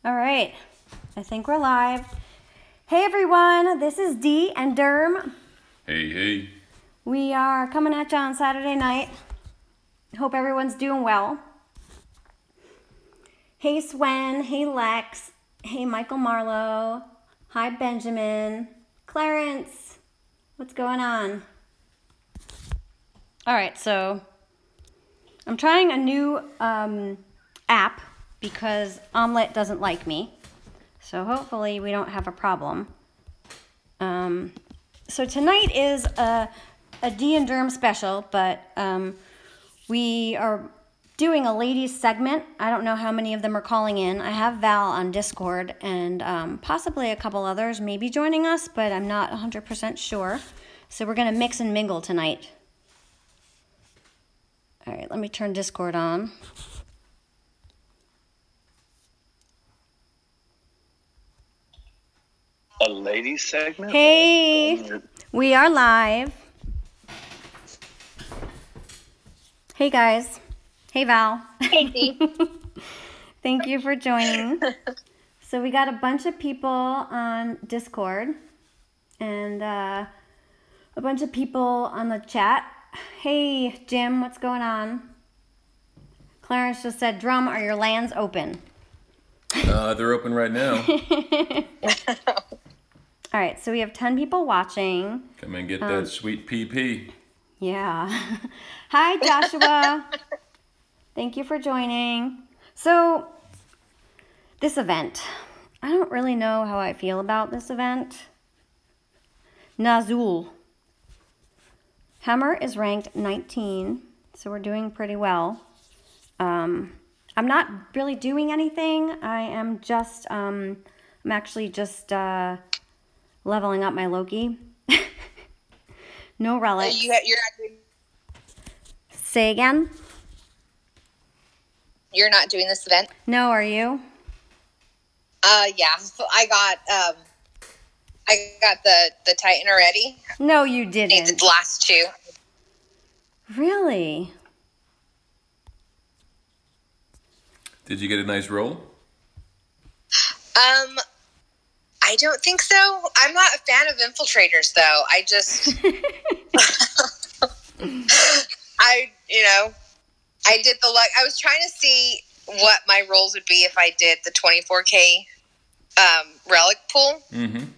All right, I think we're live. Hey everyone, this is Dee and Derm. Hey, hey. We are coming at you on Saturday night. Hope everyone's doing well. Hey Swen, hey Lex, hey Michael Marlowe, hi Benjamin, Clarence, what's going on? All right, so I'm trying a new app because Omelette doesn't like me. So hopefully we don't have a problem. So tonight is a Dee and Derm special, but we are doing a ladies segment. I don't know how many of them are calling in. I have Val on Discord and possibly a couple others maybe joining us, but I'm not 100% sure. So we're going to mix and mingle tonight. All right, let me turn Discord on. A ladies segment? Hey, we are live. Hey guys. Hey Val. Hey Dee. Thank you for joining. So we got a bunch of people on Discord and a bunch of people on the chat. Hey Jim, what's going on? Clarence just said, Drum, are your lands open? They're open right now. All right, so we have 10 people watching. Come and get that sweet PP. Yeah. Hi, Joshua. Thank you for joining. So, this event. I don't really know how I feel about this event. Nazul. Hammer is ranked 19, so we're doing pretty well. I'm not really doing anything. I am just, I'm actually just leveling up my Loki. No relics. You're not doing. Say again? You're not doing this event? No, are you? Yeah. So I got the Titan already. No, you I didn't. think the last two. Really? Did you get a nice roll? I don't think so. I'm not a fan of infiltrators, though. I just, I did the luck. I was trying to see what my rolls would be if I did the 24K relic pool. Mm-hmm. And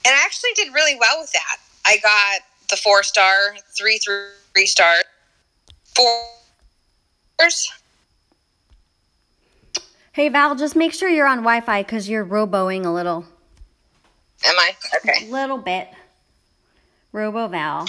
I actually did really well with that. I got the 4-star, 3-star, 4s. Hey, Val, just make sure you're on Wi-Fi because you're roboing a little. Am I? Okay. A little bit. Robo Val.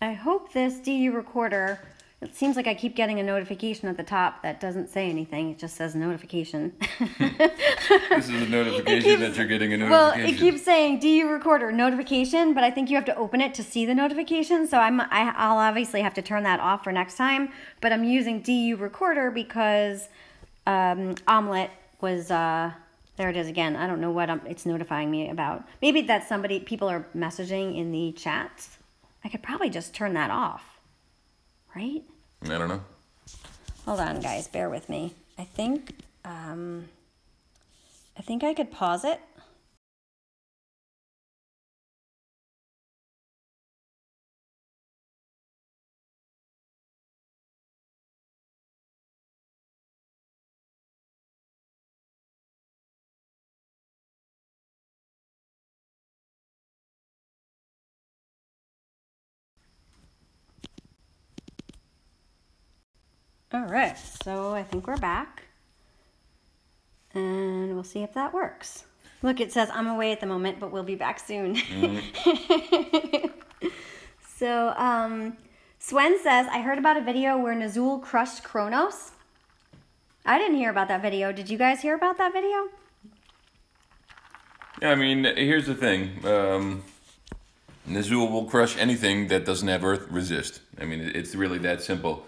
I hope this DU recorder, it seems like I keep getting a notification at the top that doesn't say anything. It just says notification. This is a notification that you're getting a notification. Well, it keeps saying DU recorder notification, but I think you have to open it to see the notification. So I'll obviously have to turn that off for next time. But I'm using DU recorder because Omelette was, there it is again. I don't know what it's notifying me about. Maybe that's people are messaging in the chats. I could probably just turn that off, right? I don't know. Hold on, guys. Bear with me. I think I could pause it. All right, so I think we're back. And we'll see if that works. Look, it says I'm away at the moment, but we'll be back soon. Mm-hmm. So, Swen says, I heard about a video where Nazul crushed Kronos. I didn't hear about that video. Did you guys hear about that video? Yeah, I mean, here's the thing. Nazul will crush anything that doesn't have Earth resist. I mean, it's really that simple.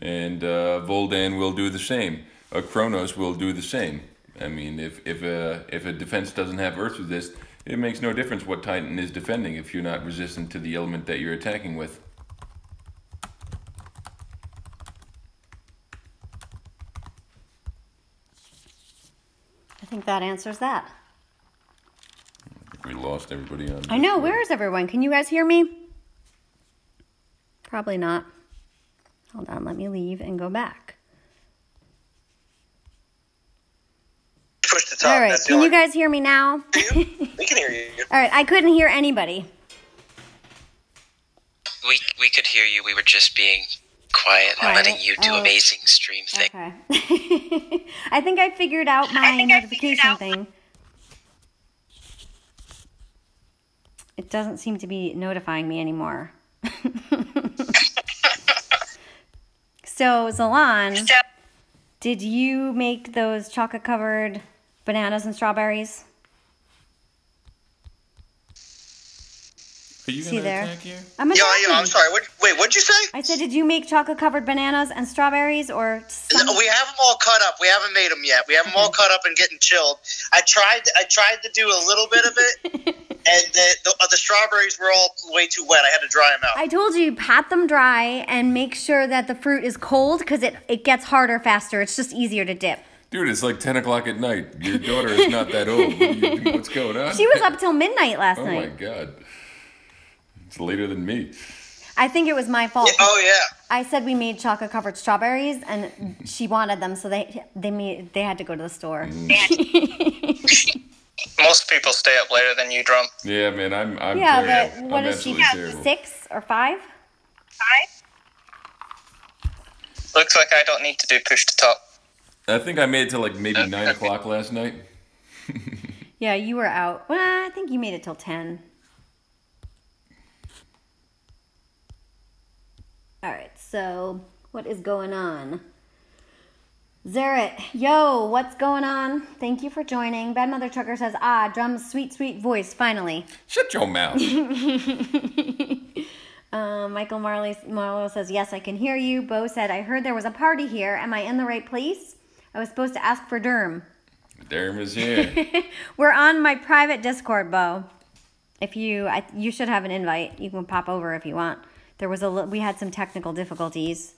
And Voldan will do the same. Kronos will do the same. I mean, if a defense doesn't have Earth resist, it makes no difference what Titan is defending if you're not resistant to the element that you're attacking with. think that answers that. We lost everybody on. I know. Where is everyone? Can you guys hear me? Probably not. Hold on. Let me leave and go back. Push the top. All right. That's the Can only- you guys hear me now? We can hear you. All right. I couldn't hear anybody. We could hear you. We were just being quiet and letting you do amazing stream thing. Okay. I think I figured out my notification thing. It doesn't seem to be notifying me anymore. So, Zalan, did you make those chocolate-covered bananas and strawberries? Are you See gonna there? attack here? I'm Yeah, attacking. I'm sorry. Wait, what'd you say? I said, did you make chocolate-covered bananas and strawberries or some? We have them all cut up. We haven't made them yet. We have them all cut up and getting chilled. I tried to do a little bit of it, and the strawberries were all way too wet. I had to dry them out. I told you, pat them dry and make sure that the fruit is cold because it gets harder faster. It's just easier to dip. Dude, it's like 10 o'clock at night. Your daughter is not that old. What's going on? She was up till midnight last Oh my night. God. It's later than me. I think it was my fault. Oh yeah. I said we made chocolate covered strawberries, and she wanted them, so they had to go to the store. Most people stay up later than you, Drum. Yeah, man, I'm Yeah, terrible. but what I'm is she? absolutely terrible. 6 or 5? Looks like I don't need to do push to top. I think I made it till like maybe 9 o'clock last night. Yeah, you were out. Well, I think you made it till 10. All right, so what is going on? Zerit, yo, what's going on? Thank you for joining. Bad Mother Trucker says, Drum's sweet, sweet voice, finally. Shut your mouth. Michael Marlowe says, yes, I can hear you. Bo said, I heard there was a party here. Am I in the right place? I was supposed to ask for Derm. Derm is here. We're on my private Discord, Bo. If you should have an invite. You can pop over if you want. We had some technical difficulties.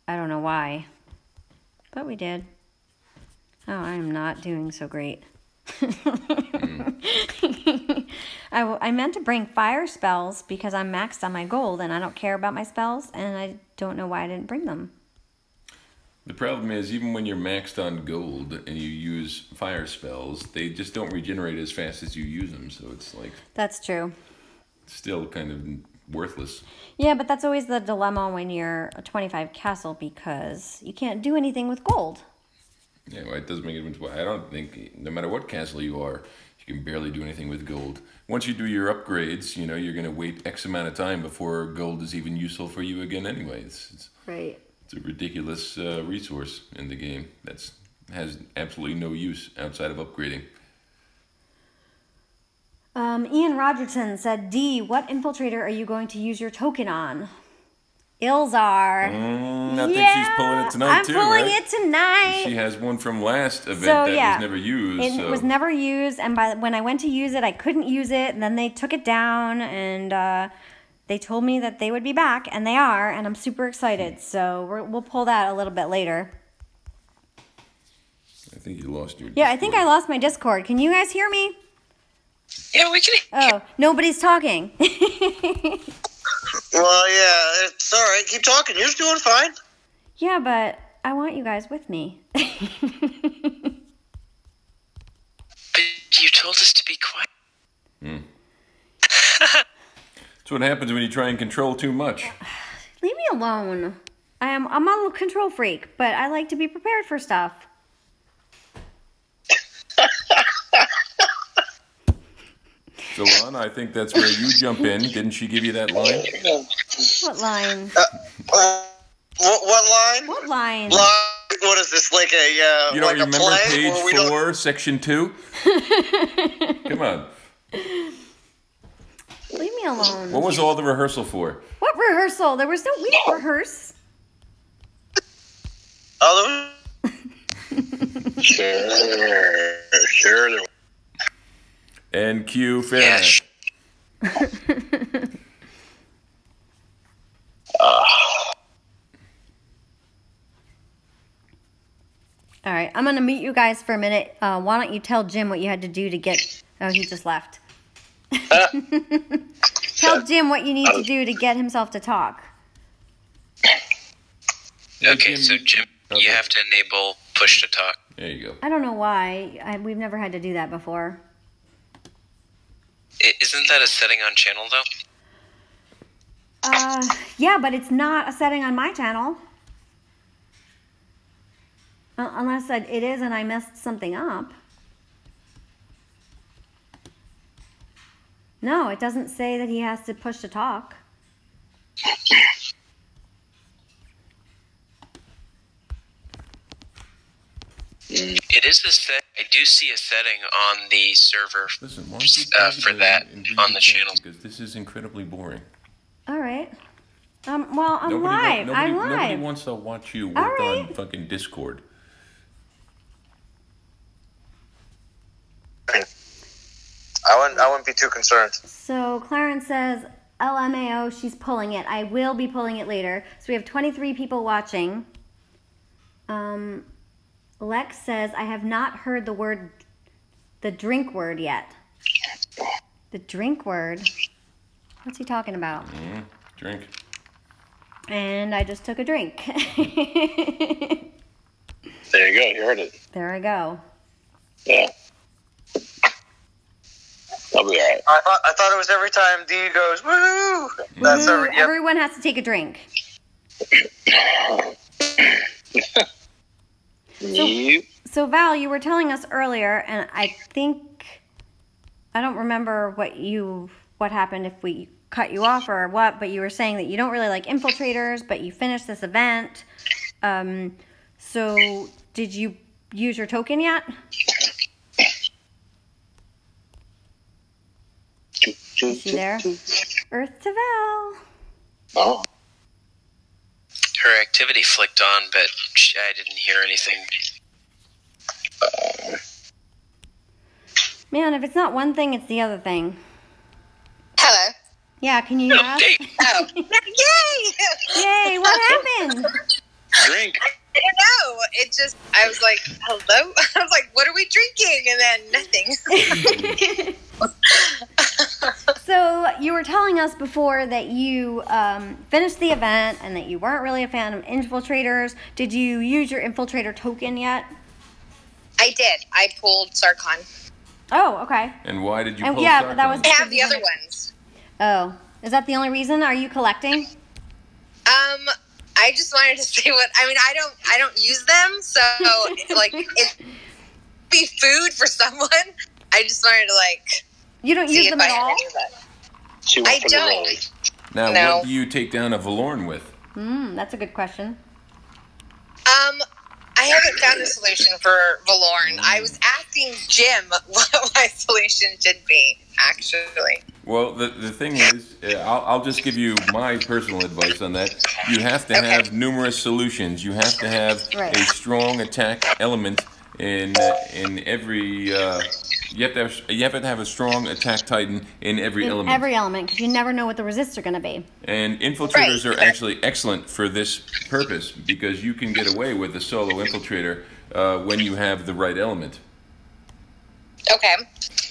I don't know why, but we did. Oh, I'm not doing so great. I meant to bring fire spells because I'm maxed on my gold and I don't care about my spells, and I don't know why I didn't bring them. The problem is, even when you're maxed on gold and you use fire spells, they just don't regenerate as fast as you use them, so it's like That's true. still kind of worthless. Yeah, but that's always the dilemma when you're a 25 castle because you can't do anything with gold. Yeah, well, it does make a difference. I don't think, no matter what castle you are, you can barely do anything with gold. Once you do your upgrades, you're going to wait X amount of time before gold is even useful for you again anyway. It's Right. a ridiculous resource in the game that has absolutely no use outside of upgrading. Ian Rogerton said, D, what infiltrator are you going to use your token on? Ilzar. I think she's pulling it tonight, I'm too, pulling right? it tonight. She has one from last event So, that yeah. was never used. It was never used, and when I went to use it, I couldn't use it, and then they took it down, and they told me that they would be back, and they are, and I'm super excited. So we'll pull that a little bit later. I think you lost your Yeah, I think I lost my Discord. Can you guys hear me? Yeah, we can. Oh, nobody's talking. Well, yeah, it's all right. Keep talking. You're doing fine. Yeah, but I want you guys with me. But you told us to be quiet. That's what happens when you try and control too much. Leave me alone. I'm a control freak, but I like to be prepared for stuff. So, Lana, I think that's where you jump in. Didn't she give you that line? What line? What line? What line? What is this, like a You don't like a remember play page where we don't- 4, section 2? Come on. Leave me alone. What was all the rehearsal for? What rehearsal? We didn't rehearse. Oh, sure. There was. And Q, fair Yeah, enough. All right, I'm gonna mute you guys for a minute. Why don't you tell Jim what you had to do to get? Oh, he just left. Tell Jim what you need to do to get himself to talk. Okay, so Jim, you have to enable push to talk. There you go. I don't know why. We've never had to do that before. Isn't that a setting on channel, though? Yeah, but it's not a setting on my channel. Unless it is and I messed something up. No, it doesn't say that he has to push to talk. It is the set. I do see a setting on the server Listen, why don't you for that on the channel. Because this is incredibly boring. All right. Well, I'm live. I'm live. Nobody wants to watch you work right. on fucking Discord. I wouldn't be too concerned. So Clarence says, LMAO, she's pulling it. I will be pulling it later. So we have 23 people watching. Lex says, I have not heard the drink word yet. The drink word? What's he talking about? Drink. And I just took a drink. There you go. You heard it. There I go. Yeah. I'll be all right. I thought it was every time D goes, woo! That's Woo, everyone has to take a drink. So Val, you were telling us earlier, and I don't remember what happened, if we cut you off or what, but you were saying that you don't really like infiltrators, but you finished this event. So did you use your token yet? Is she there? Earth to Val. Oh. Her activity flicked on, but I didn't hear anything. Man, if it's not one thing, it's the other thing. Hello. Yeah, can you hear us? Oh. Yay! Yay, what happened? Drink. I don't know. It just, I was like, hello? I was like, what are we drinking? And then nothing. So you were telling us before that you finished the event and that you weren't really a fan of infiltrators. Did you use your infiltrator token yet? I did. I pulled Sarkon. Oh, okay. And why did you And pull yeah, Sarkon? that was- I have the other ones. Oh, is that the only reason? Are you collecting? I just wanted to see I don't use them, so like it be food for someone. I just wanted to You don't use them at all? I don't. Now, No. what do you take down a Valorn with? That's a good question. I haven't found a solution for Valorn. I was asking Jim what my solution should be, actually. Well, the thing is, I'll just give you my personal advice on that. You have to have numerous solutions. You have to have Right. a strong attack element in every. You have to have a strong attack titan in every element. Every element, because you never know what the resists are going to be. And infiltrators are actually excellent for this purpose because you can get away with a solo infiltrator when you have the right element. Okay.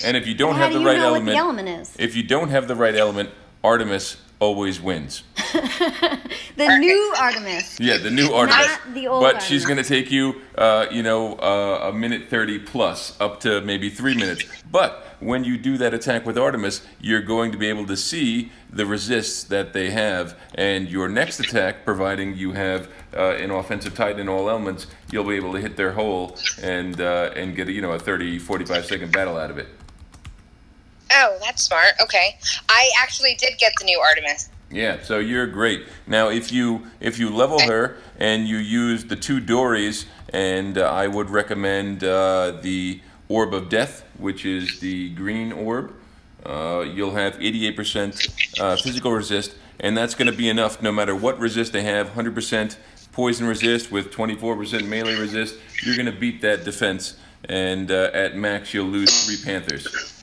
And if you don't How have do the you right know element, what the element is? if you don't have the right element, Artemis always wins. The new Artemis. Yeah, the new Artemis. Not the old but she's Artemis. going to take you, a minute 30 plus, up to maybe 3 minutes. But when you do that attack with Artemis, you're going to be able to see the resists that they have. And your next attack, providing you have an offensive titan in all elements, you'll be able to hit their hole and get a 30, 45 second battle out of it. Oh, that's smart. Okay. I actually did get the new Artemis. Yeah, so you're great. Now, if you level her and you use the 2 Dories, and I would recommend the Orb of Death, which is the green orb, you'll have 88% physical resist, and that's going to be enough no matter what resist they have. 100% poison resist with 24% melee resist. You're going to beat that defense, and at max you'll lose 3 Panthers.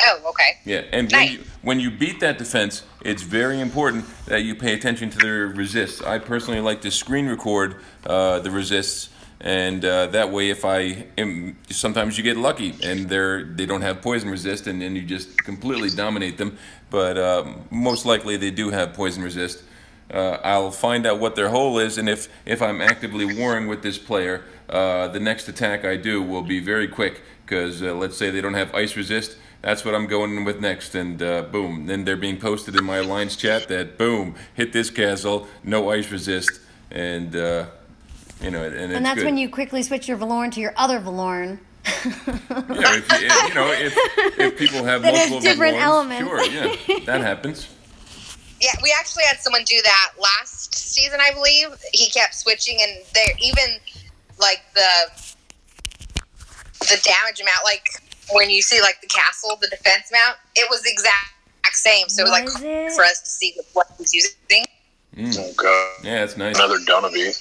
Oh, okay. Yeah, and Nice. when you beat that defense, it's very important that you pay attention to their resists. I personally like to screen record the resists and that way, if sometimes you get lucky and they don't have poison resist, and then you just completely dominate them. But most likely they do have poison resist. I'll find out what their hole is, and if I'm actively warring with this player, the next attack I do will be very quick, because let's say they don't have ice resist, that's what I'm going in with next, and boom, then they're being posted in my alliance chat that boom, hit this castle, no ice resist, and and that's good. when you quickly switch your Valorn to your other Valorn. Yeah, if people have that multiple has different Valorns, elements. sure, yeah, that happens. Yeah, we actually had someone do that last season, I believe. He kept switching, and they're even like the damage amount, like when you see like the castle, the defense amount, it was the exact same. So it was like for us to see what he's using. Oh god. Yeah, that's nice. Another Donovan.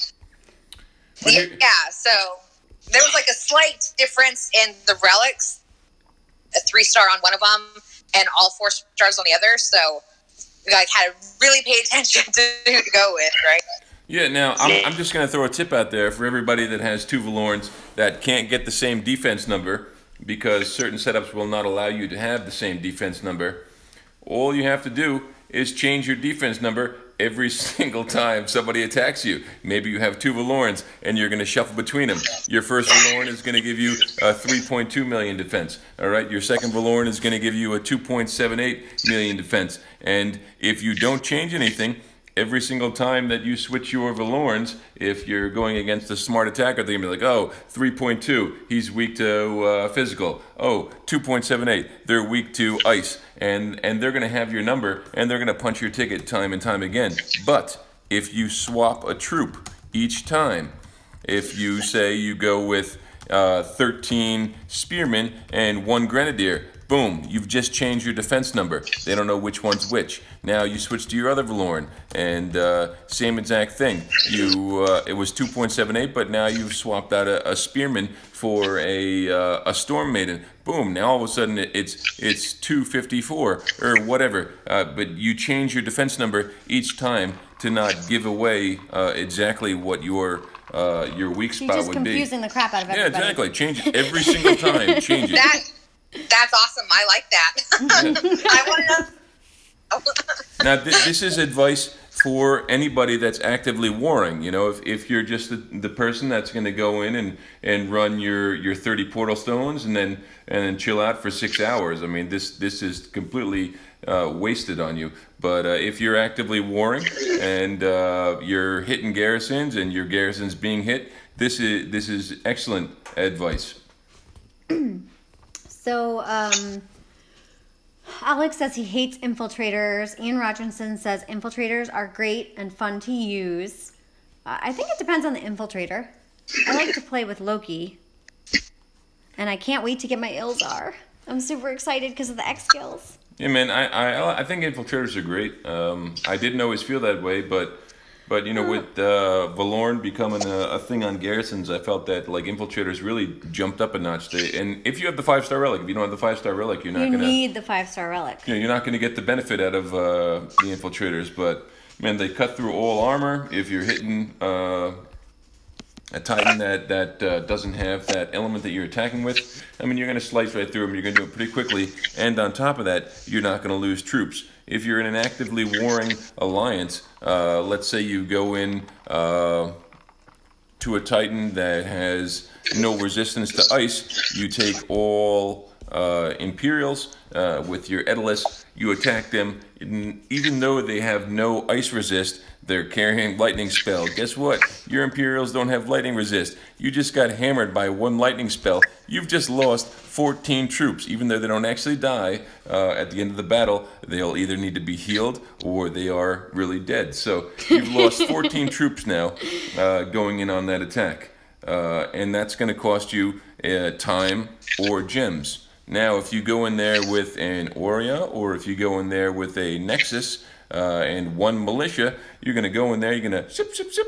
Yeah, so there was like a slight difference in the relics, a 3-star on one of them, and all 4 stars on the other. So we like had to really pay attention to who to go with, right? Yeah, now I'm just going to throw a tip out there for everybody that has 2 Valorns that can't get the same defense number, because certain setups will not allow you to have the same defense number. All you have to do is change your defense number every single time somebody attacks you. Maybe you have 2 Valorns and you're going to shuffle between them. Your first Valorn is going to give you a 3.2 million defense. All right, your second Valorn is going to give you a 2.78 million defense. And if you don't change anything, every single time that you switch your Valorns, if you're going against a smart attacker, they're going to be like, oh, 3.2, he's weak to physical. Oh, 2.78, they're weak to ice. And they're going to have your number, and they're going to punch your ticket time and time again. But if you swap a troop each time, if you say you go with 13 spearmen and 1 grenadier, boom, you've just changed your defense number. They don't know which one's which. Now you switch to your other Valorn, and same exact thing. It was 2.78, but now you've swapped out a spearman for a storm maiden. Boom, now all of a sudden it's 254 or whatever. But you change your defense number each time to not give away exactly what your weak spot would be. You're just confusing the crap out of everybody. Yeah, exactly. Change it every single time. Change it. That's awesome. I like that. I want to know. Now, this is advice for anybody that's actively warring. You know, if you're just the person that's going to go in and run your 30 portal stones and then chill out for 6 hours, I mean, this is completely wasted on you. But if you're actively warring and you're hitting garrisons and your garrison's being hit, this is excellent advice. So, Alex says he hates infiltrators. Ian Rogerson says infiltrators are great and fun to use. I think it depends on the infiltrator. I like to play with Loki. And I can't wait to get my Ilzar. I'm super excited because of the X skills. Yeah, man, I think infiltrators are great. I didn't always feel that way, but you know, with Valorn becoming a thing on garrisons, I felt that like infiltrators really jumped up a notch. And if you have the 5-star relic, if you don't have the 5-star relic, you're not gonna. You need the 5-star relic. You know, you're not gonna get the benefit out of the infiltrators. But man, they cut through all armor. If you're hitting a Titan that doesn't have that element that you're attacking with, I mean, you're gonna slice right through them. You're gonna do it pretty quickly, and on top of that, you're not gonna lose troops. If you're in an actively warring alliance, let's say you go in to a Titan that has no resistance to ice, you take all Imperials with your Edalus, you attack them, even though they have no ice resist, they're carrying lightning spell. Guess what? Your Imperials don't have lightning resist. You just got hammered by 1 lightning spell. You've just lost 14 troops. Even though they don't actually die at the end of the battle, they'll either need to be healed or they are really dead. So you've lost 14 troops now going in on that attack. And that's going to cost you time or gems. Now, if you go in there with an Aurea, or if you go in there with a Nexus and 1 Militia, you're going to go in there, you're going to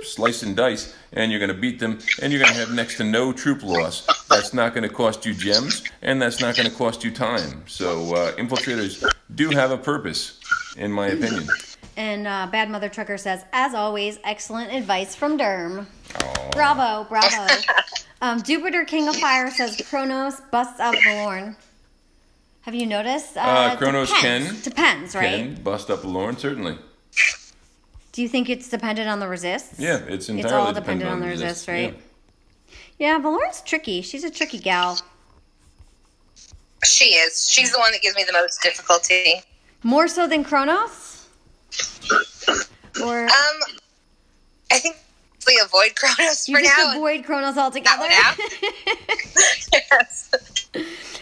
slice and dice, and you're going to beat them, and you're going to have next to no troop loss. That's not going to cost you gems, and that's not going to cost you time. So infiltrators do have a purpose, in my opinion. And Bad Mother Trucker says, as always, excellent advice from Derm. Aw. Bravo, bravo. Jupiter King of Fire says, Kronos busts up Valorn. Have you noticed? Kronos Depends, right? can bust up Valorn, certainly. Do you think it's dependent on the resist? Yeah, it's entirely It's all dependent on the resist, right? Yeah, Valorn's tricky. She's a tricky gal. She is. She's the one that gives me the most difficulty. More so than Kronos? Or I think we avoid Kronos you for just now. avoid Kronos altogether? That one yes.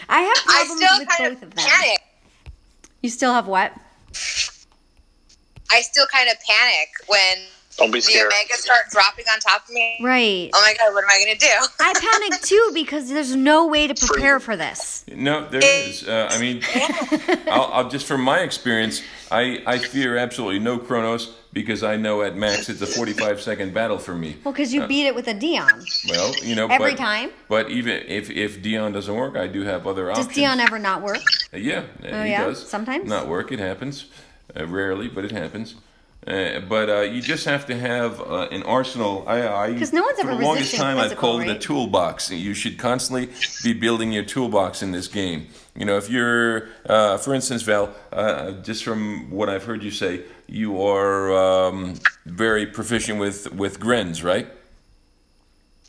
I have I problems still with kind both of of them. panic. You still have what? I still kind of panic when Don't be the scared. Omegas start dropping on top of me. Right. Oh my god, what am I going to do? I panic too because there's no way to prepare for this. No, there is. I mean, I'll just from my experience, I fear absolutely no Kronos because I know at max it's a 45-second battle for me. Well, because you beat it with a Dion. Well, Every time? But even if Dion doesn't work, I do have other options. Does Dion ever not work? Yeah, he yeah? does. Sometimes? Not work. It happens. Rarely, but it happens. But you just have to have an arsenal. 'Cause no one's ever for the longest resisting time I've physical, called it a right? toolbox. You should constantly be building your toolbox in this game. If you're, for instance, Val, just from what I've heard you say, you are very proficient with Grens, right?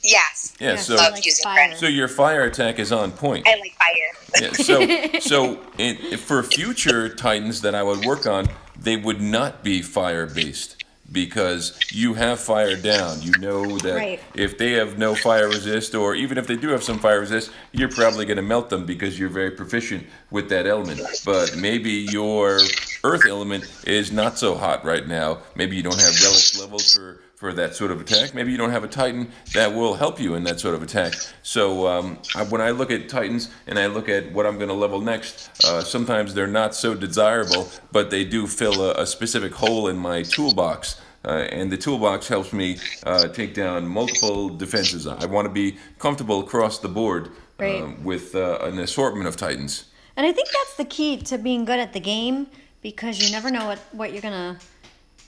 Yes. Yeah. Yes, So I Love using fire. Grens. so your fire attack is on point. I like fire. Yeah, for future Titans that I would work on, they would not be fire based because you have fire down. You know that Right. if they have no fire resist, or even if they do have some fire resist, you're probably going to melt them because you're very proficient with that element. But maybe your earth element is not so hot right now. Maybe you don't have relic levels for that sort of attack. Maybe you don't have a Titan that will help you in that sort of attack. So when I look at Titans and I look at what I'm going to level next, sometimes they're not so desirable, but they do fill a specific hole in my toolbox. And the toolbox helps me take down multiple defenses. I want to be comfortable across the board Right. with an assortment of Titans. And I think that's the key to being good at the game because you never know what you're going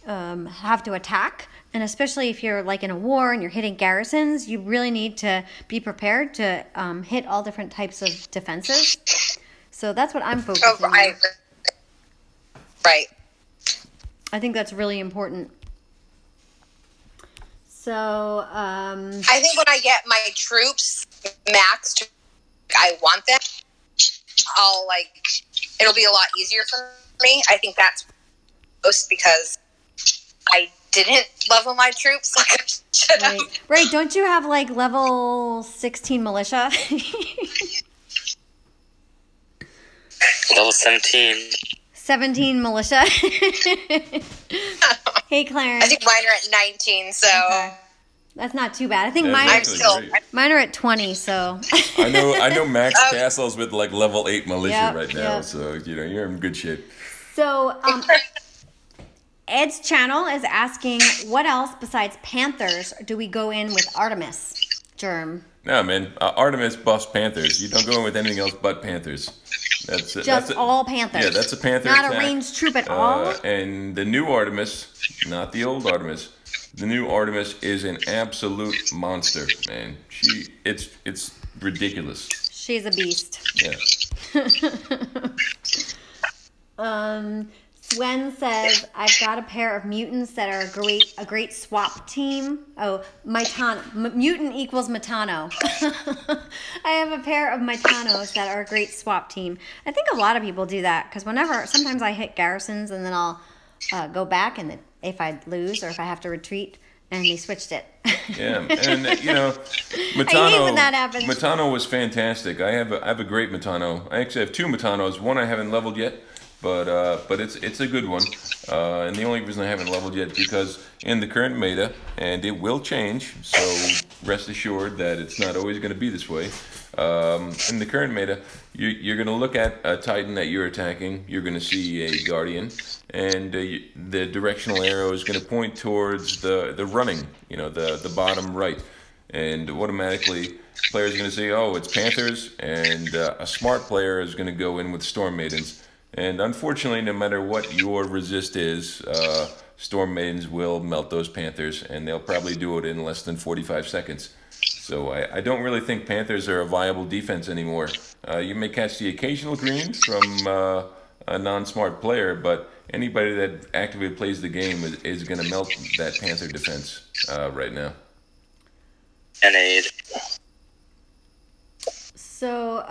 to have to attack. And especially if you're like in a war and you're hitting garrisons, you really need to be prepared to hit all different types of defenses. So that's what I'm focusing Oh, on. Right. I think that's really important. So, I think when I get my troops maxed, I want them. It'll be a lot easier for me. I think that's most because I didn't level my troops like I should have. right. Don't you have like level 16 militia? Level 17. 17 militia. Hey, Clarence. I think mine are at 19, so Okay. That's not too bad. I think That's mine, I'm actually still. great. mine are at 20, so. I know Max Castles with like level 8 militia Yep, right now, yep. so you're in good shape. So, Ed's channel is asking, what else besides Panthers do we go in with Artemis? Germ. No, man, Artemis buffs Panthers. You don't go in with anything else but Panthers. That's it. Just all Panthers. Yeah, that's a Panther Not attack. a ranged troop at all? And the new Artemis, not the old Artemis, the new Artemis is an absolute monster, man. It's ridiculous. She's a beast. Yeah. Swen says, I've got a pair of mutants that are a great swap team. Oh, mutant equals Mitano. I have a pair of Mitanos that are a great swap team. I think a lot of people do that because sometimes I hit garrisons and then I'll go back and if I lose or if I have to retreat, and they switched it. Yeah, and Mitano. I hate when that happens. Mitano was fantastic. I have a great Mitano. I actually have two Mitanos. One I haven't leveled yet, but it's a good one. And the only reason I haven't leveled yet because in the current meta, and it will change. So rest assured that it's not always going to be this way. In the current meta, you're going to look at a Titan that you're attacking. You're going to see a Guardian, and the directional arrow is going to point towards the running, the bottom right, and automatically players are going to say, oh, it's Panthers, and a smart player is going to go in with Storm Maidens, And unfortunately, no matter what your resist is, Storm Maidens will melt those Panthers, and they'll probably do it in less than 45 seconds. So I don't really think Panthers are a viable defense anymore. You may catch the occasional green from a non-smart player, but anybody that actively plays the game is going to melt that Panther defense right now. And aid. So,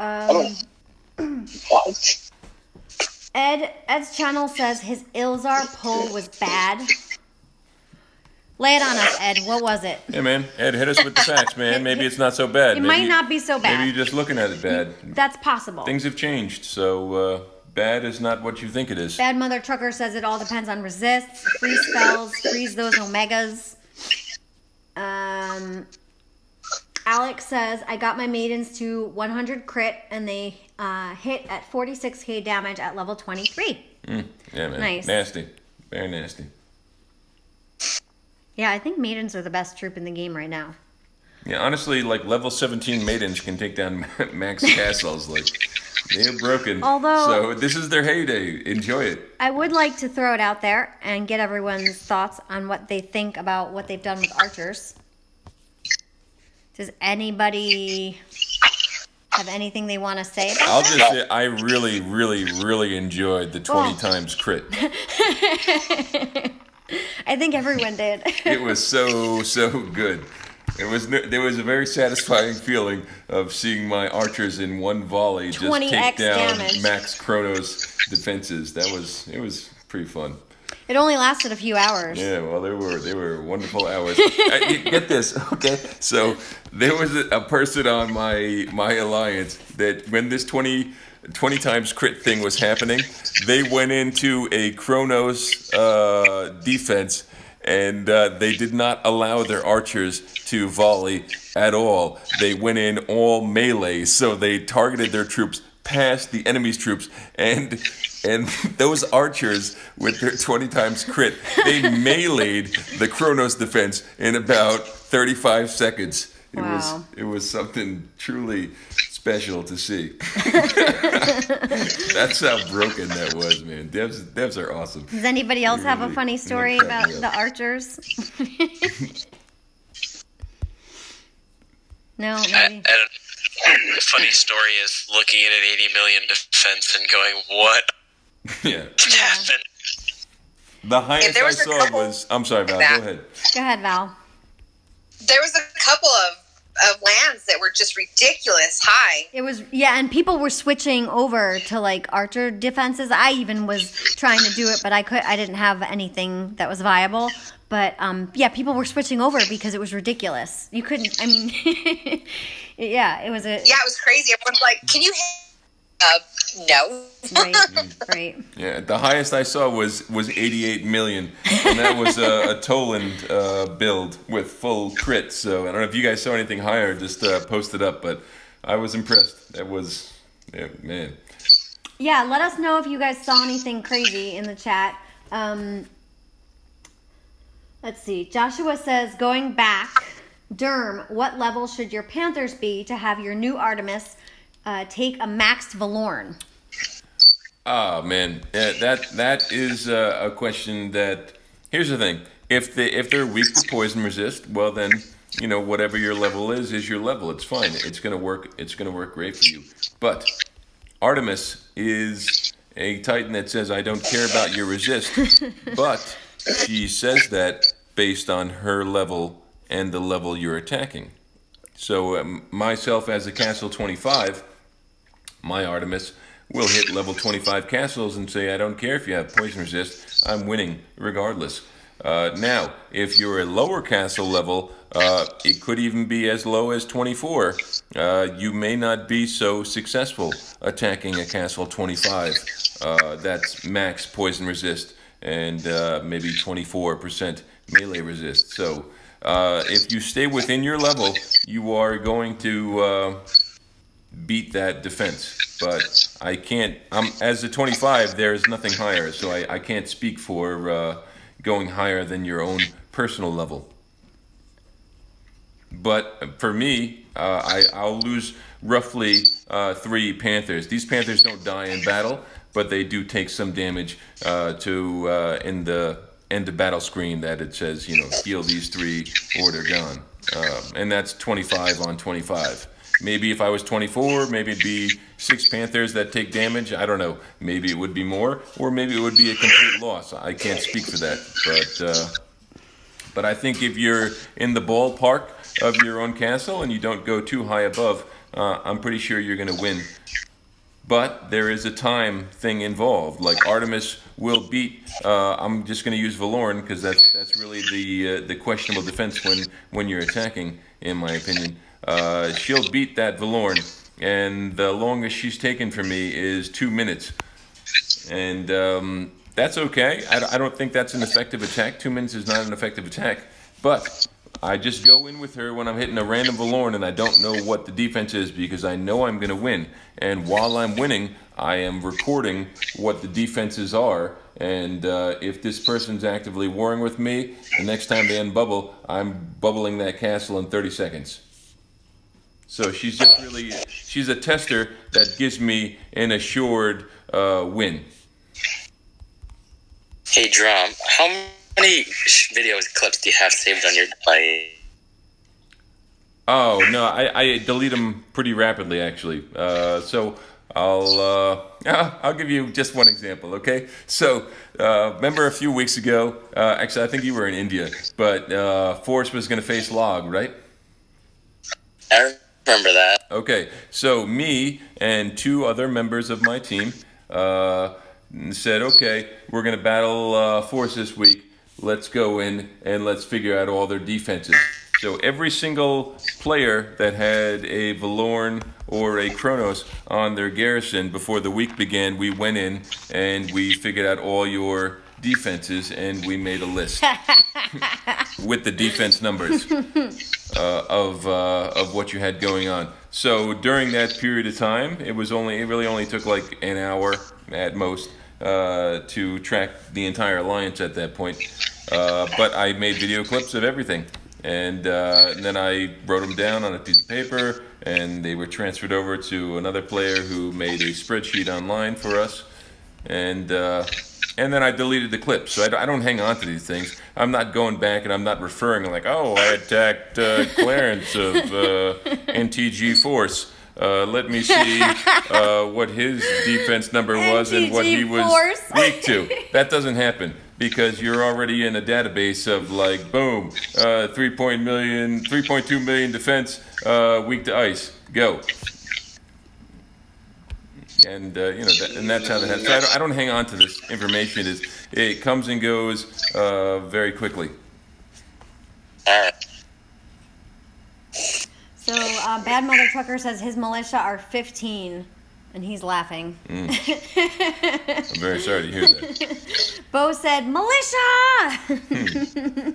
What? Ed's channel says his Ilzar pull was bad. Lay it on us, Ed. What was it? Yeah, man. Ed, hit us with the facts, man. Maybe it's not so bad. It Maybe might not be so bad. Maybe you're just looking at it bad. That's possible. Things have changed, so bad is not what you think it is. Bad Mother Trucker says it all depends on resists, freeze spells, freeze those omegas. Alex says, I got my maidens to 100 crit, and they hit at 46k damage at level 23. Yeah, man. Nice. Nasty. Very nasty. Yeah, I think maidens are the best troop in the game right now. Yeah, honestly, like level 17 maidens can take down max castles. Like, they're broken. Although- so this is their heyday. Enjoy it. I would like to throw it out there and get everyone's thoughts on what they think about what they've done with archers. Does anybody have anything they want to say about I'll that? just say I really, really, really enjoyed the 20 times crit. I think everyone did. It was so good. There was a very satisfying feeling of seeing my archers in one volley just 20x take down damage. Max Chronos defenses. It was pretty fun. It only lasted a few hours. Yeah, well, they were wonderful hours. Get this, okay? So there was a person on my alliance that when this 20 times crit thing was happening, they went into a Chronos defense, and they did not allow their archers to volley at all. They went in all melee, so they targeted their troops past the enemy's troops, and those archers with their 20 times crit, they meleeed the Chronos defense in about 35 seconds. Wow. It was something truly special to see. That's how broken that was, man. Devs are awesome. Does anybody else have a Really, funny story crack about me up. the archers? No, maybe. The funny story is looking at an 80 million defense and going, what Yeah. happened? The highest there I was a saw couple was. I'm sorry, Val. that- Go ahead. Go ahead, Val. There was a couple of lands that were just ridiculous high. It was, yeah, and people were switching over to like archer defenses. I even was trying to do it, but I didn't have anything that was viable. But yeah, people were switching over because it was ridiculous. You couldn't, I mean, yeah, it was a, Yeah, it was crazy. Everyone's like, can you no. right. Yeah, the highest I saw was 88 million, and that was a Toland build with full crit. So I don't know if you guys saw anything higher. Just post it up, but I was impressed. That was, yeah, man. Yeah, let us know if you guys saw anything crazy in the chat. Let's see. Joshua says, going back, Derm, what level should your Panthers be to have your new Artemis take a maxed Valorn? Oh man, that is a question that. Here's the thing: if they're weak to poison resist, well then whatever your level is your level. It's fine. It's gonna work. It's gonna work great for you. But Artemis is a Titan that says I don't care about your resist, but she says that based on her level and the level you're attacking. So myself as a Castle 25, my Artemis will hit level 25 castles and say, I don't care if you have poison resist, I'm winning regardless. Now, if you're a lower castle level, it could even be as low as 24. You may not be so successful attacking a castle 25. That's max poison resist and maybe 24% melee resist. So if you stay within your level, you are going to beat that defense. But I can't, as a 25, there's nothing higher, so I can't speak for going higher than your own personal level. But for me, I'll lose roughly 3 Panthers. These Panthers don't die in battle, but they do take some damage in the end of battle screen that it says, heal these 3 or they're gone. And that's 25 on 25. Maybe if I was 24, maybe it'd be 6 Panthers that take damage. I don't know. Maybe it would be more, or maybe it would be a complete loss. I can't speak for that. But I think if you're in the ballpark of your own castle and you don't go too high above, I'm pretty sure you're going to win. But there is a time thing involved. Like Artemis will beat. I'm just going to use Valorn because that's really the questionable defense when you're attacking, in my opinion. She'll beat that Valorn, and the longest she's taken for me is 2 minutes, and that's okay. I don't think that's an effective attack. 2 minutes is not an effective attack, but I just go in with her when I'm hitting a random Valorn and I don't know what the defense is because I know I'm going to win. And while I'm winning, I am recording what the defenses are. And if this person's actively warring with me, the next time they unbubble, I'm bubbling that castle in 30 seconds. So she's a tester that gives me an assured win. Hey, Drum, how many video clips do you have saved on your device? Oh, no, I delete them pretty rapidly, actually. So I'll give you just one example, okay? So remember a few weeks ago, actually I think you were in India, but Force was going to face Log, right? I remember that. Okay, so me and 2 other members of my team said, okay, we're going to battle Force this week. Let's go in and let's figure out all their defenses. So every single player that had a Valorn or a Kronos on their garrison before the week began, we went in and we figured out all your defenses and we made a list with the defense numbers of what you had going on. So during that period of time, it really only took like an hour at most to track the entire alliance at that point. But I made video clips of everything. And then I wrote them down on a piece of paper, and they were transferred over to another player who made a spreadsheet online for us. And then I deleted the clips. So I don't hang on to these things. I'm not going back and I'm not referring like, oh, I attacked Clarence of NTG Force. Let me see what his defense number was and what he was weak to. That doesn't happen. Because you're already in a database of like, boom, 3.2 million defense, weak to ice, go. And and that's how that happens. So I don't hang on to this information. It comes and goes very quickly. So Bad Mother Trucker says his militia are 15. And he's laughing. I'm very sorry to hear that. Bo said, militia!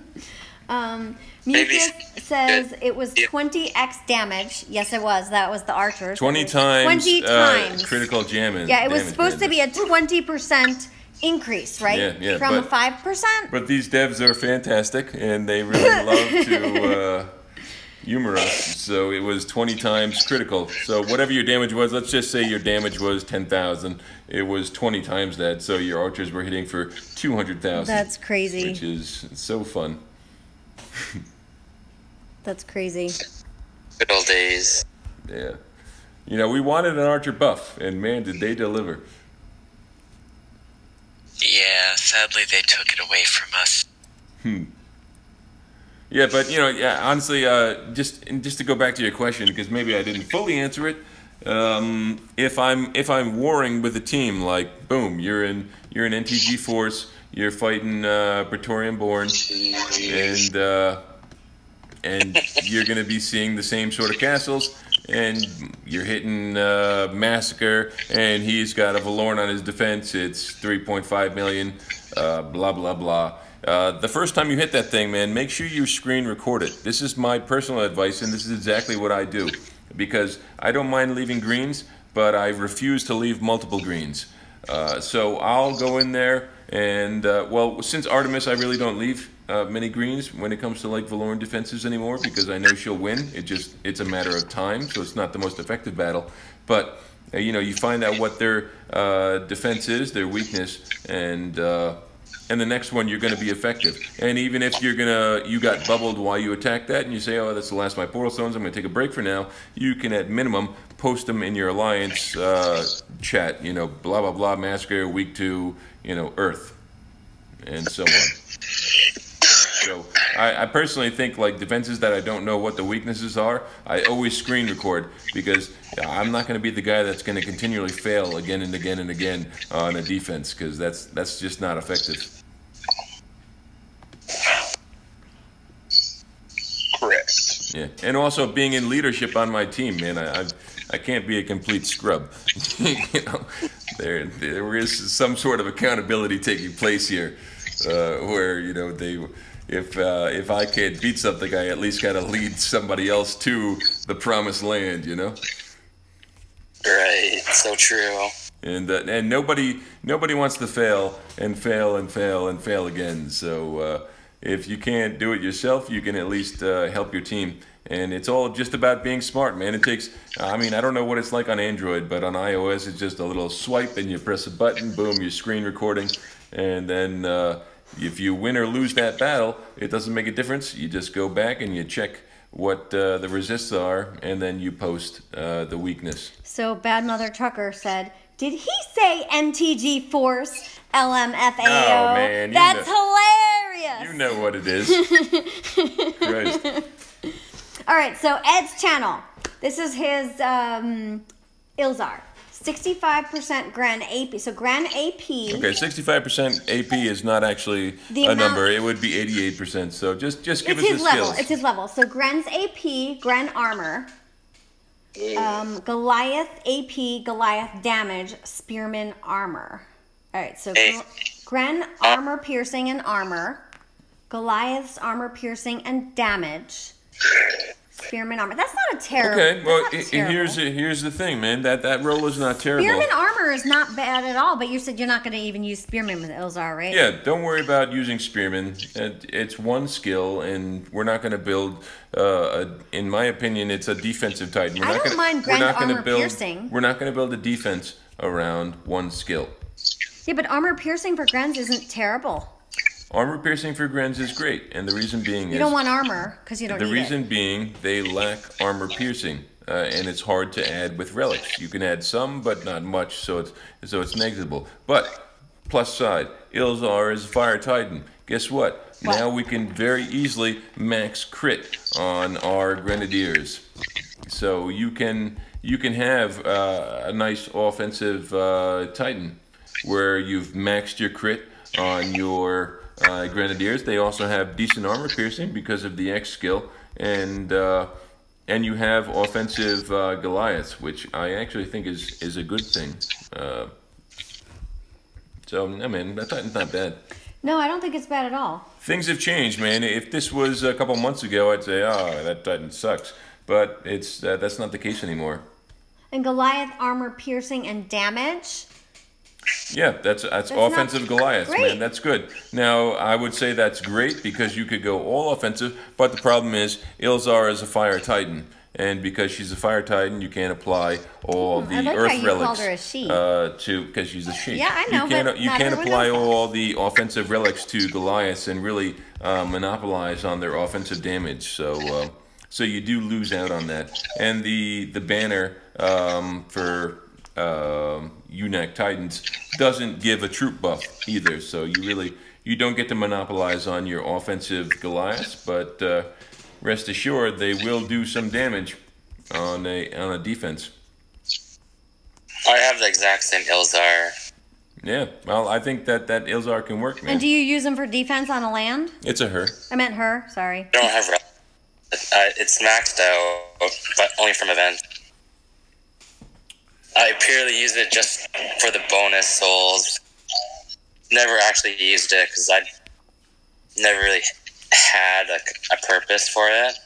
Mucus says it was 20x damage. Yes, it was. That was the archers. 20 times, 20 times. Critical jamming. Yeah, it was supposed to be a 20% increase, right? Yeah, from a 5%. But these devs are fantastic, and they really love to humor us. So it was 20 times critical. So whatever your damage was, let's just say your damage was 10,000. It was 20 times that. So your archers were hitting for 200,000. That's crazy. Which is so fun. That's crazy. Good old days. Yeah. We wanted an archer buff, and man, did they deliver. Yeah, sadly they took it away from us. Yeah, but honestly, just to go back to your question, because maybe I didn't fully answer it. If I'm warring with a team, like boom, you're in NTG Force, you're fighting Praetorian Born, and you're going to be seeing the same sort of castles, and you're hitting Massacre, and he's got a Valorn on his defense. It's 3.5 million, blah blah blah. The first time you hit that thing, man, make sure you screen record it. This is my personal advice, and this is exactly what I do. Because I don't mind leaving greens, but I refuse to leave multiple greens. So I'll go in there, and, since Artemis I really don't leave many greens when it comes to like Valoran defenses anymore because I know she'll win. It's a matter of time, so it's not the most effective battle. But you find out what their defense is, their weakness, and the next one you're going to be effective. And even if you got bubbled while you attack that, and you say, oh, that's the last of my portal stones, I'm going to take a break for now. You can at minimum post them in your alliance chat. Blah blah blah, massacre, weak to Earth, and so on. So I personally think like defenses that I don't know what the weaknesses are, I always screen record because I'm not going to be the guy that's going to continually fail again and again and again on a defense because that's just not effective. Correct. Yeah, and also being in leadership on my team, man, I can't be a complete scrub. There is some sort of accountability taking place here, where if I can't beat something, I at least got to lead somebody else to the promised land, Right. So true. And nobody wants to fail and fail and fail and fail again. So if you can't do it yourself, you can at least help your team. And it's all just about being smart, man. It takes, I don't know what it's like on Android, but on iOS, it's just a little swipe and you press a button, boom, you're screen recording. And then if you win or lose that battle, it doesn't make a difference. You just go back and you check what the resists are, and then you post the weakness. So Bad Mother Trucker said, did he say MTG Force LMFAO? Oh, man. That's hilarious. You know what it is. Christ. All right, so Ed's channel. This is his Ilzar. 65% Gran AP. So Gran AP. Okay, 65% AP is not actually a number. It would be 88%. So just give us the skills. It's his level. So Gren's AP, Gren armor. Goliath AP, Goliath damage, Spearman armor. All right, so Gren armor piercing and armor. Goliath's armor piercing and damage. Spearman armor. That's not a terrible. Okay, well, here's the thing, man. That roll is not terrible. Spearman armor is not bad at all, but you said you're not going to even use Spearman with Ilzar, right? Yeah, don't worry about using Spearman. It's one skill, and we're not going to build. In my opinion, it's a defensive Titan. I don't mind Gren armor piercing. We're not going to build a defense around one skill. Yeah, but armor piercing for Grens isn't terrible. Armor piercing for Grens is great, and the reason being you don't want armor because you don't need it. The reason being they lack armor piercing, and it's hard to add with relics. You can add some, but not much, so it's negligible. But plus side, Ilzar is a Fire Titan. Guess what? Now we can very easily max crit on our Grenadiers. So you can have a nice offensive Titan where you've maxed your crit on your Grenadiers. They also have decent armor piercing because of the X skill, and you have offensive Goliaths, which I actually think is a good thing. So, I mean, that Titan's not bad. No, I don't think it's bad at all. Things have changed, man. If this was a couple months ago, I'd say, oh, that Titan sucks. But that's not the case anymore. And Goliath armor piercing and damage. Yeah, that's offensive Goliath, man. That's good. Now, I would say that's great because you could go all offensive, but the problem is Ilzar is a Fire Titan, and because she's a Fire Titan, you can't apply all the Earth relics because she's a she. Yeah, I know. You can't apply all the offensive relics to Goliaths and really monopolize on their offensive damage. So you do lose out on that. And the banner for UNAC Titans doesn't give a troop buff either, so you don't get to monopolize on your offensive Goliaths, but rest assured they will do some damage on a defense. I have the exact same Ilzar. Yeah, well, I think that Ilzar can work, man. And do you use them for defense on a land? It's a her. I meant her, sorry. I don't have it's maxed out, but only from events. I purely use it just for the bonus souls. Never actually used it because I never really had a purpose for it.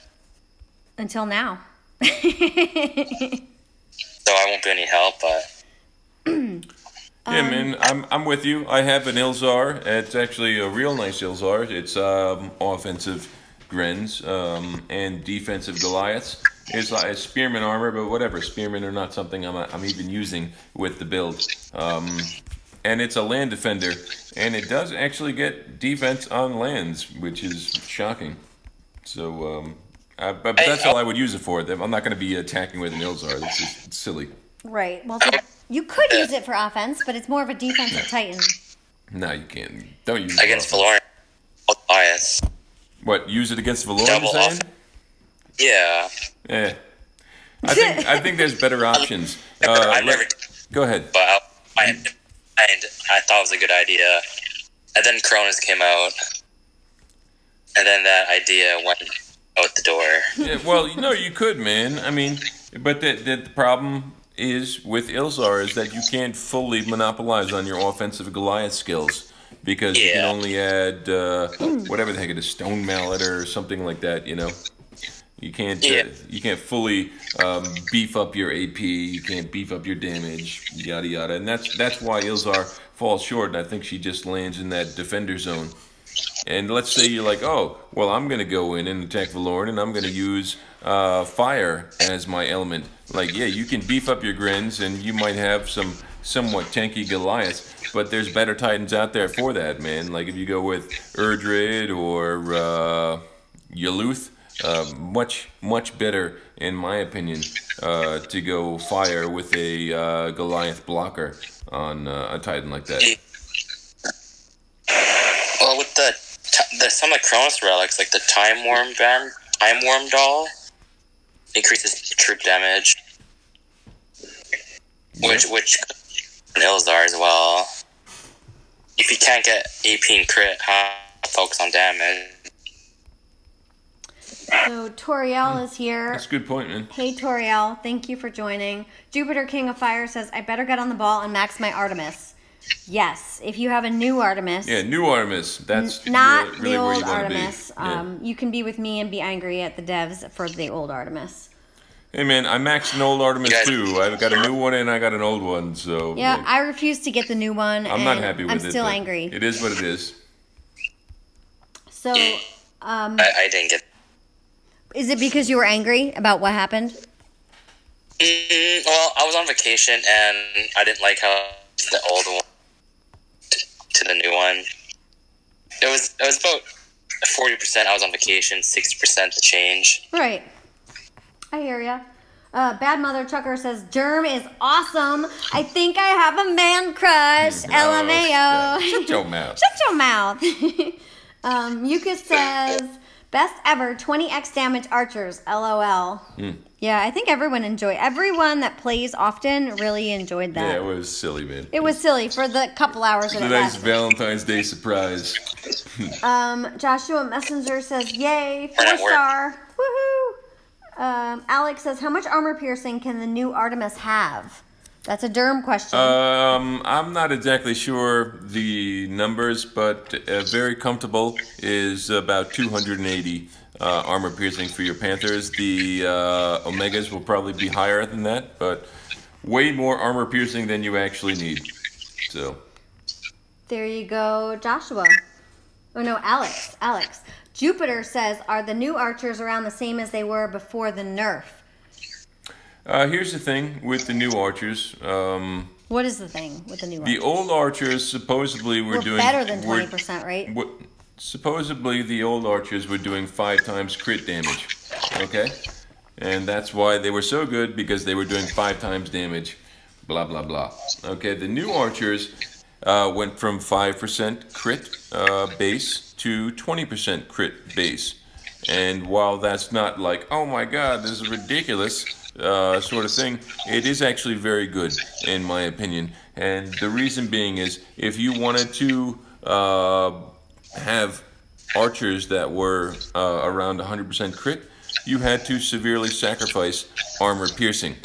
Until now. So I won't be any help, but... Yeah, man, I'm with you. I have an Ilzar. It's actually a real nice Ilzar. It's offensive Grens and defensive Goliaths. It's like spearman armor, but whatever. Spearmen are not something I'm even using with the build. And it's a land defender, and it does actually get defense on lands, which is shocking. So, but that's all I would use it for. I'm not going to be attacking with an Ilzar. That's just silly. Right. Well, you could use it for offense, but it's more of a defensive Titan. No, you can't. Don't use it against Valorn. Bias. What? Use it against Valorn? Double You're saying? off. Yeah. Yeah. I think there's better options. I've never. Go ahead. But I thought it was a good idea, and then Cronus came out, and then that idea went out the door. Yeah, well, you could, man. I mean, but the problem is with Ilzar is that you can't fully monopolize on your offensive Goliath skills because you can only add whatever the heck it is, Stone Mallet or something like that. You can't you can't fully beef up your AP. You can't beef up your damage, yada yada, and that's why Ilzar falls short. And I think she just lands in that defender zone. And let's say you're like, oh, well, I'm going to go in and attack Valorn, and I'm going to use fire as my element. Like, yeah, you can beef up your Grins, and you might have some somewhat tanky Goliaths, but there's better Titans out there for that, man. Like, if you go with Erdred or Yaluth, much better, in my opinion, to go fire with a Goliath blocker on a Titan like that. Well, with some of the Cronus relics, like the Time Worm doll, increases troop damage, which an Ilzar as well. If you can't get AP and crit, focus on damage. So Toriel is here. That's a good point, man. Hey Toriel, thank you for joining. Jupiter King of Fire says, I better get on the ball and max my Artemis. Yes, if you have a new Artemis. Yeah, new Artemis. That's not really the where old you want Artemis. to be. Yeah. You can be with me and be angry at the devs for the old Artemis. Hey man, I maxed an old Artemis too. I've got a new one and I got an old one, so Yeah, like, I refuse to get the new one. I'm not happy with it. I'm still but angry. It is what it is. So, I didn't get. is it because you were angry about what happened? Well, I was on vacation and I didn't like how the old one to the new one. It was about 40%. I was on vacation, 60% the change. Right. I hear ya. Bad Mother Trucker says, Germ is awesome. I think I have a man crush. LMAO. Shut your mouth. Shut your mouth. Yuka says, best ever 20x damage archers. LOL. Yeah, I think everyone that plays often really enjoyed that. Yeah, it was silly, man. It was silly for the couple hours that It's a it nice lasted. Valentine's Day surprise. Joshua Messenger says, yay, We're at 4-star. Woohoo. Alex says, how much armor piercing can the new Artemis have? That's a Derm question. I'm not exactly sure the numbers, but very comfortable is about 280 armor piercing for your Panthers. The Omegas will probably be higher than that, but way more armor piercing than you actually need. So There you go, Joshua. Oh no, Alex. Jupiter says, are the new archers around the same as they were before the nerf? here's the thing with the new archers. What is the thing with the new The archers? old archers supposedly were doing better than 20%, right? Supposedly the old archers were doing 5 times crit damage. Okay, and that's why they were so good, because they were doing 5 times damage. Blah blah blah. Okay, the new archers went from 5% crit base to 20% crit base. And while that's not like, oh my god, this is ridiculous sort of thing, it is actually very good, in my opinion. And the reason being is, if you wanted to have archers that were around 100% crit, you had to severely sacrifice armor piercing.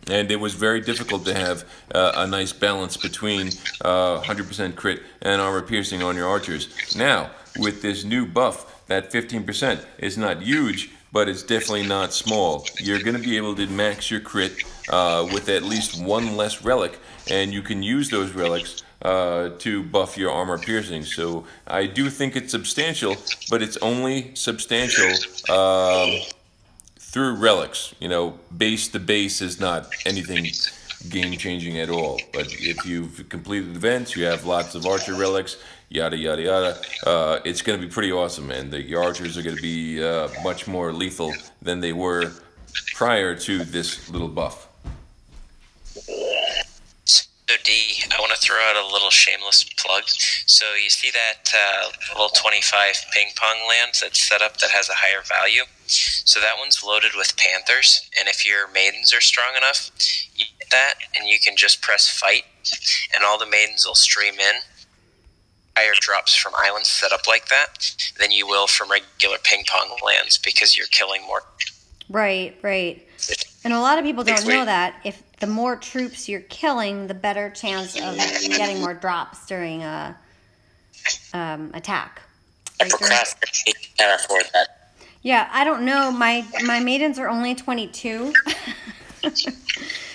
And it was very difficult to have a nice balance between 100% crit and armor piercing on your archers. Now, with this new buff, that 15% is not huge, but it's definitely not small. You're going to be able to max your crit with at least one less relic, and you can use those relics to buff your armor piercing. So I do think it's substantial, but it's only substantial through relics. You know, base to base is not anything game-changing at all. But if you've completed events, you have lots of archer relics, yada yada yada, it's going to be pretty awesome, and the archers are going to be much more lethal than they were prior to this little buff. So D, I want to throw out a little shameless plug. So you see that level 25 ping pong land that's set up that has a higher value? So that one's loaded with panthers, and if your maidens are strong enough, you get that, and you can just press fight, and all the maidens will stream in. Higher drops from islands set up like that than you will from regular ping pong lands because you're killing more. Right. And a lot of people don't know that. If the more troops you're killing, the better chance of getting more drops during a attack. I procrastinate, can't afford that. Yeah, I don't know. My maidens are only 22.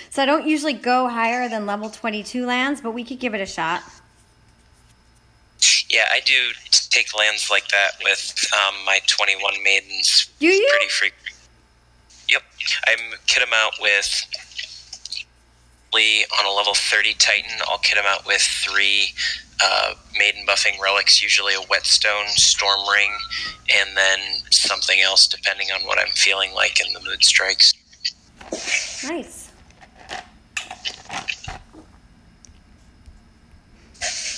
So I don't usually go higher than level 22 lands, but we could give it a shot. Yeah, I do take lands like that with my 21 maidens. Do you? Pretty frequently. Yep. I kit them out with, on a level 30 Titan, I'll kit them out with 3 maiden buffing relics, usually a whetstone, storm ring, and then something else depending on what I'm feeling like and the mood strikes. Nice.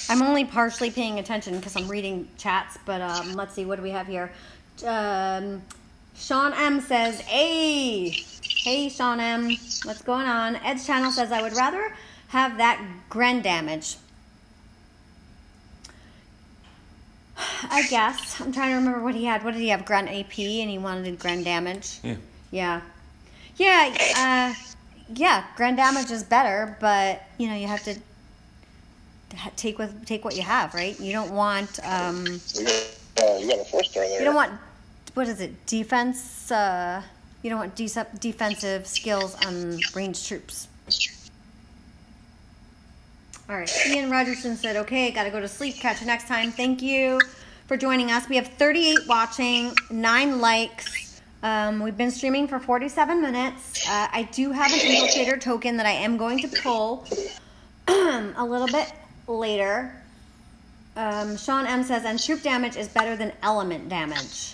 I'm only partially paying attention because I'm reading chats, but let's see, what do we have here? Sean M says, hey Sean M, what's going on? Ed's channel says, I would rather have that Gren damage. I guess. I'm trying to remember what he had. What did he have? Gren AP, and he wanted Gren damage. Yeah. Gren damage is better, but you know, you have to take what you have, right? You don't want you got a 4-star there. You don't want, what is it, defense? You don't want defensive skills on ranged troops. All right, Ian Rogerson said, okay, gotta go to sleep. Catch you next time. Thank you for joining us. We have 38 watching, 9 likes. We've been streaming for 47 minutes. I do have an infiltrator token that I am going to pull a little bit later. Sean M says, and troop damage is better than element damage.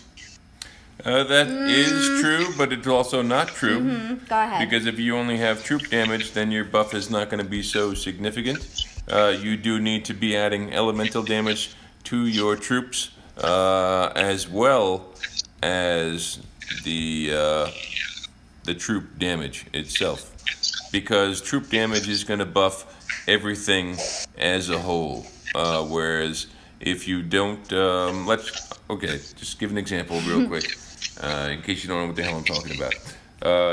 That is true, but it's also not true. Go ahead. Because if you only have troop damage, then your buff is not going to be so significant. You do need to be adding elemental damage to your troops, as well as the troop damage itself. Because troop damage is going to buff everything as a whole. Whereas if you don't, just give an example real quick, in case you don't know what the hell I'm talking about.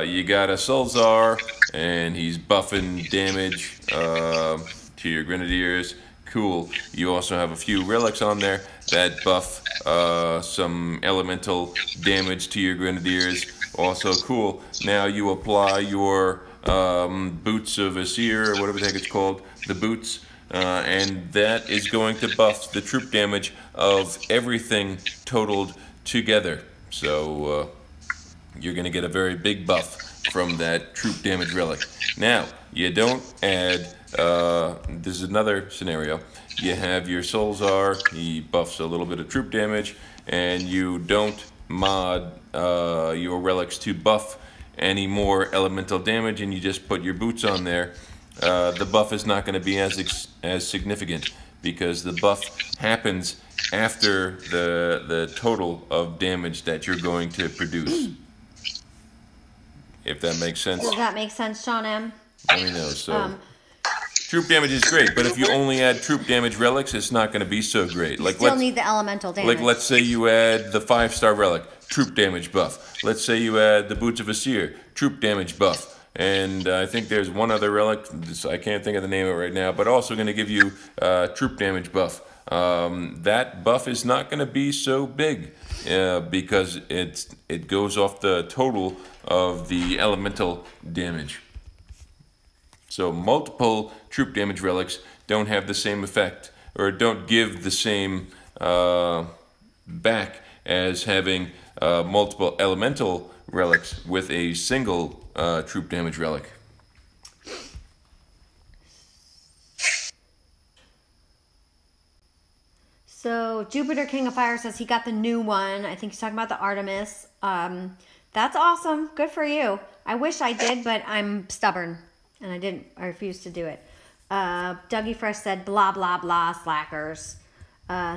You got a Sulzar, and he's buffing damage to your Grenadiers. Cool. You also have a few relics on there that buff some elemental damage to your Grenadiers. Also cool. Now you apply your Boots of Asir, or whatever the heck it's called, the boots, and that is going to buff the troop damage of everything totaled together. So you're going to get a very big buff from that troop damage relic. Now, you don't add, this is another scenario, you have your Sulzar, he buffs a little bit of troop damage, and you don't mod your relics to buff any more elemental damage, and you just put your boots on there. The buff is not going to be as significant, because the buff happens after the total of damage that you're going to produce. If that makes sense. Does that make sense, Sean M? Let me know. So troop damage is great, but if you only add troop damage relics, it's not going to be so great. Like, still need the elemental damage. Like, let's say you add the 5-star relic, troop damage buff. Let's say you add the Boots of Asir, troop damage buff. And I think there's one other relic, I can't think of the name of it right now, but also going to give you troop damage buff. that buff is not going to be so big because it goes off the total of the elemental damage. So multiple troop damage relics don't have the same effect, or don't give the same back as having multiple elemental relics with a single troop damage relic. So Jupiter King of Fire says he got the new one. I think he's talking about the Artemis. That's awesome. Good for you. I wish I did, but I'm stubborn and I didn't. I refused to do it. Dougie Fresh said blah blah blah slackers.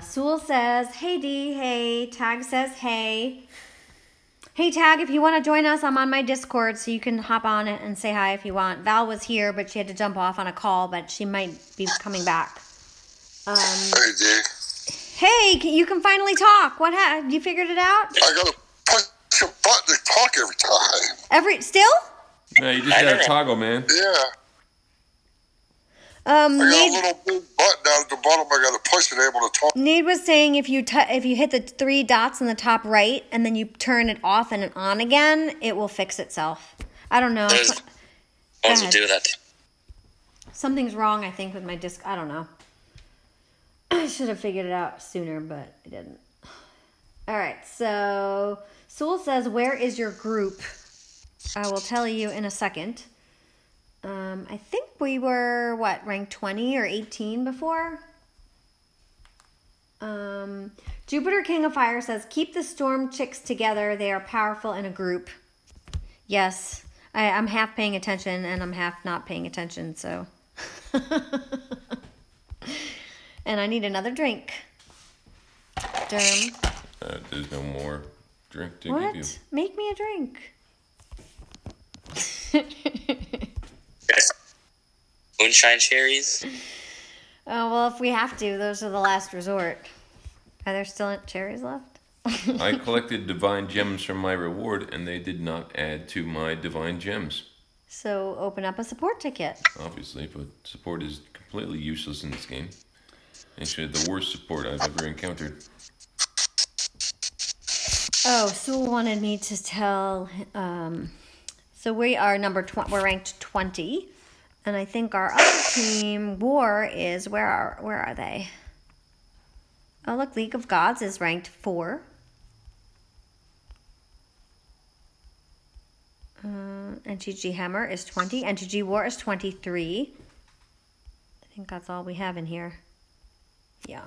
Sewell says hey D. Hey. Tag says hey. Hey Tag, if you want to join us, I'm on my Discord, so you can hop on it and say hi if you want. Val was here, but she had to jump off on a call, but she might be coming back. Hey D. Hey, you can finally talk. You figured it out? I gotta push a button to talk every time. Still? Yeah, you just gotta toggle, man. Yeah. I got a little big button down at the bottom. I gotta push it, able to talk. Nate was saying if you hit the 3 dots in the top right and then you turn it off and on again, it will fix itself. I don't know. There's ones that do that. Something's wrong, I think, with my disc. I don't know. I should have figured it out sooner, but I didn't. All right, so Sewell says, where is your group? I will tell you in a second. I think we were, ranked 20 or 18 before? Jupiter King of Fire says, keep the Storm Chicks together. They are powerful in a group. Yes, I'm half paying attention and I'm half not paying attention, so... And I need another drink. Derm. There's no more drink to What? give you. Make me a drink. Moonshine cherries. Oh, well, if we have to, those are the last resort. Are there still cherries left? I collected divine gems from my reward, and they did not add to my divine gems. So open up a support ticket. Obviously, but support is completely useless in this game. Actually, the worst support I've ever encountered. Oh, Sewell wanted me to tell. So we are we're ranked 20, and I think our other team, War, is where are they? Oh, look, League of Gods is ranked 4. NTG Hammer is 20. NTG War is 23. I think that's all we have in here. Yeah.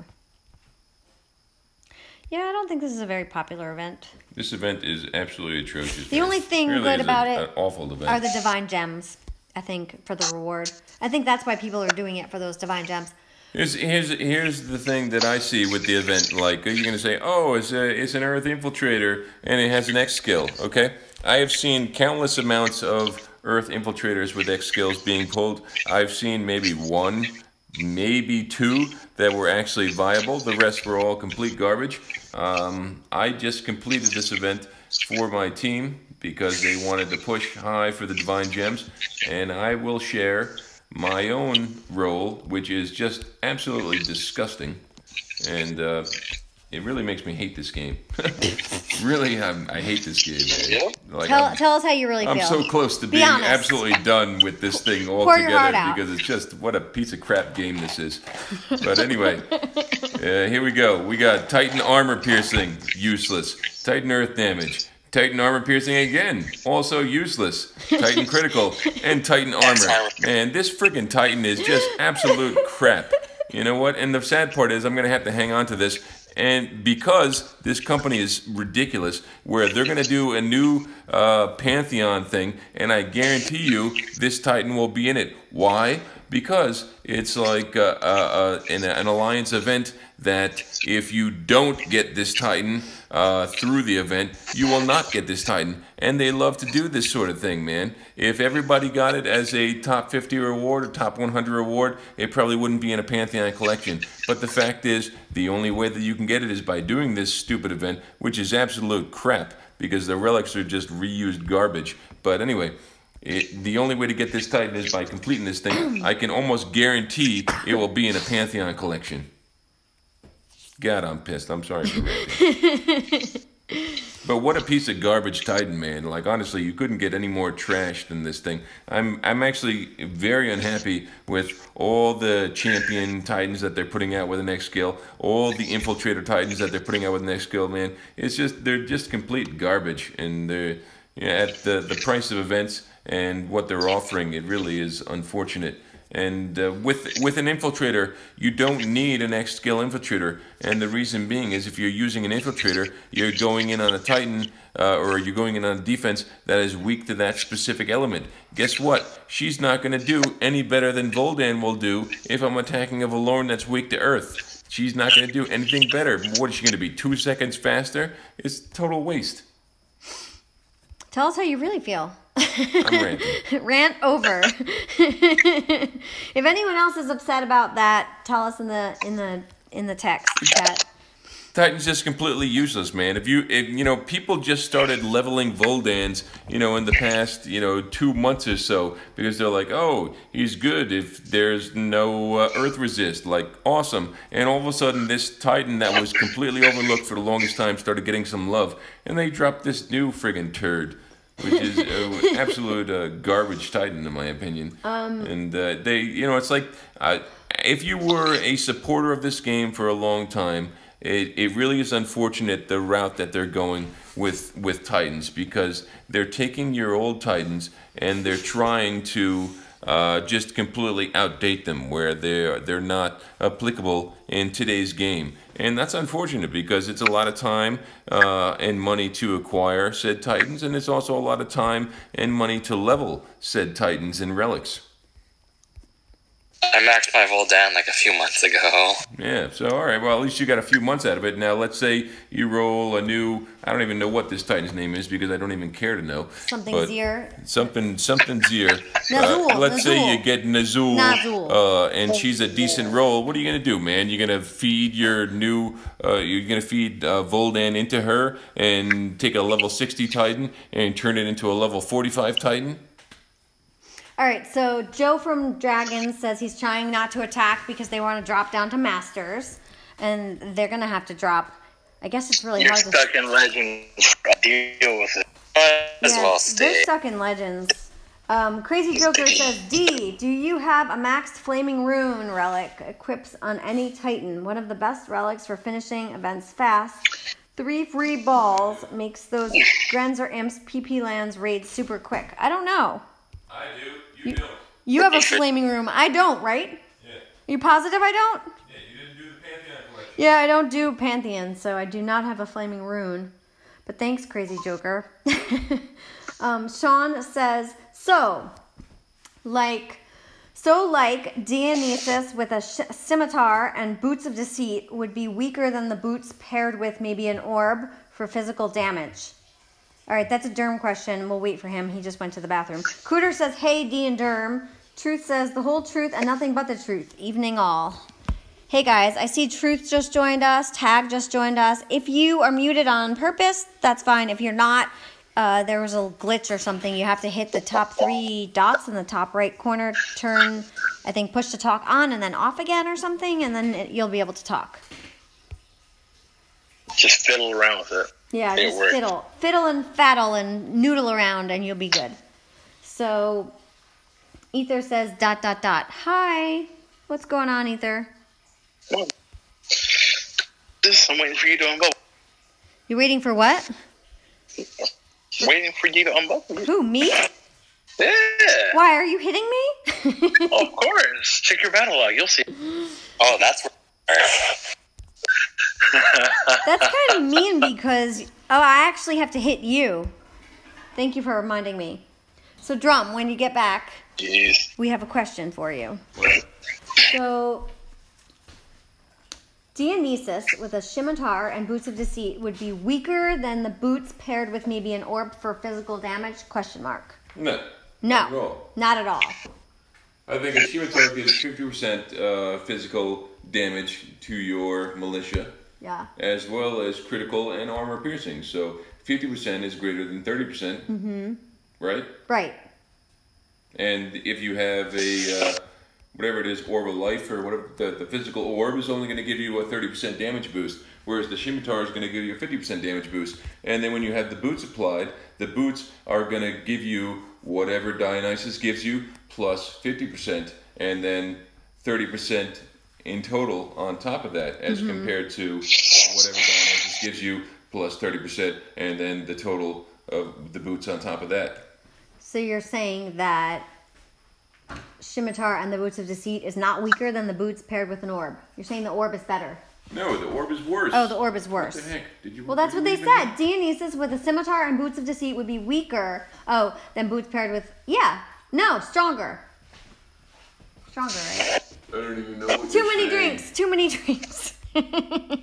Yeah, I don't think this is a very popular event. This event is absolutely atrocious. The only thing really good about an it awful event. are the divine gems, I think, for the reward. I think that's why people are doing it, for those divine gems. Here's the thing that I see with the event. Like, you're gonna say, oh, it's an Earth Infiltrator and it has an X skill. Okay, I have seen countless amounts of Earth Infiltrators with X skills being pulled. I've seen maybe 1, maybe 2 that were actually viable. The rest were all complete garbage. I just completed this event for my team because they wanted to push high for the divine gems, and I will share my own role, which is just absolutely disgusting, and it really makes me hate this game. Really, I hate this game, man. Like, Tell us how you really feel. I'm so close to being absolutely done with this thing altogether because it's just, what a piece of crap game this is. But anyway, here we go. We got Titan Armor Piercing, useless. Titan Earth Damage. Titan Armor Piercing again, also useless. Titan Critical and Titan Armor. Man, this freaking Titan is just absolute crap. You know what? And the sad part is I'm going to have to hang on to this. And because this company is ridiculous, where they're going to do a new Pantheon thing, and I guarantee you this Titan will be in it. Why? Because it's like an alliance event that if you don't get this Titan through the event, you will not get this Titan. And they love to do this sort of thing, man. If everybody got it as a top 50 reward or top 100 reward, it probably wouldn't be in a Pantheon collection. But the fact is, the only way that you can get it is by doing this stupid event, which is absolute crap, because the relics are just reused garbage. But anyway, the only way to get this Titan is by completing this thing. I can almost guarantee it will be in a Pantheon collection. God, I'm pissed. I'm sorry for ranting. But what a piece of garbage Titan, man. Like, honestly, you couldn't get any more trash than this thing. I'm actually very unhappy with all the champion Titans that they're putting out with the next skill, all the infiltrator Titans that they're putting out with the next skill, man. It's just, they're just complete garbage. And they're, at the price of events and what they're offering, it really is unfortunate. And with an infiltrator, you don't need an X skill infiltrator. And the reason being is if you're using an infiltrator, you're going in on a Titan or you're going in on a defense that is weak to that specific element. Guess what? She's not going to do any better than Voldan will do if I'm attacking a Valorn that's weak to Earth. She's not going to do anything better. What is she going to be, 2 seconds faster? It's total waste. Tell us how you really feel. I'm ranting. Rant over. If anyone else is upset about that, tell us in the text chat. Titan's just completely useless, man. If people just started leveling Voldans, in the past, 2 months or so, because they're like, oh, he's good if there's no Earth resist, like, awesome. And all of a sudden, this Titan that was completely overlooked for the longest time started getting some love, and they dropped this new friggin' turd, which is absolute garbage Titan, in my opinion. And they, it's like, if you were a supporter of this game for a long time, it really is unfortunate the route that they're going with Titans, because they're taking your old Titans and they're trying to just completely outdate them where they're not applicable in today's game. And that's unfortunate because it's a lot of time and money to acquire said Titans, and it's also a lot of time and money to level said Titans and relics. I maxed my Voldan like a few months ago. Yeah, so all right, well, at least you got a few months out of it. Now, let's say you roll a new, I don't even know what this Titan's name is because I don't even care to know. Something Zir. Something Zir. Nazul. Let's say you get Nazul, and Oh. she's a decent roll. What are you going to do, man? You're going to feed your new, you're going to feed Voldan into her and take a level 60 Titan and turn it into a level 45 Titan? All right, so Joe from Dragons says he's trying not to attack because they want to drop down to Masters, and they're going to have to drop. I guess it's really You're hard stuck in Legends. Deal with it. As well stay. They're stuck in Legends. Crazy Joker says, D, do you have a maxed Flaming Rune relic equips on any Titan? One of the best relics for finishing events fast. 3 free balls makes those Grens or Imps PP lands raids super quick. I don't know. I do. You don't. You have a Flaming Room. I don't, right? Yeah. Are you positive I don't? Yeah, you didn't do the Pantheon collection. Yeah, I don't do Pantheon, so I do not have a Flaming Rune. But thanks, Crazy Joker. Sean says, so like Dionysus with a scimitar and Boots of Deceit would be weaker than the boots paired with maybe an orb for physical damage. All right, that's a Derm question. We'll wait for him. He just went to the bathroom. Cooter says, hey, D and Derm. Truth says, the whole truth and nothing but the truth. Evening all. Hey, guys, I see Truth just joined us. Tag just joined us. If you are muted on purpose, that's fine. If you're not, there was a glitch or something. You have to hit the top 3 dots in the top right corner, turn, I think, push to talk on and then off again or something, and then you'll be able to talk. Just fiddle around with it. Yeah, just fiddle and faddle and noodle around and you'll be good. So, Ether says ... Hi. What's going on, Ether? Well, I'm waiting for you to unbubble. You're waiting for what? Waiting for you to unbubble. Who, me? Yeah. Why, are you hitting me? Of course. Check your battle log. You'll see. Oh, that's where. That's kind of mean because, I actually have to hit you. Thank you for reminding me. So, Drum, when you get back, Jeez. we have a question for you. So, Dionysus with a scimitar and Boots of Deceit would be weaker than the boots paired with maybe an orb for physical damage? ? No. No, not at all. I think a scimitar gives 50% physical damage to your militia. Yeah. As well as critical and armor piercing. So 50% is greater than 30%. Mm-hmm. Right? Right. And if you have a whatever it is, Orb of Life, or whatever, the physical orb is only going to give you a 30% damage boost, whereas the Scimitar is going to give you a 50% damage boost. And then when you have the boots applied, the boots are going to give you whatever Dionysus gives you, plus 50%, and then 30% in total on top of that, as compared to whatever Dionysus gives you, plus 30%, and then the total of the boots on top of that. So you're saying that Scimitar and the Boots of Deceit is not weaker than the boots paired with an orb. You're saying the orb is better. No, the orb is worse. Oh, the orb is worse. What the heck? Well, that's what they said. Dionysus with a Scimitar and Boots of Deceit would be weaker. Oh, than boots paired with... Yeah. No, stronger. Stronger, right? I don't even know what Too many drinks. Too many drinks.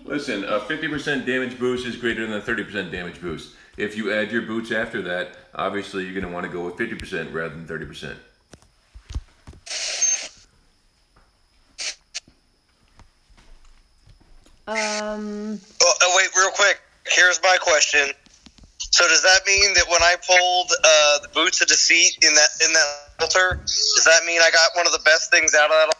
Listen, a 50% damage boost is greater than a 30% damage boost. If you add your boots after that, obviously you're going to want to go with 50% rather than 30%. Oh, wait, real quick. Here's my question. So does that mean that when I pulled the Boots of Deceit in that altar, does that mean I got one of the best things out of that?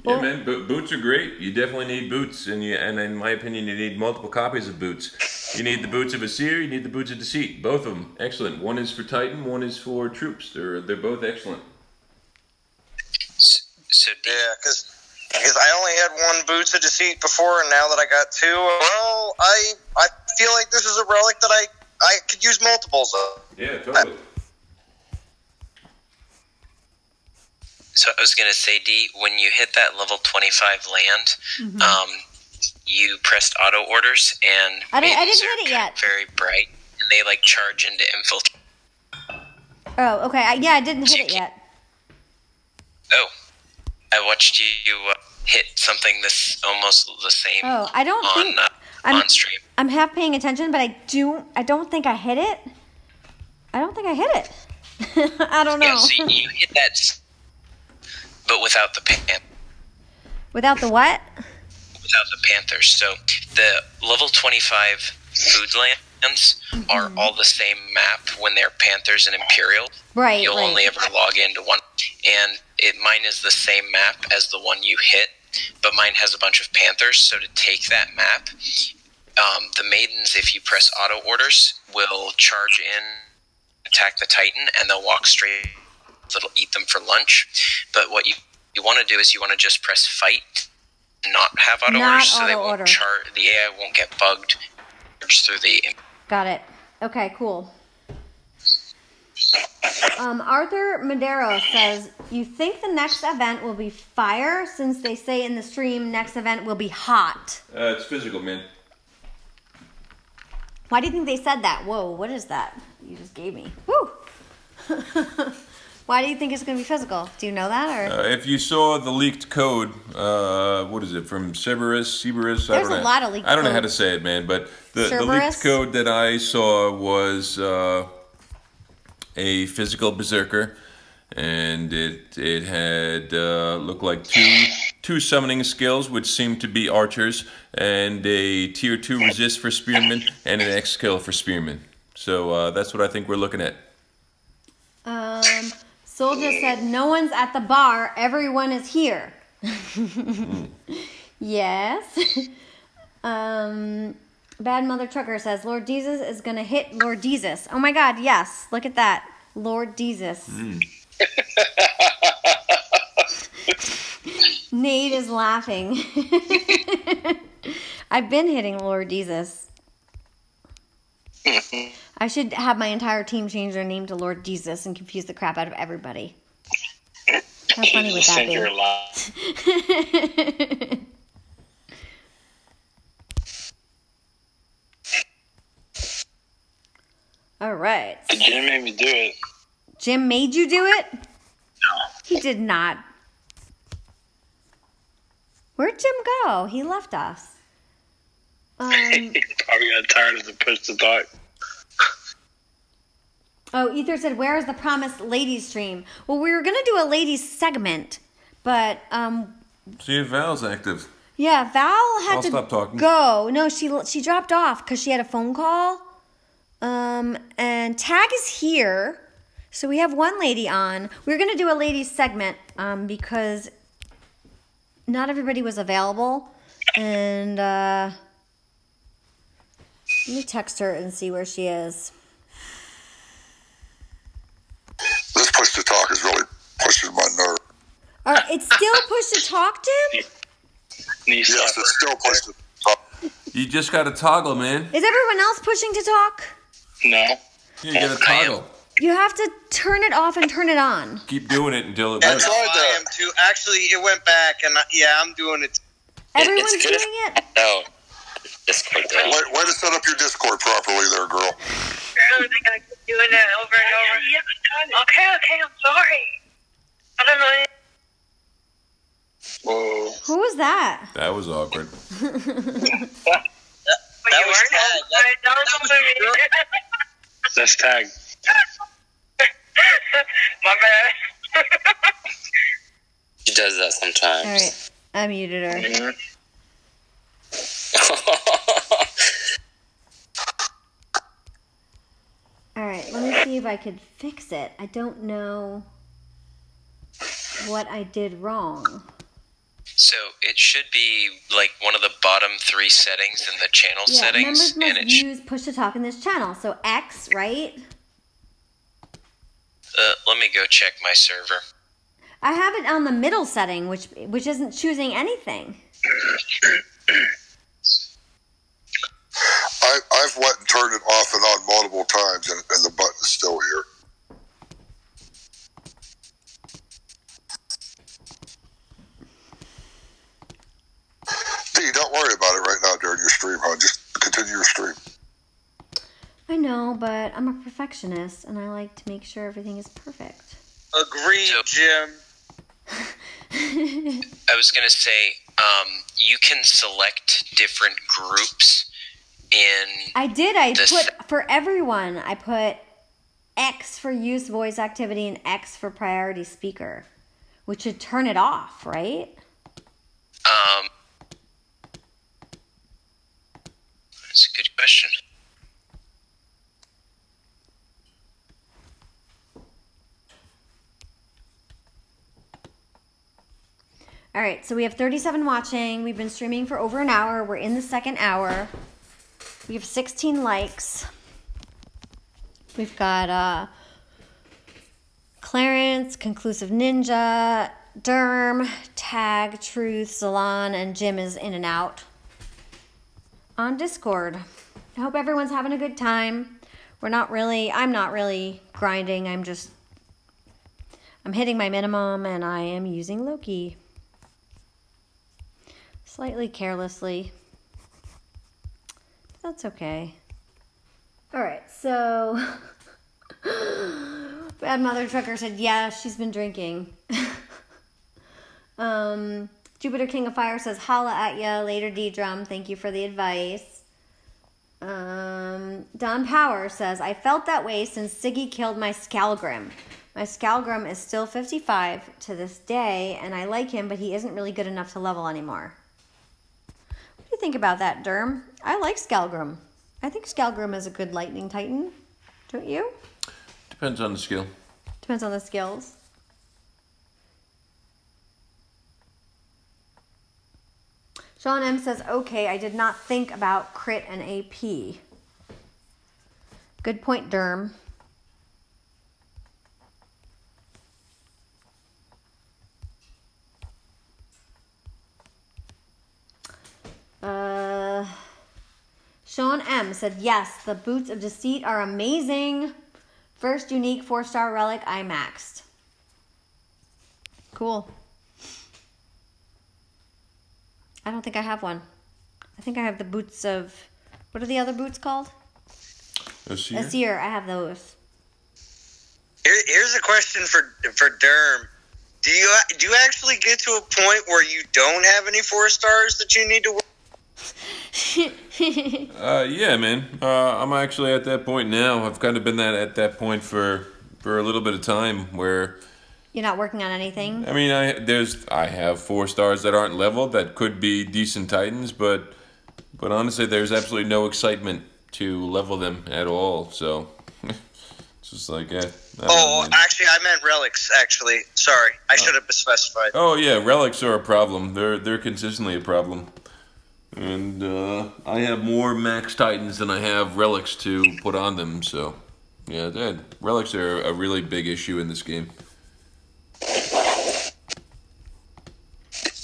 Yeah, man, boots are great. You definitely need boots, and in my opinion, you need multiple copies of boots. You need the Boots of Asir, you need the Boots of Deceit. Both of them, excellent. One is for Titan, one is for troops. They're both excellent. So Yeah, because I only had one Boots of Deceit before, and now that I got two, well, I feel like this is a relic that I could use multiples of. Yeah, totally. So I was going to say, D, when you hit that level 25 land, you pressed auto orders, and I didn't maidens hit it are yet. very bright, and they like charge into infiltrate. Oh, okay. I didn't hit it yet. Oh, I watched you hit something this almost the same. Oh, I don't think on stream. I'm half paying attention, but I don't think I hit it. I don't think I hit it. I don't know. Yeah, so you hit that, but without the panther. Without the what? Without the panthers. So the level 25 food lands are all the same map when they're panthers and imperial. Right. You'll right. only ever log into one, and mine is the same map as the one you hit, but mine has a bunch of panthers. So to take that map, the maidens, if you press auto orders, will charge in, attack the Titan, and they'll walk straight. It'll eat them for lunch. But what you want to do is you want to just press fight, and not have auto orders, so they won't the AI won't get bugged through the. Got it. Okay, cool. Arthur Madero says, you think the next event will be fire, since they say in the stream next event will be hot? It's physical, man. Why do you think they said that? Whoa, what is that you just gave me? Woo! Why do you think it's going to be physical? Do you know that? Or If you saw the leaked code, what is it, from Cerberus? There's a lot of leaked code. I don't know how to say it, man, but the leaked code that I saw was a physical berserker, and it had looked like two summoning skills, which seemed to be archers, and a tier 2 resist for spearmen, and an X skill for spearmen. So that's what I think we're looking at. Soldier said, no one's at the bar, everyone is here. Yes. Bad Mother Trucker says, Lord Jesus is going to hit Lord Jesus. Oh my God, yes. Look at that. Lord Jesus. Nate is laughing. I've been hitting Lord Jesus. I should have my entire team change their name to Lord Jesus and confuse the crap out of everybody. How funny would that be? All right. Jim made me do it. Jim made you do it? No. He did not. Where'd Jim go? He left us. He probably got tired of the push to talk. Oh, Ether said, where is the promised ladies stream? Well, we were going to do a ladies segment, but... See if Val's active. Yeah, Val had to stop talking. go. No, she dropped off because she had a phone call. And Tag is here. So we have one lady on. We're going to do a ladies segment because not everybody was available. And let me text her and see where she is. This push to talk is really pushing my nerve. It's still push to talk, Tim? Yes, it's still push to talk. You just got to toggle, man. Is everyone else pushing to talk? No. You got to toggle. You have to turn it off and turn it on. Keep doing it until it That's works. all I am too. Actually, it went back, and I'm doing it. Everyone's It's doing good. it? No. Discord though. Way to set up your Discord properly there, girl. I think I keep doing that over and over. Okay, I'm sorry. I don't know. Whoa. Who was that? That was awkward. But That you was weren't. Tad. Don't remember me. That's tag. My bad. She does that sometimes. All right, I muted her. Mhm. All right, let me see if I could fix it. I don't know what I did wrong. So it should be like one of the bottom 3 settings in the channel Yeah, settings, members and must it use push to talk in this channel. So X, right? let me go check my server. I have it on the middle setting, which isn't choosing anything. I've went and turned it off and on multiple times, and the button is still here. D, don't worry about it right now during your stream, huh? Just continue your stream. I know, but I'm a perfectionist, and I like to make sure everything is perfect. Agreed, So- Jim. I was gonna say, you can select different groups in. I did. I This- put for everyone. I put X for use voice activity and X for priority speaker, which should turn it off, right? That's a good question. All right, so we have 37 watching. We've been streaming for over an hour. We're in the second hour. We have 16 likes. We've got Clarence, Conclusive Ninja, Derm, Tag, Truth, Zalan, and Jim is in and out on Discord. I hope everyone's having a good time. I'm not really grinding. I'm hitting my minimum and I am using Loki. Slightly carelessly. That's okay. All right, so Bad Mother Trucker said, yeah, she's been drinking. Jupiter King of Fire says, holla at ya later, D-Drum. Thank you for the advice. Don Power says, I felt that way since Siggy killed my Scalgrim. My Scalgrim is still 55 to this day, and I like him, but he isn't really good enough to level anymore. What do you think about that, Derm? I like Scalgrim. I think Scalgrim is a good lightning titan. Don't you? Depends on the skill. Depends on the skills. Sean M says, okay, I did not think about crit and AP. Good point, Derm. Sean M said, yes, the Boots of Deceit are amazing. First unique 4-star relic I maxed. Cool. I don't think I have one. I think I have the boots of, what are the other boots called? Asir. I have those. Here's a question for Derm. Do you actually get to a point where you don't have any 4 stars that you need to work? Yeah, man. I'm actually at that point now. I've kind of been at that point for a little bit of time where You're not working on anything? I mean, I have 4 stars that aren't leveled that could be decent titans, but honestly, there's absolutely no excitement to level them at all. So It's just like, I don't know, Oh, man. actually, I meant relics. Actually, sorry, I should have specified. Oh yeah, relics are a problem. They're consistently a problem. And I have more max titans than I have relics to put on them. So yeah, relics are a really big issue in this game.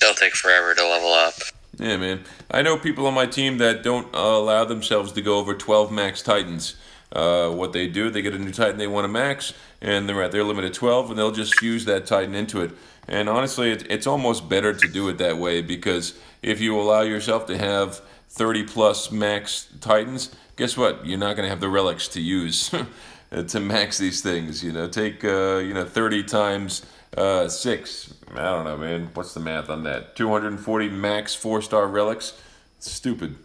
They'll take forever to level up. Yeah, man. I know people on my team that don't allow themselves to go over 12 max titans. What they do, they get a new titan they want to max, and they're at their limit at 12, and they'll just fuse that titan into it. And honestly, it's almost better to do it that way, because if you allow yourself to have 30 plus max titans, guess what? You're not going to have the relics to use to max these things. You know, take 30 times 6. I don't know, man. What's the math on that? 240 max 4-star relics. It's stupid.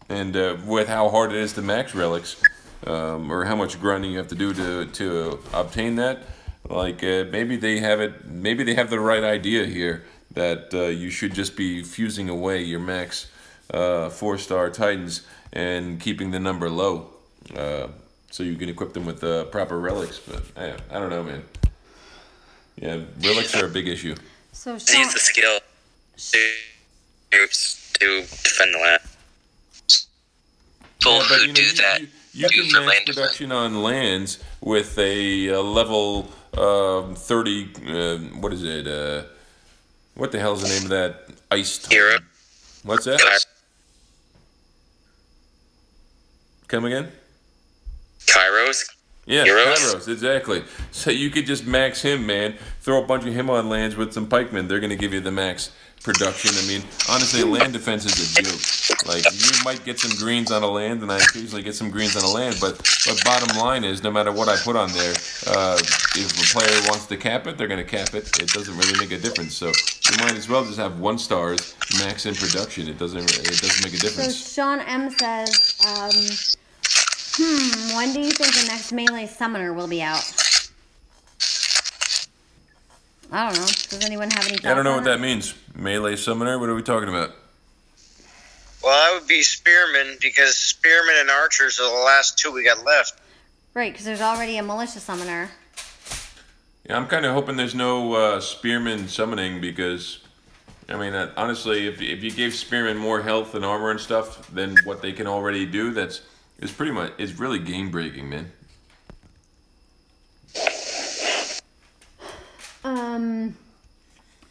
And with how hard it is to max relics, or how much grinding you have to do to obtain that, like maybe they have it. Maybe they have the right idea here that you should just be fusing away your max 4-star titans and keeping the number low, so you can equip them with proper relics. But I don't know, man. Yeah, relics are a big issue. So They use the skill to defend the land. People but, who do that you do can for max land production on lands with a level 30. What is it? What the hell is the name of that ice titan? Hero. What's that? Come again? Kairos. Yeah, Heroes? Kairos, exactly. So you could just max him, man. Throw a bunch of him on lands with some pikemen. They're going to give you the max production. I mean, honestly, land defense is a joke. Like, you might get some greens on a land, and I occasionally get some greens on a land, but bottom line is, no matter what I put on there, if a player wants to cap it, they're going to cap it. It doesn't really make a difference. So you might as well just have 1-stars max in production. It doesn't make a So difference. Sean M says, when do you think the next melee summoner will be out? I don't know. Does anyone have any thoughts I don't know on what that means. Melee summoner? What are we talking about? Well, I would be spearmen, because spearmen and archers are the last two we got left. Right, because there's already a militia summoner. Yeah, I'm kind of hoping there's no spearmen summoning, because, I mean, honestly, if you gave spearmen more health and armor and stuff than what they can already do, is really game breaking, man.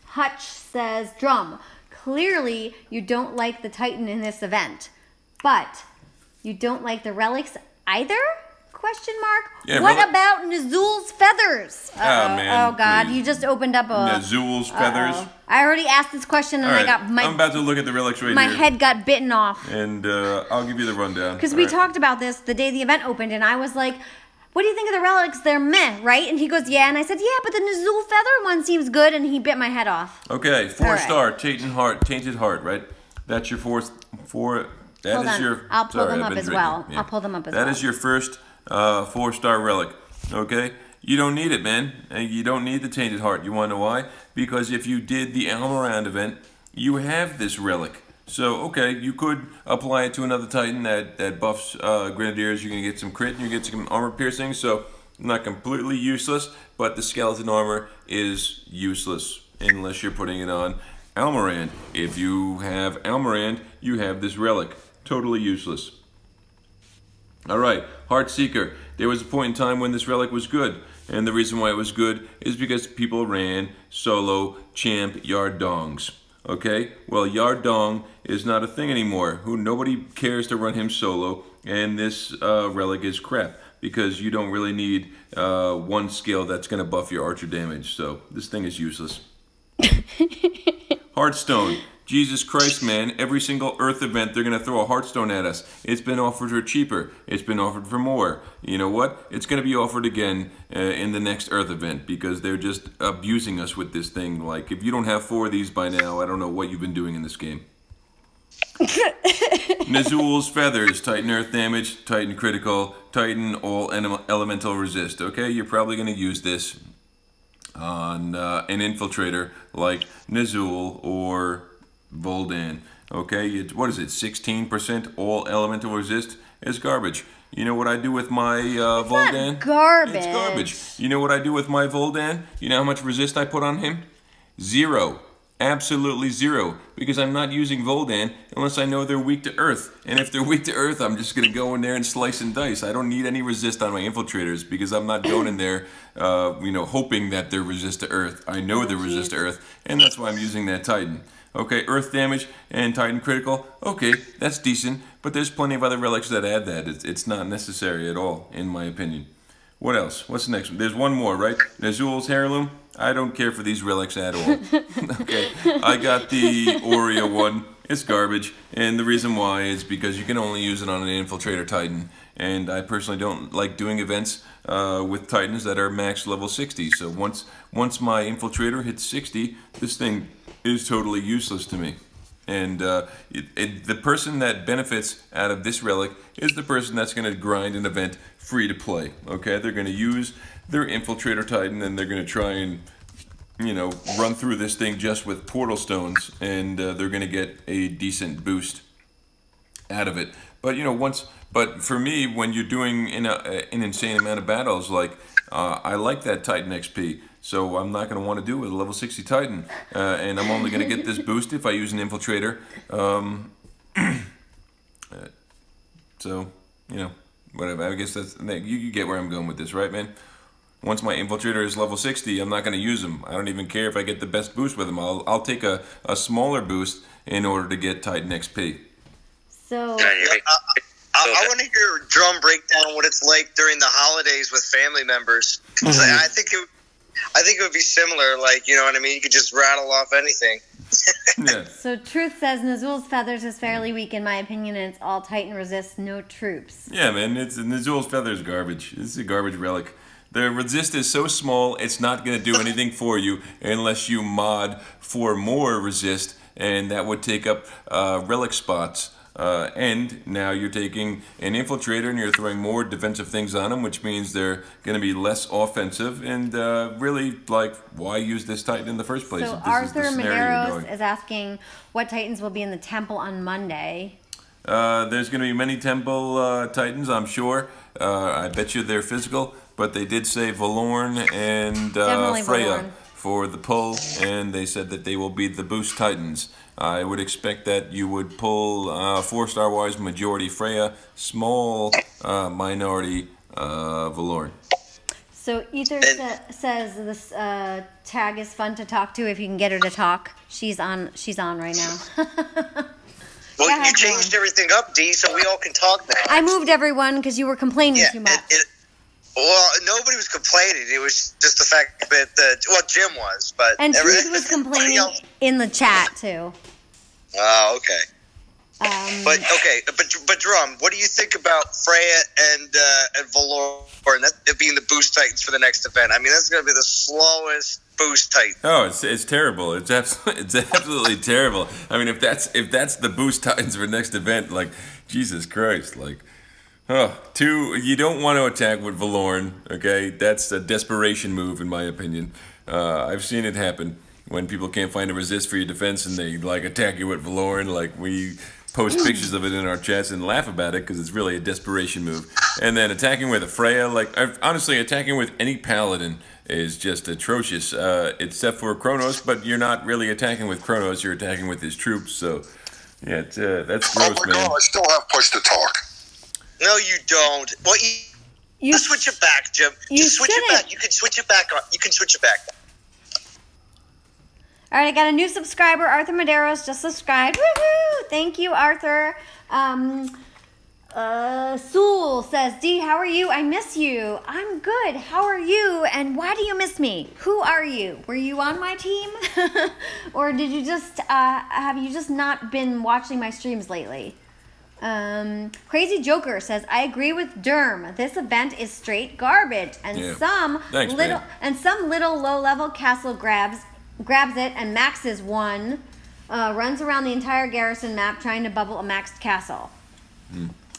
Hutch says, Drum, clearly you don't like the Titan in this event, but you don't like the relics either? Question mark. Yeah, what about Nazul's feathers? man, Oh God, please. you just opened up a Nazul's feathers. I already asked this question and All right, I I'm about to look at the relics right my here, head got bitten off. and I'll give you the rundown. Because All we right. talked about this the day the event opened, and I was like, what do you think of the relics? They're meh, right? And he goes, yeah. And I said, yeah, but the Nazul feather one seems good, and he bit my head off. Okay, All right. 4-star tainted heart, right? That's your four. That Hold is on. your. I'll pull sorry, them I've up been as drinking. well. I'll pull them up as That well. is your first 4-star relic. Okay, you don't need it, man. You don't need the tainted heart. You want to know why? Because if you did the Almorand event, you have this relic. So okay, you could apply it to another Titan that buffs Grenadiers. You're gonna get some crit and you get some armor piercing. So not completely useless, but the skeleton armor is useless unless you're putting it on Almorand. If you have Almorand, you have this relic. Totally useless. Alright, Heartseeker. There was a point in time when this relic was good. And the reason why it was good is because people ran solo champ Yardongs. Okay? Well, Yardong is not a thing anymore. Nobody cares to run him solo. And this relic is crap. Because you don't really need one skill that's going to buff your archer damage. So this thing is useless. Heartstone. Jesus Christ, man. Every single Earth event, they're going to throw a Heartstone at us. It's been offered for cheaper. It's been offered for more. You know what? It's going to be offered again in the next Earth event. Because they're just abusing us with this thing. Like, if you don't have 4 of these by now, I don't know what you've been doing in this game. Nazul's feathers, Titan Earth damage, Titan critical, Titan all elemental resist. Okay, you're probably going to use this on an infiltrator like Nazul or Voldan. Okay, what is it? 16% all elemental resist is garbage. You know what I do with my Voldan? Not garbage. It's garbage. You know what I do with my Voldan? You know how much resist I put on him? 0. Absolutely 0. Because I'm not using Voldan unless I know they're weak to earth. And if they're weak to earth, I'm just going to go in there and slice and dice. I don't need any resist on my infiltrators because I'm not going in there, hoping that they're resist to earth. I know they're resist to earth, and that's why I'm using that Titan. Okay, earth damage and Titan critical. Okay, that's decent, but there's plenty of other relics that add that. It's not necessary at all, in my opinion. What else? What's the next one? There's one more, right? Nazul's heirloom. I don't care for these relics at all. Okay, I got the Oreo one. It's garbage, and the reason why is because you can only use it on an infiltrator Titan, and I personally don't like doing events with Titans that are max level 60. So once my infiltrator hits 60, this thing is totally useless to me. And the person that benefits out of this relic is the person that's going to grind an event free to play. Okay, they're going to use their infiltrator Titan and they're going to try and run through this thing just with portal stones, and they're going to get a decent boost out of it. But for me, when you're doing an insane amount of battles, like I like that Titan XP. So I'm not going to want to do it with a level 60 Titan. And I'm only going to get this boost if I use an infiltrator. So, whatever. I guess you get where I'm going with this, right, man? Once my infiltrator is level 60, I'm not going to use him. I don't even care if I get the best boost with him. I'll take a smaller boost in order to get Titan XP. So... I want to hear Drum break down what it's like during the holidays with family members. I think it would be similar, like, you know what I mean? You could just rattle off anything. Yeah. So Truth says Nazul's feathers is fairly weak in my opinion, and it's all Titan resist, no troops. Yeah, man, Nazul's feathers garbage. It's a garbage relic. The resist is so small, it's not going to do anything for you unless you mod for more resist, and that would take up relic spots. And now you're taking an infiltrator and you're throwing more defensive things on them, which means they're going to be less offensive. And really, like, why use this Titan in the first place? So Arthur Medeiros is asking what Titans will be in the temple on Monday. There's going to be many temple Titans, I'm sure. I bet you they're physical, but they did say Valorn and Freya for the pull, and they said that they will be the boost Titans. I would expect that you would pull 4-star wise majority Freya, small minority Valorn. So Ether says this tag is fun to talk to if you can get her to talk. She's on right now. Well, you changed everything up, D, so we all can talk now. I moved everyone because you were complaining too much. Well, nobody was complaining. It was just the fact that Jim was, but and Truth was complaining in the chat too. Oh, okay. But Drum, what do you think about Freya and Valorn that being the boost Titans for the next event? I mean, that's going to be the slowest boost Titan. Oh, it's terrible. It's absolutely terrible. I mean, if that's the boost Titans for next event, like Jesus Christ, like. You don't want to attack with Valorn, okay? That's a desperation move, in my opinion. I've seen it happen when people can't find a resist for your defense and they, like, attack you with Valorn. Like, we post pictures of it in our chats and laugh about it because it's really a desperation move. And then attacking with a Freya, like, honestly, attacking with any Paladin is just atrocious, except for Kronos, but you're not really attacking with Kronos, you're attacking with his troops, so, yeah, that's gross, man. God, I still have push to talk. No, you don't. Well, you switch it back, Jim. You switch it back. You can switch it back. You can switch it back. All right, I got a new subscriber. Arthur Medeiros just subscribed. Woohoo! Thank you, Arthur. Soul says, D, how are you? I miss you. I'm good. How are you? And why do you miss me? Who are you? Were you on my team? Or did you just, have you just not been watching my streams lately? Crazy Joker says, I agree with Derm. This event is straight garbage, and some little low-level castle grabs it and maxes one, runs around the entire garrison map trying to bubble a maxed castle.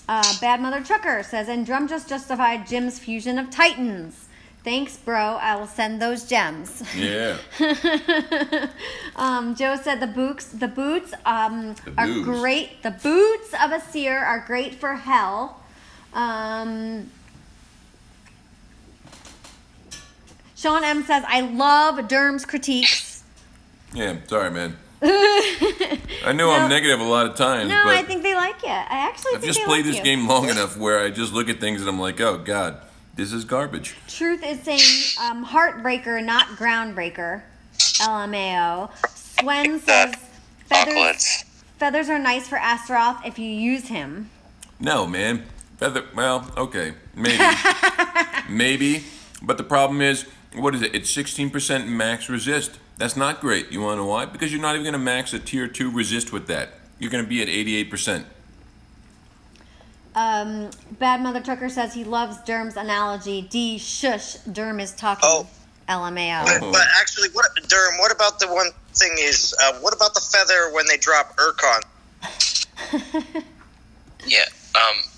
Bad Mother Trucker says, and Drum just justified Jim's fusion of Titans. Thanks, bro. I will send those gems. Yeah. Joe said the boots are great. The boots of a seer are great for hell. Sean M says, I love Derm's critiques. Yeah, sorry, man. I know I'm negative a lot of times, No, but I think they like you. I actually I've think just they played like this you. game long enough where I just look at things and I'm like, oh, God, this is garbage. Truth is saying heartbreaker, not groundbreaker. LMAO. Swen says feathers are nice for Astaroth if you use him. No, man. Well, okay. Maybe. Maybe. But the problem is, what is it? It's 16% max resist. That's not great. You want to know why? Because you're not even going to max a tier 2 resist with that. You're going to be at 88%. Bad Mother Trucker says he loves Derm's analogy. D, shush, Derm is talking. Oh. LMAO. But actually, Derm, what about the one thing is, what about the feather when they drop Urkon? Yeah.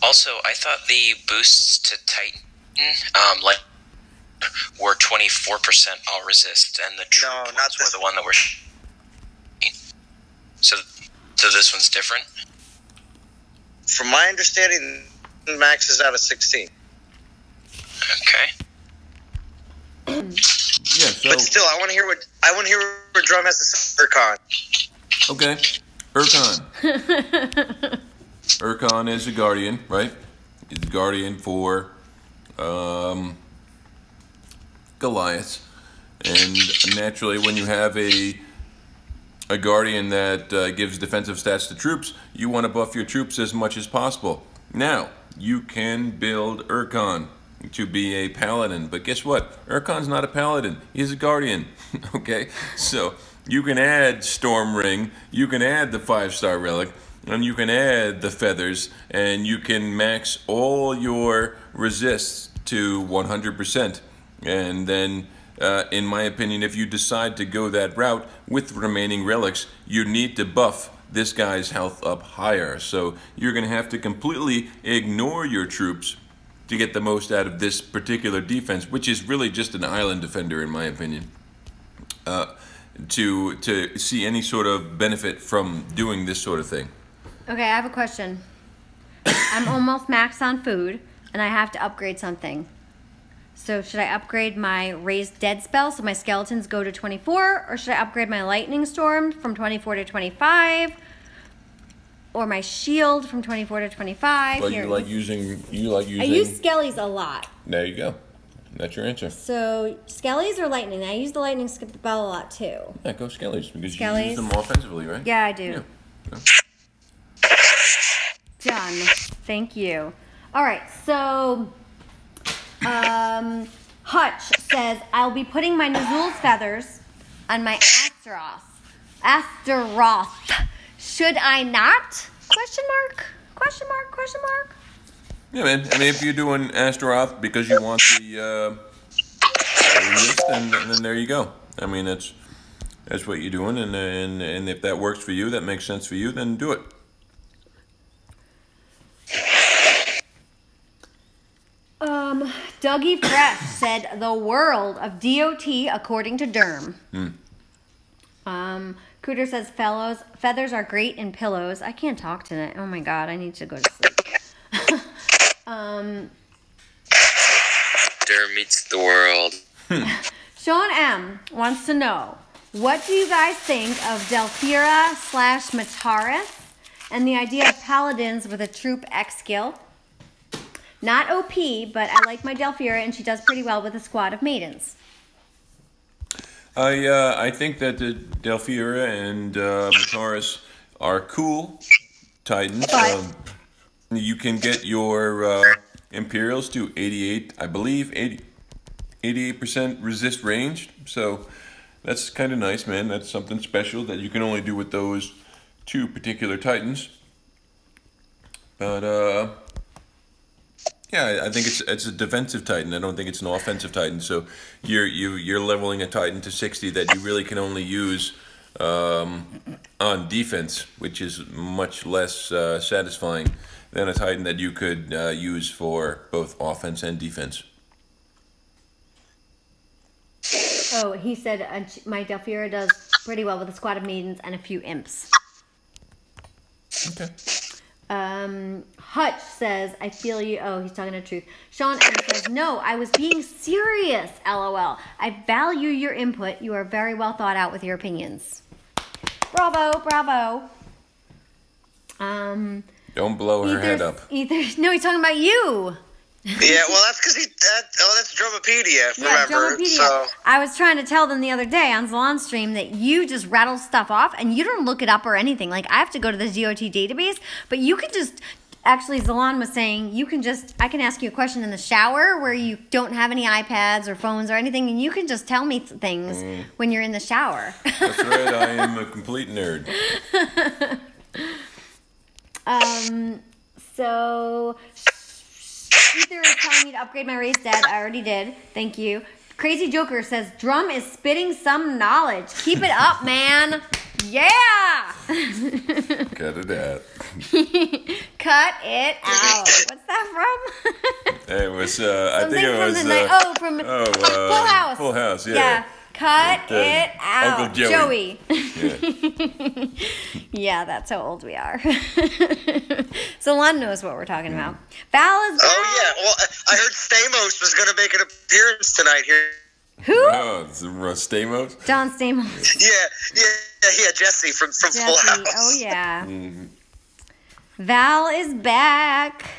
Also, I thought the boosts to Titan, were 24% all resist, and the troop ones were the one that were. So this one's different. From my understanding, max is out of 16. Okay. Yeah, so, but still, I want to hear what Drum has to say. Urkon. Okay, Urkon. Urkon is a guardian, right? He's the guardian for Goliath, and naturally, when you have a guardian that gives defensive stats to troops, you want to buff your troops as much as possible. Now, you can build Urkon to be a paladin, but guess what? Urkon's not a paladin. He's a guardian. Okay, so you can add Storm Ring, you can add the 5-star relic, and you can add the feathers, and you can max all your resists to 100%. And then, in my opinion, if you decide to go that route with remaining relics, you need to buff this guy's health up higher. So you're going to have to completely ignore your troops to get the most out of this particular defense, which is really just an island defender, in my opinion, to see any sort of benefit from doing this sort of thing. Okay, I have a question. I'm almost maxed on food, and I have to upgrade something. So should I upgrade my Raised Dead spell so my skeletons go to 24, or should I upgrade my Lightning Storm from 24 to 25, or my Shield from 24 to 25? Well, you like using. I use Skellies a lot. There you go. That's your answer. So Skellies or Lightning? I use the Lightning spell a lot too. Yeah, go Skellies because you Skellies. use them offensively, right? Yeah, I do. Yeah. Done. Thank you. All right, so Hutch says, I'll be putting my Nazul's feathers on my Astaroth. Should I not? Question mark? Question mark? Question mark? Yeah, man. I mean, if you're doing Astaroth because you want the list, then there you go. I mean, that's what you're doing, and if that works for you, that makes sense for you, then do it. Dougie Fresh said the world of DOT according to Derm. Cooter says feathers are great in pillows. I can't talk tonight. Oh my god, I need to go to sleep. Derm meets the world. Sean M wants to know, what do you guys think of Delphira / Mataris and the idea of paladins with a troop X skill? Not OP, but I like my Delphira, and she does pretty well with a squad of maidens. I think that the Delphira and Mataris are cool Titans. You can get your Imperials to 88, I believe, 88% resist ranged. So that's kind of nice, man. That's something special that you can only do with those two particular Titans. But yeah, I think it's a defensive Titan. I don't think it's an offensive Titan. So you're leveling a Titan to 60 that you really can only use on defense, which is much less satisfying than a Titan that you could use for both offense and defense. Oh, he said my Delphira does pretty well with a squad of maidens and a few imps. Okay. Hutch says, I feel you. Oh, he's talking the truth. Sean M says, no, I was being serious, LOL. I value your input. You are very well thought out with your opinions. Bravo, bravo. Don't blow her head up. No, he's talking about you. Yeah, well, that's because that's Drumopedia, remember? Drumopedia. So. I was trying to tell them the other day on Salon Stream that you just rattle stuff off and you don't look it up or anything. Like, I have to go to the DOT database, but you can just, actually, Zalan was saying, I can ask you a question in the shower where you don't have any iPads or phones or anything, and you can just tell me things when you're in the shower. That's right, I am a complete nerd. So... Ether is telling me to upgrade my race dead. I already did. Thank you. Crazy Joker says, Drum is spitting some knowledge. Keep it up, man. Yeah. Cut it out. Cut it out. What's that from? It was, I think it was... from Full House. Full House, yeah. Yeah. Cut it out. Uncle Joey. Yeah. Yeah, that's how old we are. So Lon knows what we're talking about. Val is back. Oh, yeah. Well, I heard Stamos was going to make an appearance tonight here. Who? Oh, Stamos? John Stamos. Yeah, Jesse from Full House. Oh, yeah. Val is back.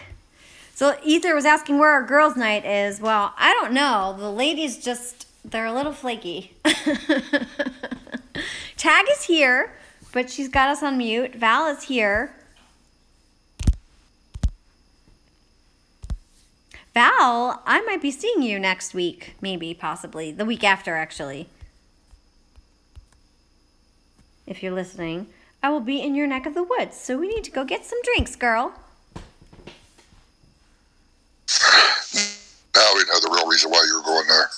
So Ether was asking where our girls' night is. Well, I don't know. The ladies they're a little flaky. Tag is here, but she's got us on mute. Val is here. Val, I might be seeing you next week. Maybe, possibly. The week after, actually. If you're listening. I will be in your neck of the woods, so we need to go get some drinks, girl. Now we know the real reason why you were going there.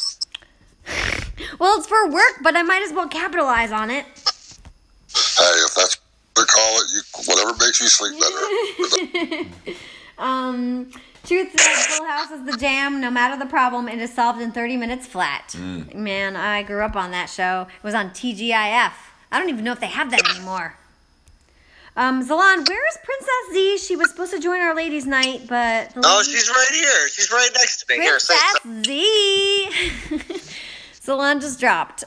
Well, it's for work, but I might as well capitalize on it. Hey, if that's what they call it, whatever makes you sleep better. Truth says Full House is the jam. No matter the problem, it is solved in 30 minutes flat. Man, I grew up on that show. It was on TGIF. I don't even know if they have that anymore. Zalan, where is Princess Z? She was supposed to join our ladies' night, but... She's right here. She's right next to me. Princess Z! Zalan just dropped.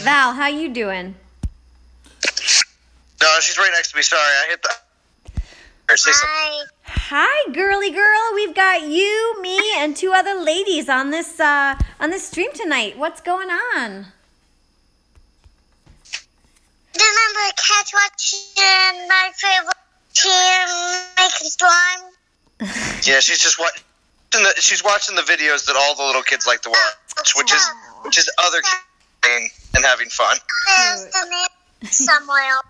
Val, how you doing? No, she's right next to me. Sorry, I hit the... Hi, girly girl. We've got you, me, and two other ladies on this stream tonight. What's going on? Remember catch watching my favorite team make a storm? Yeah, she's just she's watching the videos that all the little kids like to watch, which is other kids and having fun. There's the name somewhere.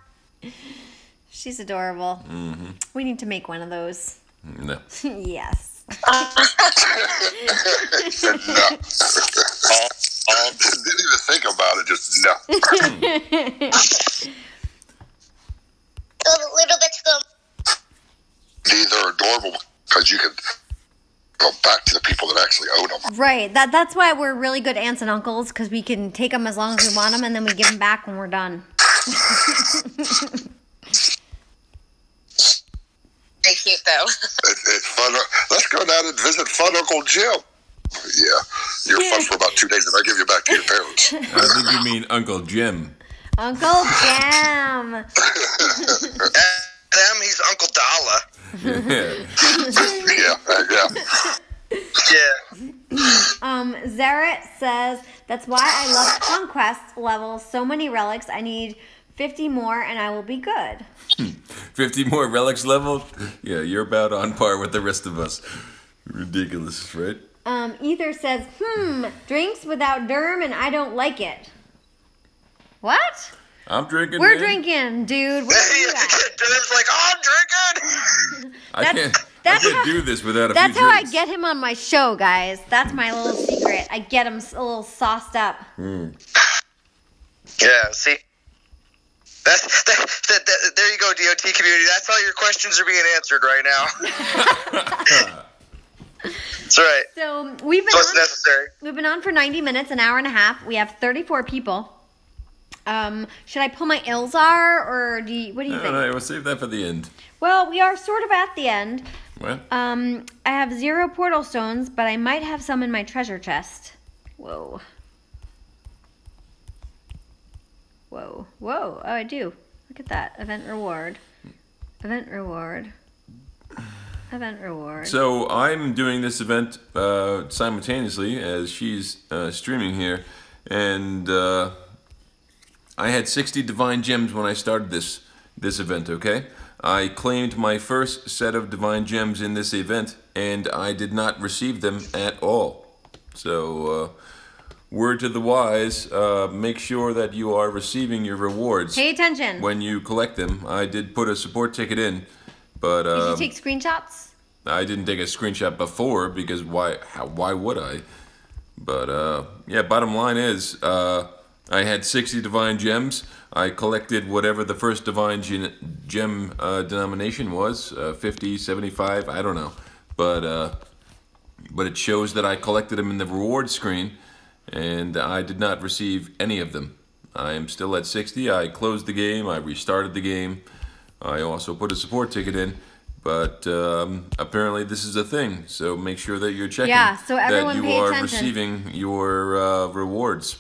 She's adorable. Mm-hmm. We need to make one of those. No. Yes. No. Didn't even think about it, just no. A little bit to go. They're adorable because you can go back to the people that actually own them. Right. That's why we're really good aunts and uncles, because we can take them as long as we want them, and then we give them back when we're done. Very cute, though. It's fun. Let's go down and visit Fun Uncle Jim. Yeah, you're fun for about 2 days, and I give you back to your parents. I think you mean Uncle Jim. Uncle Jim. He's Uncle Dalla. Yeah. Zaret says, that's why I love Conquest levels. So many relics. I need 50 more, and I will be good. 50 more relics leveled? Yeah, you're about on par with the rest of us. Ridiculous, right? Ether says, drinks without Derm, and I don't like it. What? I'm drinking. We're drinking, dude. Where are you at? Derm's like, I'm drinking. I can't do this without a few That's how I drinks. get him on my show, guys. That's my little secret. I get him a little sauced up. Yeah, see? There you go, DOT community. That's how your questions are being answered right now. That's right. So what's necessary. We've been on for 90 minutes, an hour and a half. We have 34 people. Should I pull my Ilzar, or what do you think? No, we'll save that for the end. Well, we are sort of at the end. What? I have 0 portal stones, but I might have some in my treasure chest. Whoa. Whoa. Whoa. Oh, I do. Look at that. Event reward. Event reward. Event reward. So I'm doing this event simultaneously as she's streaming here, and I had 60 divine gems when I started this event. Okay, I claimed my first set of divine gems in this event, and I did not receive them at all. So word to the wise: make sure that you are receiving your rewards. Pay attention when you collect them. I did put a support ticket in, but did you take screenshots? I didn't take a screenshot before because why would I? But yeah, bottom line is I had 60 divine gems. I collected whatever the first divine gem denomination was, 50, 75, I don't know. But it shows that I collected them in the reward screen, and I did not receive any of them. I am still at 60. I closed the game. I restarted the game. I also put a support ticket in. But apparently this is a thing, so make sure that you're checking so everyone that you pay are attention. receiving your rewards.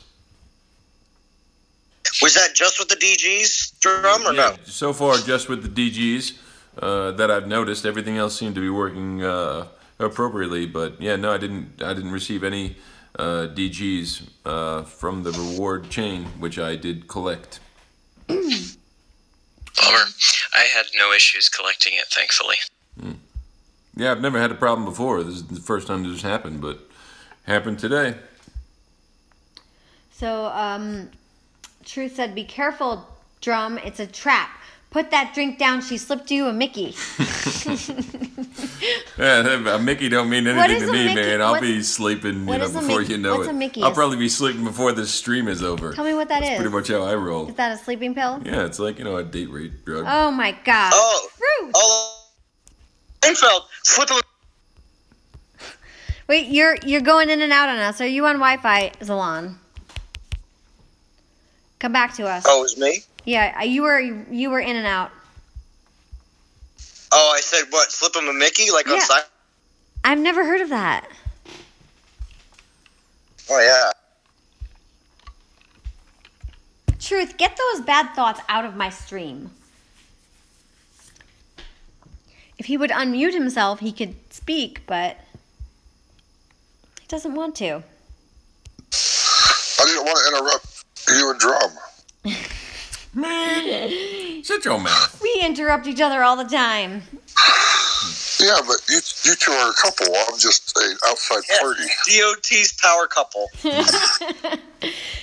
Was that just with the DGs drum or no? So far, just with the DGs that I've noticed. Everything else seemed to be working appropriately. But yeah, no, I didn't receive any DGs from the reward chain, which I did collect. Bummer. I had no issues collecting it, thankfully. Yeah, I've never had a problem before. This is the first time this happened, but happened today. So, Truth said, "Be careful, Drum. It's a trap. Put that drink down. She slipped you a Mickey." Yeah, a Mickey don't mean anything to me, Mickey? man. I'll be sleeping, before you know What's it. a Mickey? I'll probably be sleeping before this stream is over. Tell me what that That's is. pretty much how I roll. Is that a sleeping pill? Yeah, it's like, a date rape drug. Oh my god. Oh. Fruit. Oh. Infeld, flip them. Wait, you're going in and out on us. Are you on Wi-Fi, Zalon? Come back to us. Oh, it was me? Yeah, you were in and out. Oh, I said what? Flip him a Mickey? Like on side? I've never heard of that. Oh, yeah. Truth, get those bad thoughts out of my stream. If he would unmute himself, he could speak, but he doesn't want to. I didn't want to interrupt you and Drum. Man, shut your mouth. We interrupt each other all the time. Yeah, but you two are a couple. I'm just an outside party. DOT's power couple.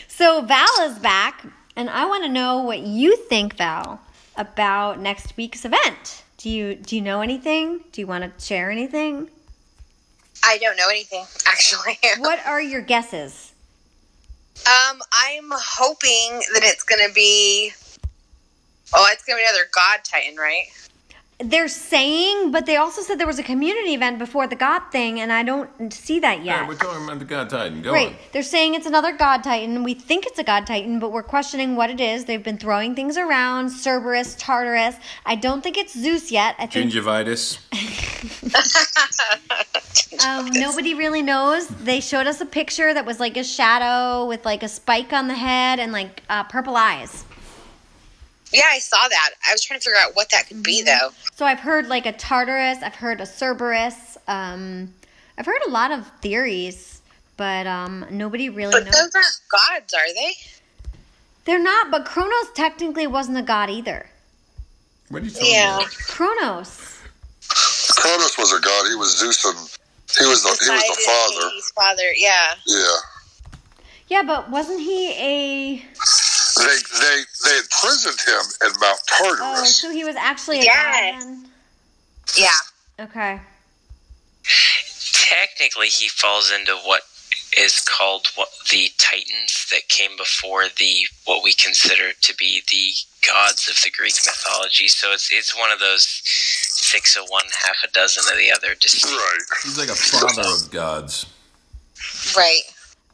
So Val is back, and I want to know what you think, Val, about next week's event. Do you know anything? Do you want to share anything? I don't know anything, actually. What are your guesses? I'm hoping that it's going to be... Oh, it's going to be another God Titan, right? They're saying, but they also said there was a community event before the God thing, and I don't see that yet. Yeah, we're talking about the God Titan. Go Right. on. They're saying it's another God Titan. We think it's a God Titan, but we're questioning what it is. They've been throwing things around. Cerberus, Tartarus. I don't think it's Zeus yet. I think Gingivitis. nobody really knows. They showed us a picture that was like a shadow with like a spike on the head and like purple eyes. Yeah, I saw that. I was trying to figure out what that could be, though. So I've heard like a Tartarus. I've heard a Cerberus. I've heard a lot of theories, but nobody really knows. But those aren't gods, are they? They're not, but Kronos technically wasn't a god either. What are you talking Yeah. about? Kronos. Cronus was a god. He was Zeus, and he was the father. Hades' father, yeah. Yeah. Yeah, but wasn't he a... They imprisoned him in Mount Oh, Tartarus. so he was actually a Yes. god then? Yeah. Okay. Technically, he falls into what is called the Titans that came before what we consider to be the gods of the Greek mythology. So it's one of those 6 of one, half a dozen of the other. Right. He's like a father of gods. Right.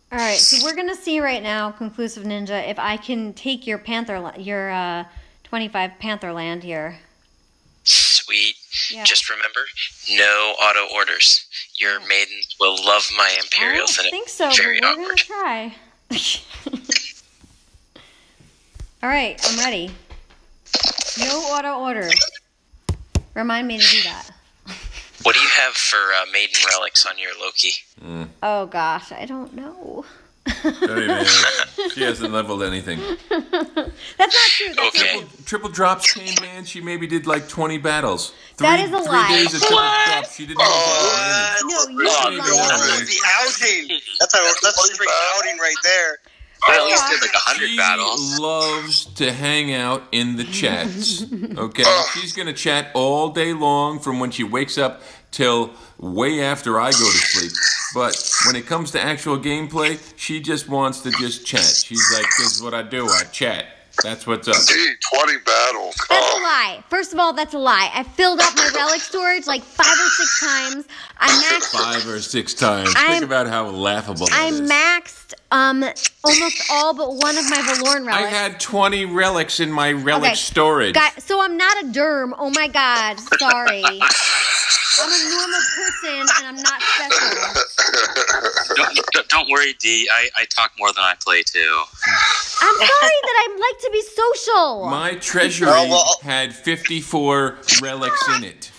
All right, so we're gonna see right now, Conclusive Ninja, if I can take your 25 Pantherland here. Sweet. Yeah. Just remember, no auto orders. Your maidens will love my I Imperials, don't and think so, it's very but we're awkward. gonna try. All right, I'm ready. No auto orders. Remind me to do that. What do you have for maiden relics on your Loki? Oh gosh, I don't know. Don't even, she hasn't leveled anything. That's not true. That's Okay. not true. Triple drops came, man. She maybe did like 20 battles. That is a lie. 3 days of triple drops. She didn't even get No, you Oh, should no, lie. no. That's the outing. That's a straight outing right there. I at least did like 100 She battles. loves to hang out in the chats. Okay, she's gonna chat all day long from when she wakes up till way after I go to sleep. But when it comes to actual gameplay, she just wants to just chat. She's like, "This is what I do. I chat. That's what's up." Gee, 20 battles. That's a lie. First of all, that's a lie. I filled up my relic storage like 5 or 6 times. I maxed. 5 or 6 times. I'm- Think about how laughable I that is. maxed almost all but one of my Valorn relics. I had 20 relics in my relic Okay. storage. So I'm not a derm. Oh my god. Sorry. I'm a normal person and I'm not special. Don't worry, D. I talk more than I play too. I'm sorry that I like to be social. My treasury had 54 relics in it.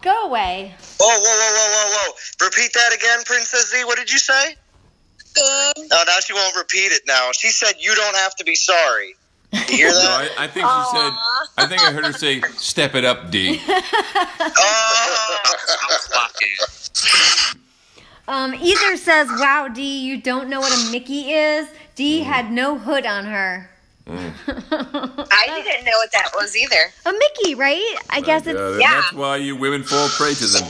Go away. Whoa. Repeat that again, Princess Z. What did you say? Oh, now she won't repeat it now. She said you don't have to be sorry. You hear No, that? I think she said, I think I heard her say, "Step it up, D." Ether says, "Wow, D, you don't know what a Mickey is? D had no hood on her." I didn't know what that was either. A Mickey, right? I guess it's... That's why you women fall prey to them.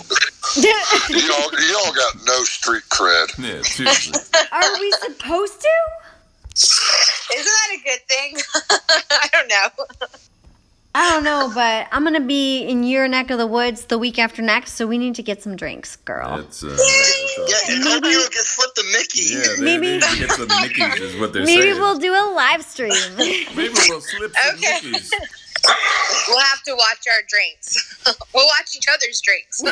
Y'all got no street cred. Yeah, seriously. Are we supposed to? Isn't that a good thing? I don't know. I don't know, but I'm going to be in your neck of the woods the week after next, so we need to get some drinks, girl. That's, Yeah, and hope you don't get slipped a Mickey. yeah, Maybe- they need to get some Mickeys is what they're Maybe saying. we'll do a live stream. Maybe we'll slip some Okay. Mickeys. We'll have to watch our drinks. We'll watch each other's drinks.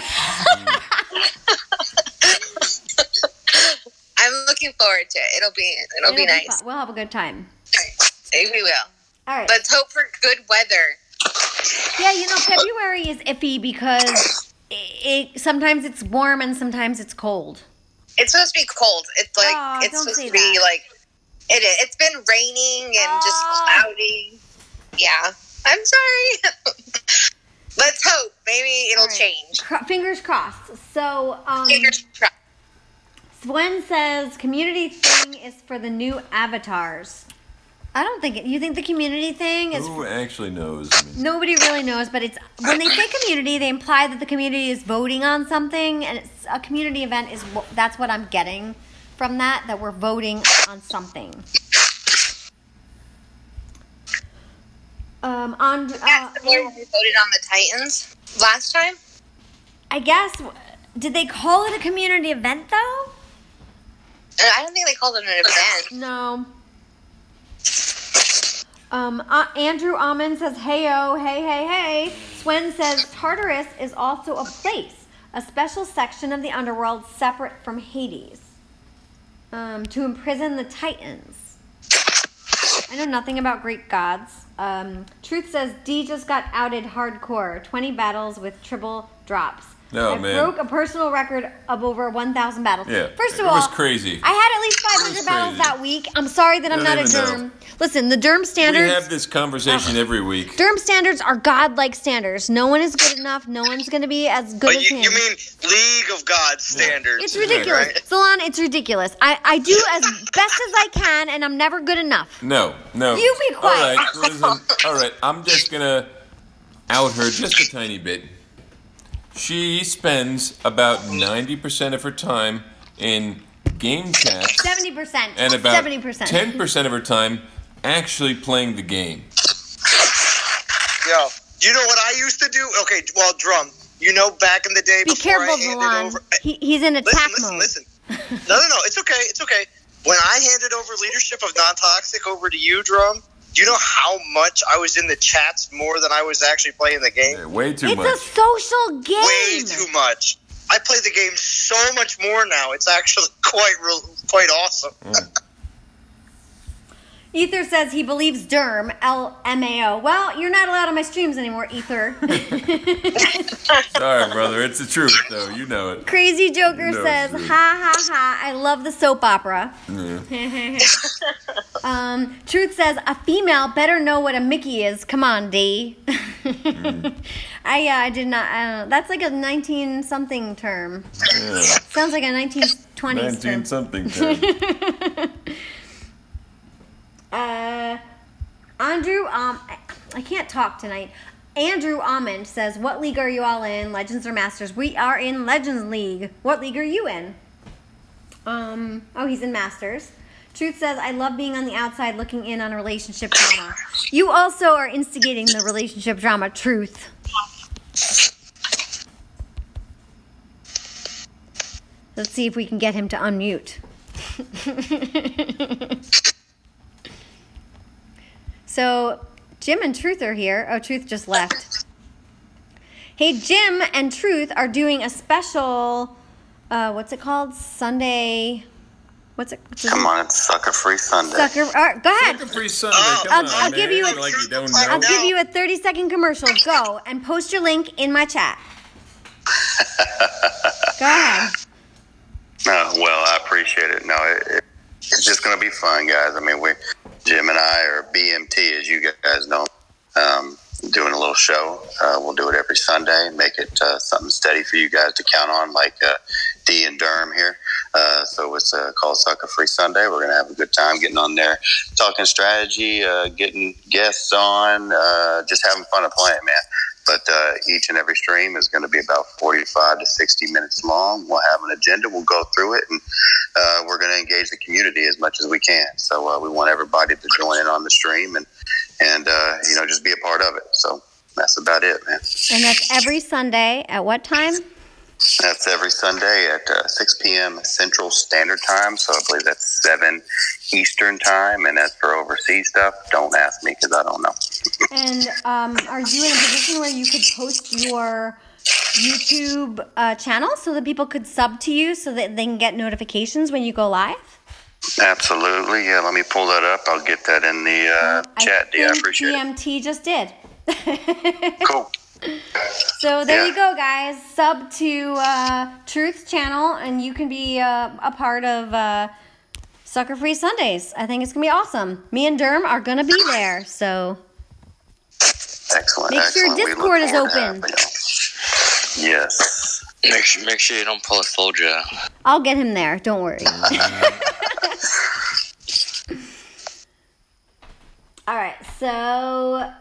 I'm looking forward to it. It'll be nice. fun. We'll have a good time. We will. All right. Let's hope for good weather. Yeah, February is iffy because sometimes it's warm and sometimes it's cold. It's supposed to be cold. It's like Oh, it's don't supposed say to be that. like it is. It's been raining and just cloudy. Yeah. I'm sorry. Let's hope. Maybe it'll All right. change. Fingers crossed. So, Fingers crossed. Swen says community thing is for the new avatars. I don't think it. You think the community thing is? Who actually knows? I mean, Nobody really knows, but it's when they say community, they imply that the community is voting on something, and it's a community event is. That's what I'm getting from that. That we're voting on something. That's where we voted on the Titans last time. I guess. Did they call it a community event though? I don't think they called it an event. No. Andrew Almond says, "Hey-o, hey. Swen says, Tartarus is also a place, a special section of the underworld separate from Hades, to imprison the Titans. I know nothing about Greek gods. Truth says, D just got outed hardcore, 20 battles with triple drops. Oh, I man. broke a personal record of over 1,000 battles. Yeah, First of it all, was crazy. I had at least 500 battles crazy. that week. I'm sorry that I'm You not a don't even derm. Listen, the derm we standards. have this conversation every week. Derm standards are godlike standards. No one is good enough. No one's going to be as good But as you him. mean League of God standards? It's ridiculous. Right? Salon, it's ridiculous. I do as best as I can, and I'm never good enough. No. You be quiet. All right, listen. All right, I'm just gonna out her just a tiny bit. She spends about 90% of her time in game chat 70%. and about 70%. 10% of her time actually playing the game. Yo, you know what I used to do? Okay, well, Drum, you know back in the day Be before careful, I handed Salon. over... He's in attack Listen. mode. No, it's okay. when I handed over leadership of non-toxic over to you, Drum, do you know how much I was in the chats more than I was actually playing the game? Yeah, way too much. It's a social game. Way too much. I play the game so much more now. It's actually quite awesome. Ether says he believes Derm, LMAO. Well, you're not allowed on my streams anymore, Ether. Sorry, brother. It's the truth, though. You know it. Crazy Joker says, ha ha ha, I love the soap opera. Yeah. Truth says, a female better know what a Mickey is. Come on, D. I did not. That's like a 19-something term. Yeah. Sounds like a 1920s term. 19-something term. Andrew, I can't talk tonight. Andrew Almond says, what league are you all in? Legends or Masters? We are in Legends League. What league are you in? Oh, he's in Masters. Truth says, I love being on the outside looking in on relationship drama. You also are instigating the relationship drama, Truth. Let's see if we can get him to unmute. So, Jim and Truth are here. Oh, Truth just left. Hey, Jim and Truth are doing a special, what's it called? Sunday, what's it? Come on, it's Sucker Free Sunday. Sucker, all right, go ahead. Sucker Free Sunday. Come on, I'll man. give you Like you don't know. I'll give you a 30-second commercial. Go and post your link in my chat. Go ahead. Well, I appreciate it. No, it's just going to be fun, guys. I mean, Jim and I are BMT, as you guys know, doing a little show. We'll do it every Sunday, make it something steady for you guys to count on, like D and Durham here. So it's called Sucker Free Sunday. We're going to have a good time getting on there, talking strategy, getting guests on, just having fun and playing, man. But each and every stream is going to be about 45 to 60 minutes long. We'll have an agenda. We'll go through it, and we're going to engage the community as much as we can. So we want everybody to join in on the stream and just be a part of it. So that's about it, man. And that's every Sunday at what time? That's every Sunday at 6 p.m. Central Standard Time. So I believe that's 7 Eastern Time. And as for overseas stuff, don't ask me because I don't know. And are you in a position where you could post your YouTube channel so that people could sub to you so that they can get notifications when you go live? Absolutely. Yeah, let me pull that up. I'll get that in the chat. I appreciate BMT just did. Cool. So there you go, guys. Sub to Truth's channel, and you can be a part of Sucker Free Sundays. I think it's going to be awesome. Me and Derm are going to be there, so... Excellent. Make sure Discord is open. Yes. Make sure you don't pull a soldier. I'll get him there. Don't worry. All right. So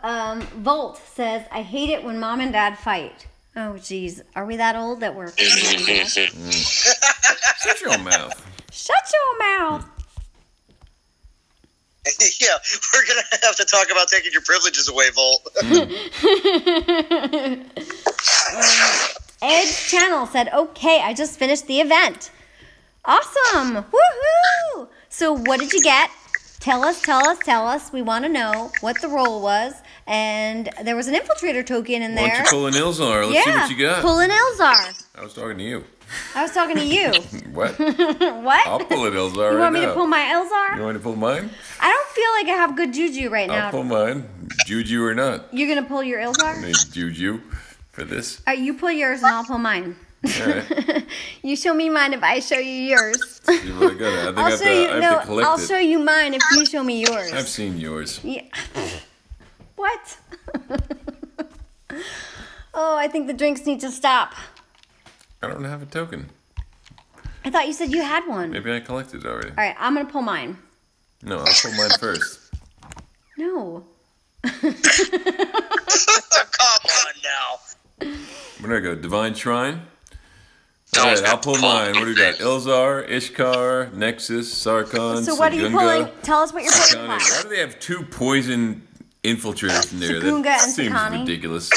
Volt says, "I hate it when mom and dad fight." Oh, geez. Are we that old that we're? Shut your mouth. Shut your mouth. Yeah, we're going to have to talk about taking your privileges away, Volt. Ed's channel said, okay, I just finished the event. Awesome. Woohoo! So what did you get? Tell us. We want to know what the role was. And there was an infiltrator token in there. Why don't you pull an Ilzar? Let's see what you got. Pull an Ilzar. I was talking to you. I was talking to you. What? What? I'll pull an Ilzar right now. You want me to pull my Ilzar? You want me to pull mine? I don't feel like I have good juju right now. I'll pull mine. Juju or not. You're going to pull your Ilzar? I need juju for this. You pull yours and I'll pull mine. All right. You show me mine if I show you yours. See what I got. I think I have to collect I'll it. show you mine if you show me yours. I've seen yours. Yeah. What? Oh, I think the drinks need to stop. I don't have a token. I thought you said you had one. Maybe I collected it already. All right, I'm going to pull mine. No, I'll pull mine first. No. Come on now. Where do I go? Divine Shrine? All right, I'll pull mine. What do we got? Ilzar, Ishkar, Nexus, Sarkon, So what are you pulling? Tell us what you're pulling. Why do they have two poison infiltrators in there? Sagunga That and seems Sakani? ridiculous.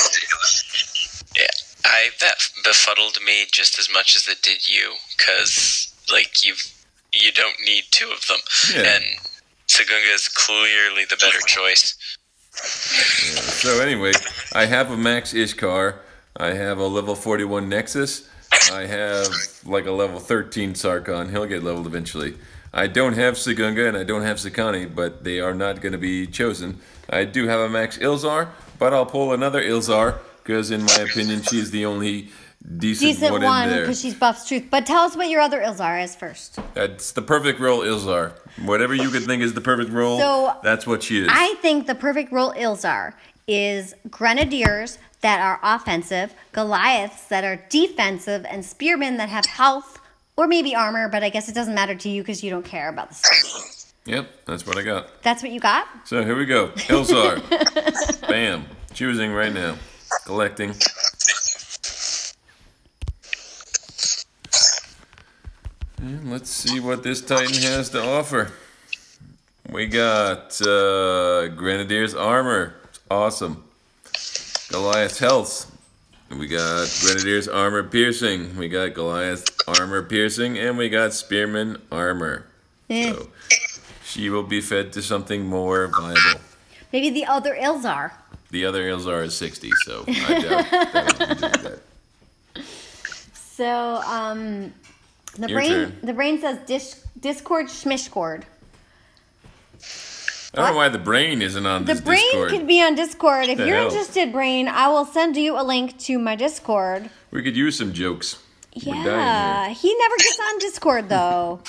That befuddled me just as much as it did you, because, like, you don't need two of them. Yeah. And Sagunga is clearly the better choice. Yeah. So anyway, I have a Max Ishkar. I have a level 41 Nexus. I have like a level 13 Sarkon. He'll get leveled eventually. I don't have Sagunga and I don't have Sakani, but they are not going to be chosen. I do have a Max Ilzar, but I'll pull another Ilzar because, in my opinion, she's the only decent one in there. Because she's Buff's Truth. But tell us what your other Ilzar is first. That's the perfect role Ilzar. Whatever you could think is the perfect role, So, that's what she is. I think the perfect role Ilzar is Grenadiers that are offensive, Goliaths that are defensive, and Spearmen that have health or maybe armor, but I guess it doesn't matter to you because you don't care about the stuff. Yep, that's what I got. That's what you got? So here we go. Ilzar. Bam. Choosing right now. Collecting. And let's see what this Titan has to offer. We got Grenadier's Armor. It's awesome. Goliath's Health. We got Grenadier's Armor Piercing. We got Goliath's Armor Piercing. And we got Spearman Armor. So she will be fed to something more viable. Maybe the other Ilzar. The other Ilzar is 60, so I doubt that would be that. So, the brain says Discord Schmishcord. I don't know why the brain isn't on this The brain Discord. could be on Discord. If The you're hell? interested, brain, I will send you a link to my Discord. We could use some jokes. We're dying Yeah, here. he never gets on Discord though.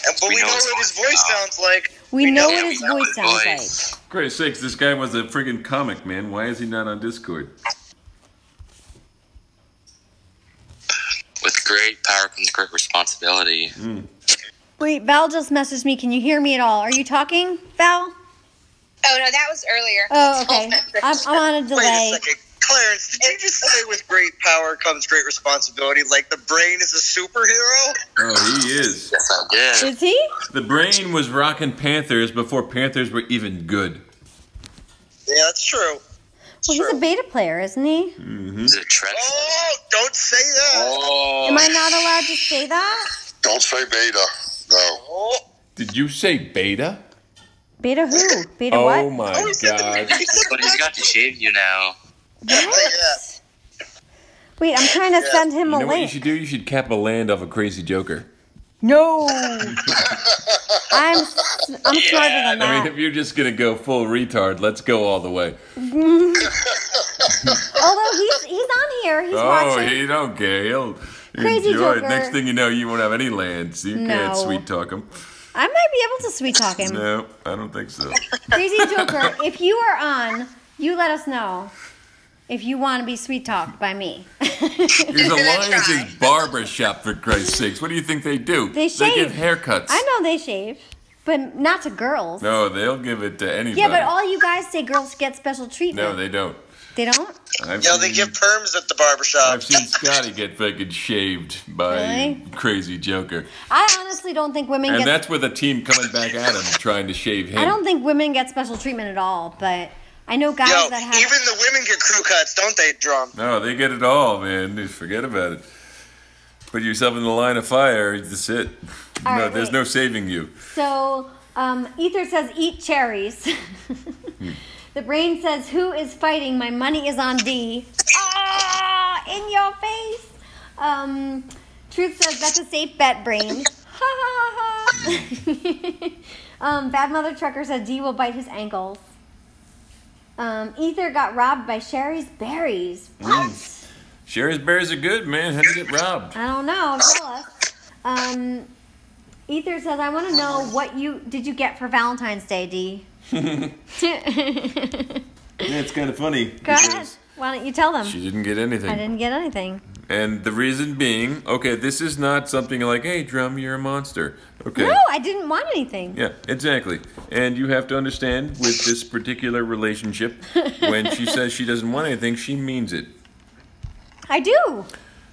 But we know what his voice sounds like. We know what Yeah, his we know voice his sounds voice. like. Great sakes, this guy was a friggin' comic, man. Why is he not on Discord? With great power comes great responsibility. Wait, Val just messaged me. Can you hear me at all? Are you talking, Val? Oh no, that was earlier. Oh, okay. I'm on a Wait delay. a second. Clarence, did you just say with great power comes great responsibility? Like the brain is a superhero? Oh, he is. Yes, I did. Is he? The brain was rocking Panthers before Panthers were even good. Yeah, that's true. Well, he's a beta player, isn't he? Is it Trent? Oh, don't say that. Oh, Am I not allowed to say that? Don't say beta. No. Oh, Did you say beta? Beta who? Beta Oh what? my he said the god. but he's got to shave you now. What? Wait, I'm trying to send him You a know what you link. should do? You should cap a land off a crazy joker. No. I'm smarter than I mean, that. if you're just gonna go full retard, let's go all the way. Although he's on here. He's watching. He don't care. He'll Crazy enjoy joker. it. Next thing you know, you won't have any lands. You can't No. sweet talk him. I might be able to sweet talk him. No, I don't think so. Crazy Joker, if you are on, you let us know if you want to be sweet talked by me. His Alliance's barber shop, for Christ's sakes. What do you think they do? They shave. give haircuts. I know they shave, but not to girls. No, they'll give it to anybody. Yeah, but all you guys say girls get special treatment. No, they don't. They don't? they give perms at the barbershop. I've seen Scotty get fucking shaved by Really? Crazy Joker. I honestly don't think women And get... that's with a team coming back at him, trying to shave him. I don't think women get special treatment at all, but I know guys Yo, that have... even the women get crew cuts, don't they, Drum? No, they get it all, man. Just forget about it. Put yourself in the line of fire, that's it. All No, right, there's wait. no saving you. So, Ether says, eat cherries. The brain says, who is fighting? My money is on D. Ah, in your face. Truth says, that's a safe bet, brain. Ha ha ha. Bad Mother Trucker said D will bite his ankles. Ether got robbed by Sherry's berries. What? Sherry's berries are good, man. How'd you get robbed? I don't know. Tell us. Ether says, I want to know what did you get for Valentine's Day, D? Yeah, it's kind of funny. Go ahead. Why don't you tell them? She didn't get anything. I didn't get anything. And the reason being, okay, this is not something like, hey, Drum, you're a monster. Okay. No, I didn't want anything. Yeah, exactly. And you have to understand with this particular relationship, when she says she doesn't want anything, she means it. I do.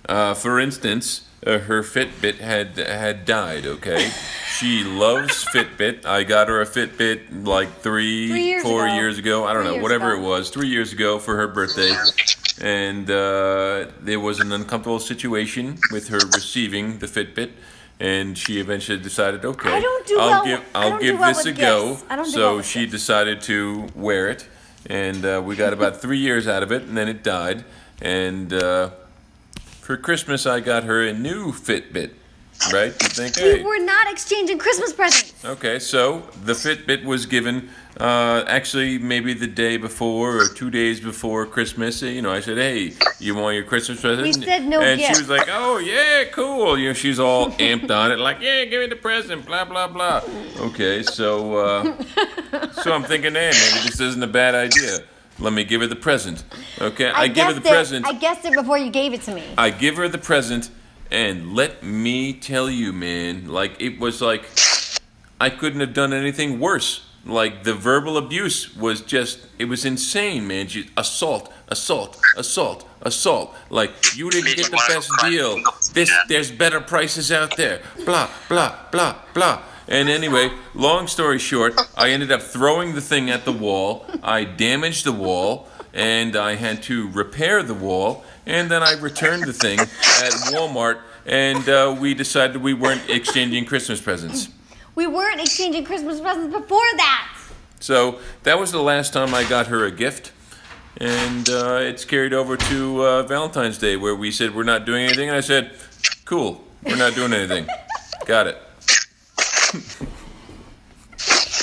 For instance, her Fitbit had died, okay? She loves Fitbit. I got her a Fitbit like 4 years ago. I don't know, whatever it was. 3 years ago for her birthday. And there was an uncomfortable situation with her receiving the Fitbit. And she eventually decided, okay, I don't do I'll well- give I don't do this well a with go. gifts. I don't do So well with she gifts. decided to wear it, and we got about 3 years out of it, and then it died. And for Christmas, I got her a new Fitbit. Right? You think, hey. We were not exchanging Christmas presents. Okay, so the Fitbit was given actually maybe the day before or 2 days before Christmas. You know, I said, hey, you want your Christmas present? We said no And gift. she was like, oh, yeah, cool. You know, she's all amped on it, like, yeah, give me the present, blah, blah, blah. Okay, so I'm thinking, hey, maybe this isn't a bad idea. Let me give her the present. Okay, I give her the present. I guessed it before you gave it to me. I give her the present. And let me tell you, man, like, it was like, I couldn't have done anything worse. Like, the verbal abuse was just, it was insane, man. Assault. Like, you didn't get the best deal. There's better prices out there. Blah, blah, blah, blah. And anyway, long story short, I ended up throwing the thing at the wall. I damaged the wall, and I had to repair the wall. And then I returned the thing at Walmart, and we decided we weren't exchanging Christmas presents. We weren't exchanging Christmas presents before that. So that was the last time I got her a gift. And it's carried over to Valentine's Day, where we said we're not doing anything. And I said, cool, we're not doing anything. Got it.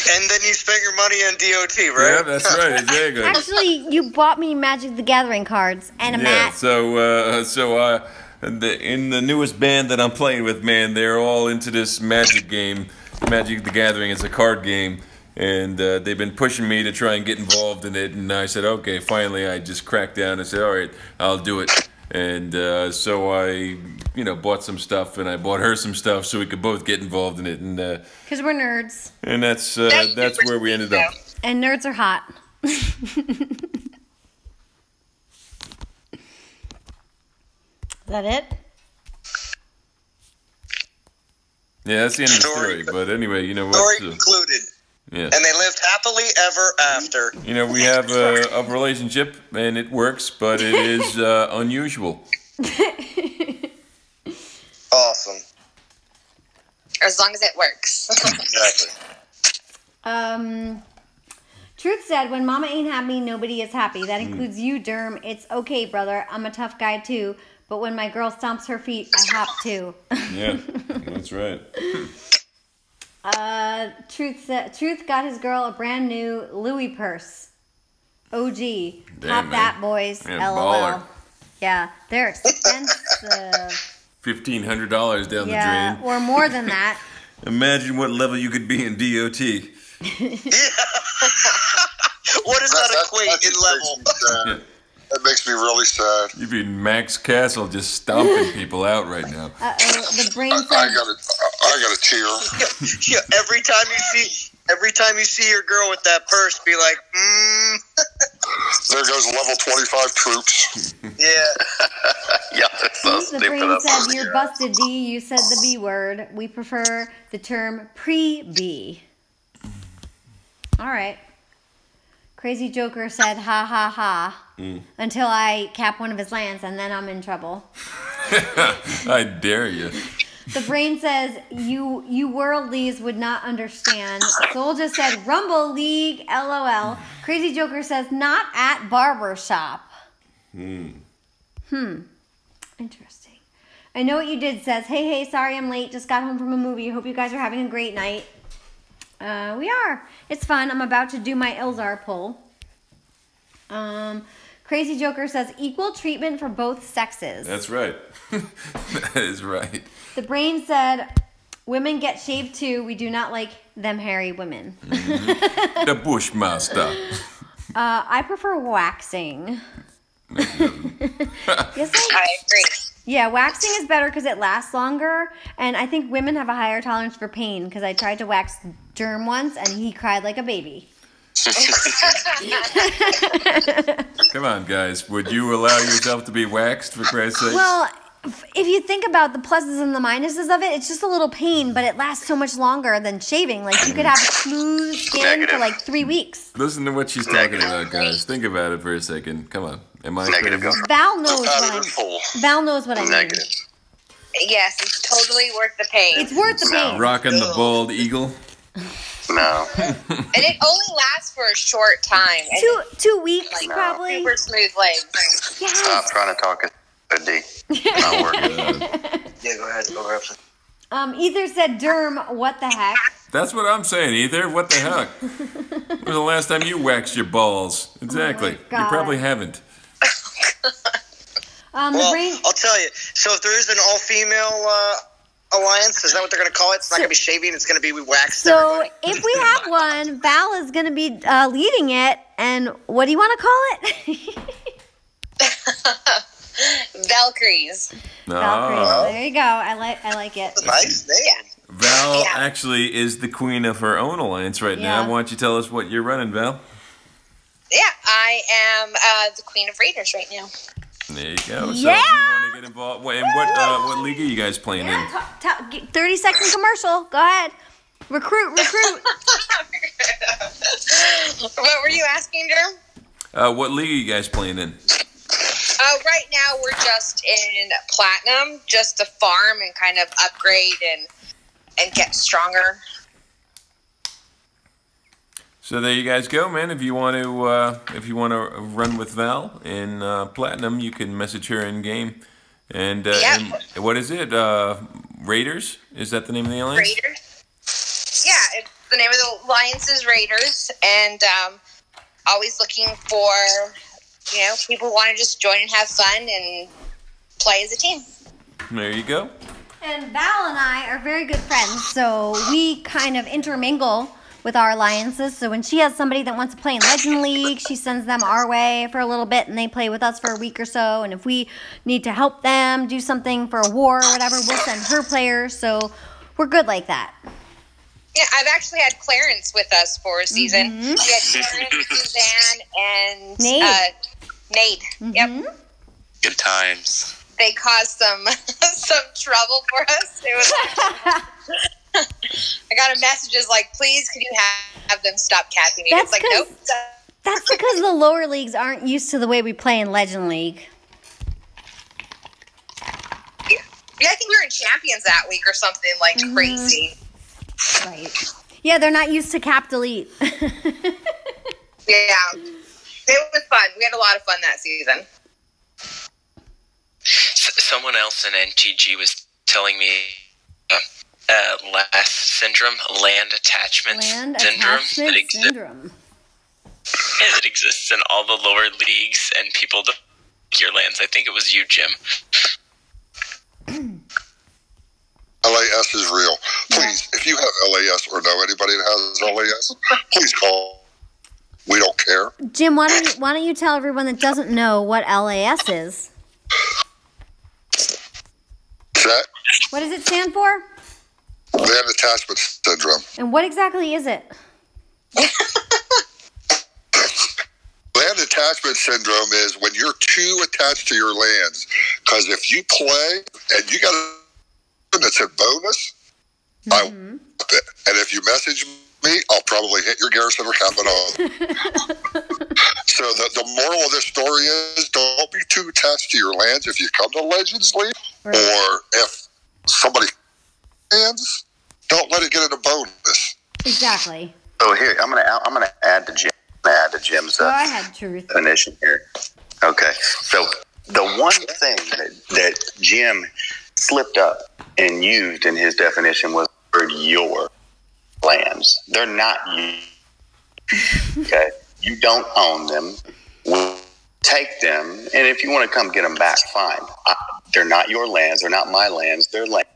And then you spent your money on DOT, right? Yeah, that's right. Exactly. Actually, you bought me Magic the Gathering cards and a mat. In the newest band that I'm playing with, man, they're all into this Magic game. Magic the Gathering is a card game, and they've been pushing me to try and get involved in it. And I said, okay, finally, I just cracked down and said, all right, I'll do it. And so I, bought some stuff, and I bought her some stuff so we could both get involved in it. And Because we're nerds. And that's where we ended up. And nerds are hot. Is that it? Yeah, that's the end of the story. But anyway, you know what? Story concluded. Yeah. And they lived happily ever after. You know, we have a relationship, and it works, but it is unusual. Awesome. As long as it works. Exactly. Truth said, when mama ain't happy, nobody is happy. That includes you, Derm. It's okay, brother. I'm a tough guy, too. But when my girl stomps her feet, I hop, too. Yeah, that's right. Truth got his girl a brand new Louis purse. OG. Damn, Pop that, boys. Yeah, LOL. baller. Yeah, they're expensive. $1,500 down the drain. Or more than that. Imagine what level you could be in DOT. What does that equate in level? That makes me really sad. You'd be Max Castle just stomping people out right now. The brain I said, got a tear. Yeah, every time you see your girl with that purse, be like, There goes level 25 troops. Yeah. Yeah, that's so the stupid. brain said, you're busted, D. You said the B word. We prefer the term pre-B. All right. Crazy Joker said, ha, ha, ha, until I cap one of his lands, and then I'm in trouble. I dare you. The brain says, you worldlies would not understand. Soul just said, Rumble League, LOL. Crazy Joker says, not at barber shop. Interesting. I know what you did says, hey, sorry I'm late. Just got home from a movie. Hope you guys are having a great night. We are. It's fun. I'm about to do my Elzar pull. Crazy Joker says, equal treatment for both sexes. That's right. That is right. The brain said, women get shaved too. We do not like them hairy women. The Bushmaster. I prefer waxing. Yes, I agree. Yeah, waxing is better because it lasts longer. And I think women have a higher tolerance for pain because I tried to wax Germ once and he cried like a baby. Come on, guys. Would you allow yourself to be waxed, for Christ's sake? Well, if you think about the pluses and the minuses of it, it's just a little pain, but it lasts so much longer than shaving. Like, you could have smooth skin for like 3 weeks. Listen to what she's talking about, guys. Think about it for a second. Come on. Am I Negative. crazy? Val knows what I mean. Full. Val knows what I mean. Negative. Yes, it's totally worth the pain. It's worth the pain. Rocking the bald eagle. No. And it only lasts for a short time. And 2 weeks, probably. Super smooth legs. Yes. Stop trying to talk it, D. Not working. Yeah, go ahead. Go ahead. Ether said, Derm, what the heck? That's what I'm saying, Ether. What the heck? When was the last time you waxed your balls? Exactly. You God. probably haven't. Well, I'll tell you. So if there is an all-female alliance, is that what they're going to call it? It's not going to be shaving. It's going to be we wax. So everybody. if we have one, Val is going to be leading it. And what do you want to call it? Valkyries. Valkyries. There you go. I like it. Nice name. Yeah. Val actually is the queen of her own alliance right now. Why don't you tell us what you're running, Val? Yeah, I am the queen of raiders right now. There you go. So Yeah! if you want to get involved, and what league are you guys playing in? 30-second commercial. Go ahead. Recruit. What were you asking, Drew? What league are you guys playing in? Right now we're just in platinum, just to farm and kind of upgrade and get stronger. So there you guys go, man. If you want to run with Val in platinum, you can message her in game. And, and what is it? Raiders? Is that the name of the alliance? Raiders. Yeah, it's the name of the alliance is Raiders, and always looking for people who want to just join and have fun and play as a team. There you go. And Val and I are very good friends, so we kind of intermingle with our alliances. So when she has somebody that wants to play in Legend League, she sends them our way for a little bit, and they play with us for a week or so. And if we need to help them do something for a war or whatever, we'll send her players. So we're good like that. Yeah, I've actually had Clarence with us for a season. We had Clarence, Suzanne, and Nade. Yep. Good times. They caused some trouble for us. It was I got a messages like, please, could you have them stop capping me? It's like, nope. That's because the lower leagues aren't used to the way we play in Legend League. Yeah, I think we were in Champions that week or something like crazy. Right. Yeah, they're not used to cap delete. Yeah. It was fun. We had a lot of fun that season. Someone else in NTG was telling me LAS syndrome, land attachment syndrome. It exists in all the lower leagues, and people don't like your lands. I think it was you, Jim. LAS is real. Please, if you have LAS or know anybody that has LAS, please call. We don't care. Jim, why don't you tell everyone that doesn't know what LAS is? That? What does it stand for? Land attachment syndrome. And what exactly is it? Land attachment syndrome is when you're too attached to your lands. Because if you play and you got a that's a bonus, I want it. And if you message me, I'll probably hit your garrison or cap it on. So the moral of this story is don't be too attached to your lands if you come to Legends League, or if somebody lands, don't let it get in a bonus. Exactly. So here, I'm gonna add to Jim. Jim's Go ahead, Truth. definition here. Okay, so the one thing that Jim slipped up and used in his definition was the word your lands. They're not you. Okay, you don't own them. We'll take them, and if you want to come get them back, fine. They're not your lands. They're not my lands. They're land.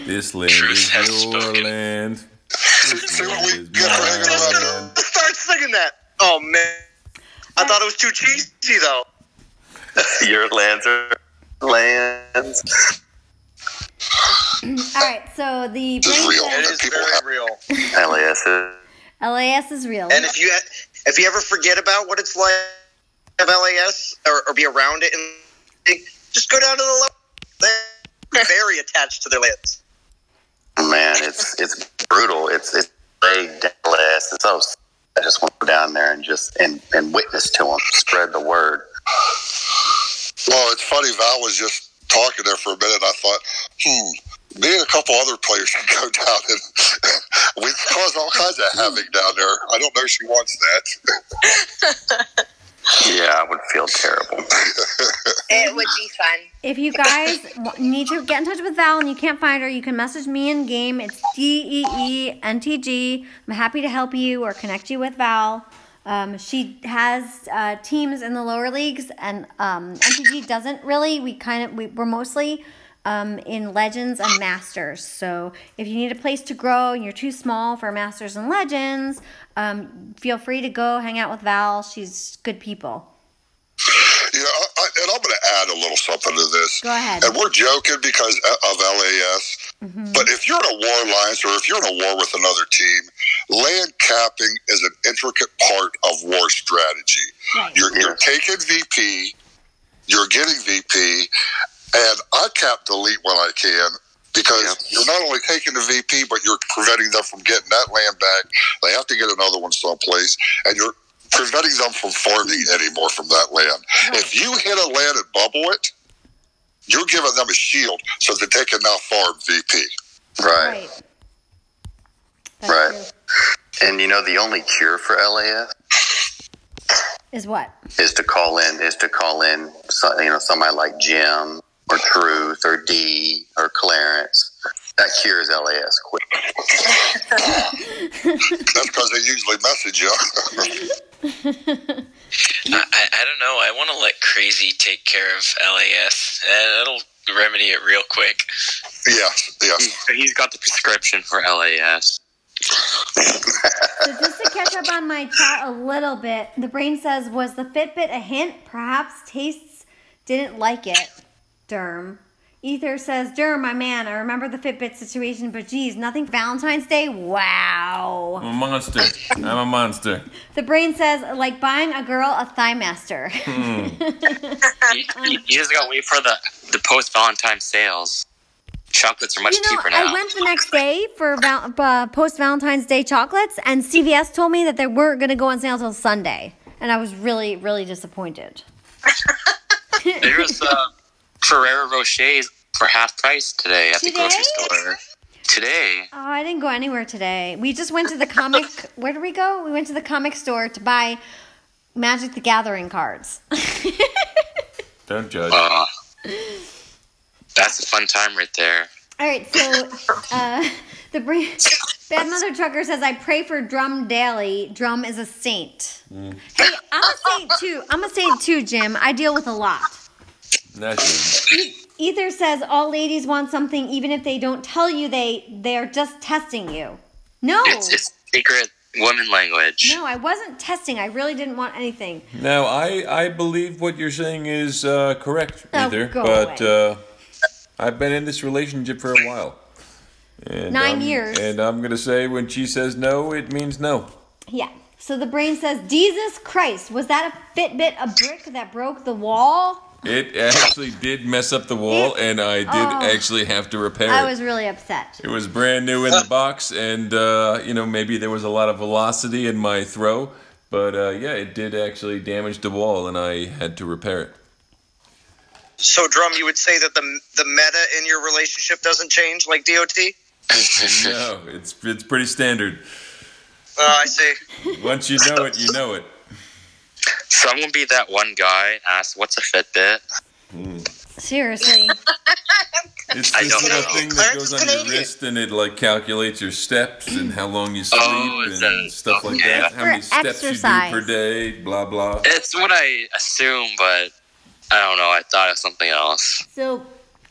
This land is your land. Start singing that. Oh man, I thought it was too cheesy though. Your lands are lands. All right, so the It is very real. LAS is real. And if you ever forget about what it's like to have LAS or be around it, and just go down to the level. They're very attached to their lands. Man, it's brutal. It's big LAS. It's so. I just want to go down there and just and witness to them, spread the word. Well, it's funny. Val was just talking there for a minute, and I thought, me and a couple other players can go down, and we cause all kinds of havoc down there. I don't know if she wants that. Yeah, I would feel terrible. It would be fun. If you guys need to get in touch with Val and you can't find her, you can message me in game. It's DEENTG. I'm happy to help you or connect you with Val. She has teams in the lower leagues, and NTG doesn't really. We're mostly in Legends and Masters. So if you need a place to grow and you're too small for Masters and Legends, feel free to go hang out with Val. She's good people. And I'm going to add a little something to this. Go ahead. And we're joking because of LAS. Mm-hmm. But if you're in a war alliance or if you're in a war with another team, land capping is an intricate part of war strategy. Right. You're taking VP, you're getting VP, and I cap delete when I can because you're not only taking the VP, but you're preventing them from getting that land back. They have to get another one someplace, and you're preventing them from farming anymore from that land. Right. If you hit a land and bubble it, you're giving them a shield so that they can now farm VP. Right. Right. And the only cure for LAS is what? Is to call in somebody like Jim or Truth or D or Clarence. That cures LAS quick. That's because they usually message you. I don't know. I want to let Crazy take care of LAS. That'll remedy it real quick. Yes. He's got the prescription for LAS. So just to catch up on my chat a little bit, the brain says, was the Fitbit a hint? Perhaps tastes didn't like it. Derm. Ether says, Derm, my man, I remember the Fitbit situation, but geez, nothing for Valentine's Day? Wow. I'm a monster. The brain says, like buying a girl a thigh master. You just gotta wait for the post-Valentine sales. Chocolates are much cheaper now. I went the next day for post-Valentine's Day chocolates, and CVS told me that they weren't going to go on sale until Sunday. And I was really, really disappointed. There's Ferrero Rochers for half price today at the grocery store. Today? Oh, I didn't go anywhere today. We just went to the comic... Where did we go? We went to the comic store to buy Magic the Gathering cards. Don't judge. That's a fun time right there. All right, so Bad Mother Trucker says, I pray for Drum daily. Drum is a saint. Hey, I'm a saint too. I'm a saint too, Jim. I deal with a lot. Ether says, all ladies want something even if they don't tell you they are just testing you. No. It's secret woman language. No, I wasn't testing. I really didn't want anything. Now, I believe what you're saying is correct, Ether. Go but away. I've been in this relationship for a while. And 9 years. And I'm going to say when she says no, it means no. Yeah. So the brain says, Jesus Christ, was that a Fitbit, a brick that broke the wall? It actually did mess up the wall, and I did actually have to repair it. I was really upset. It was brand new in the box, and, maybe there was a lot of velocity in my throw. But, it did actually damage the wall, and I had to repair it. So, Drum, you would say that the meta in your relationship doesn't change like DOT? No, it's pretty standard. Oh, I see. Once you know it, you know it. So I'm going to be that one guy and ask, what's a Fitbit? Seriously. It's this little thing that goes on your wrist, and it calculates your steps and how long you sleep and stuff like that. How many steps you do per day, blah, blah. It's what I assume, but I don't know. I thought of something else. So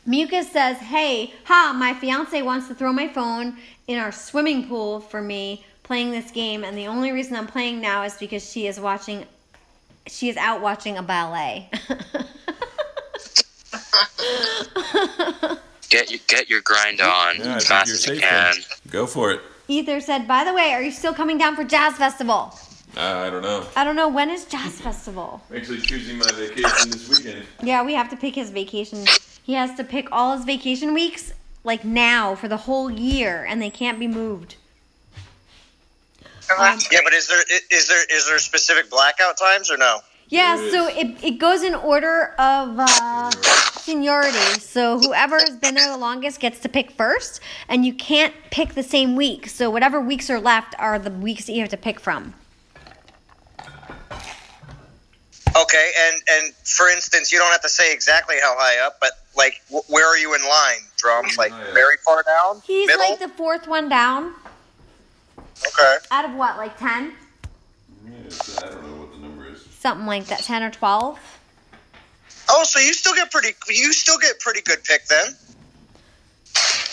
Mucus says, hey, my fiance wants to throw my phone in our swimming pool for me playing this game, and the only reason I'm playing now is because she is out watching a ballet. Get your grind on as fast as you can. Go for it. Ether said, by the way, are you still coming down for Jazz Festival? I don't know. I don't know. When is Jazz Festival? I'm actually choosing my vacation this weekend. Yeah, we have to pick his vacation. He has to pick all his vacation weeks now for the whole year, and they can't be moved. Yeah, but is there specific blackout times or no? Yeah, so it goes in order of seniority. So whoever has been there the longest gets to pick first, and you can't pick the same week. So whatever weeks are left are the weeks that you have to pick from. Okay, and for instance, you don't have to say exactly how high up, but like, where are you in line, Drum? Like, very far down? He's middle? like the fourth one down. Okay. Out of what, like 10? Yes, I don't know what the number is. Something like that, 10 or 12. Oh, so you still get pretty good pick then.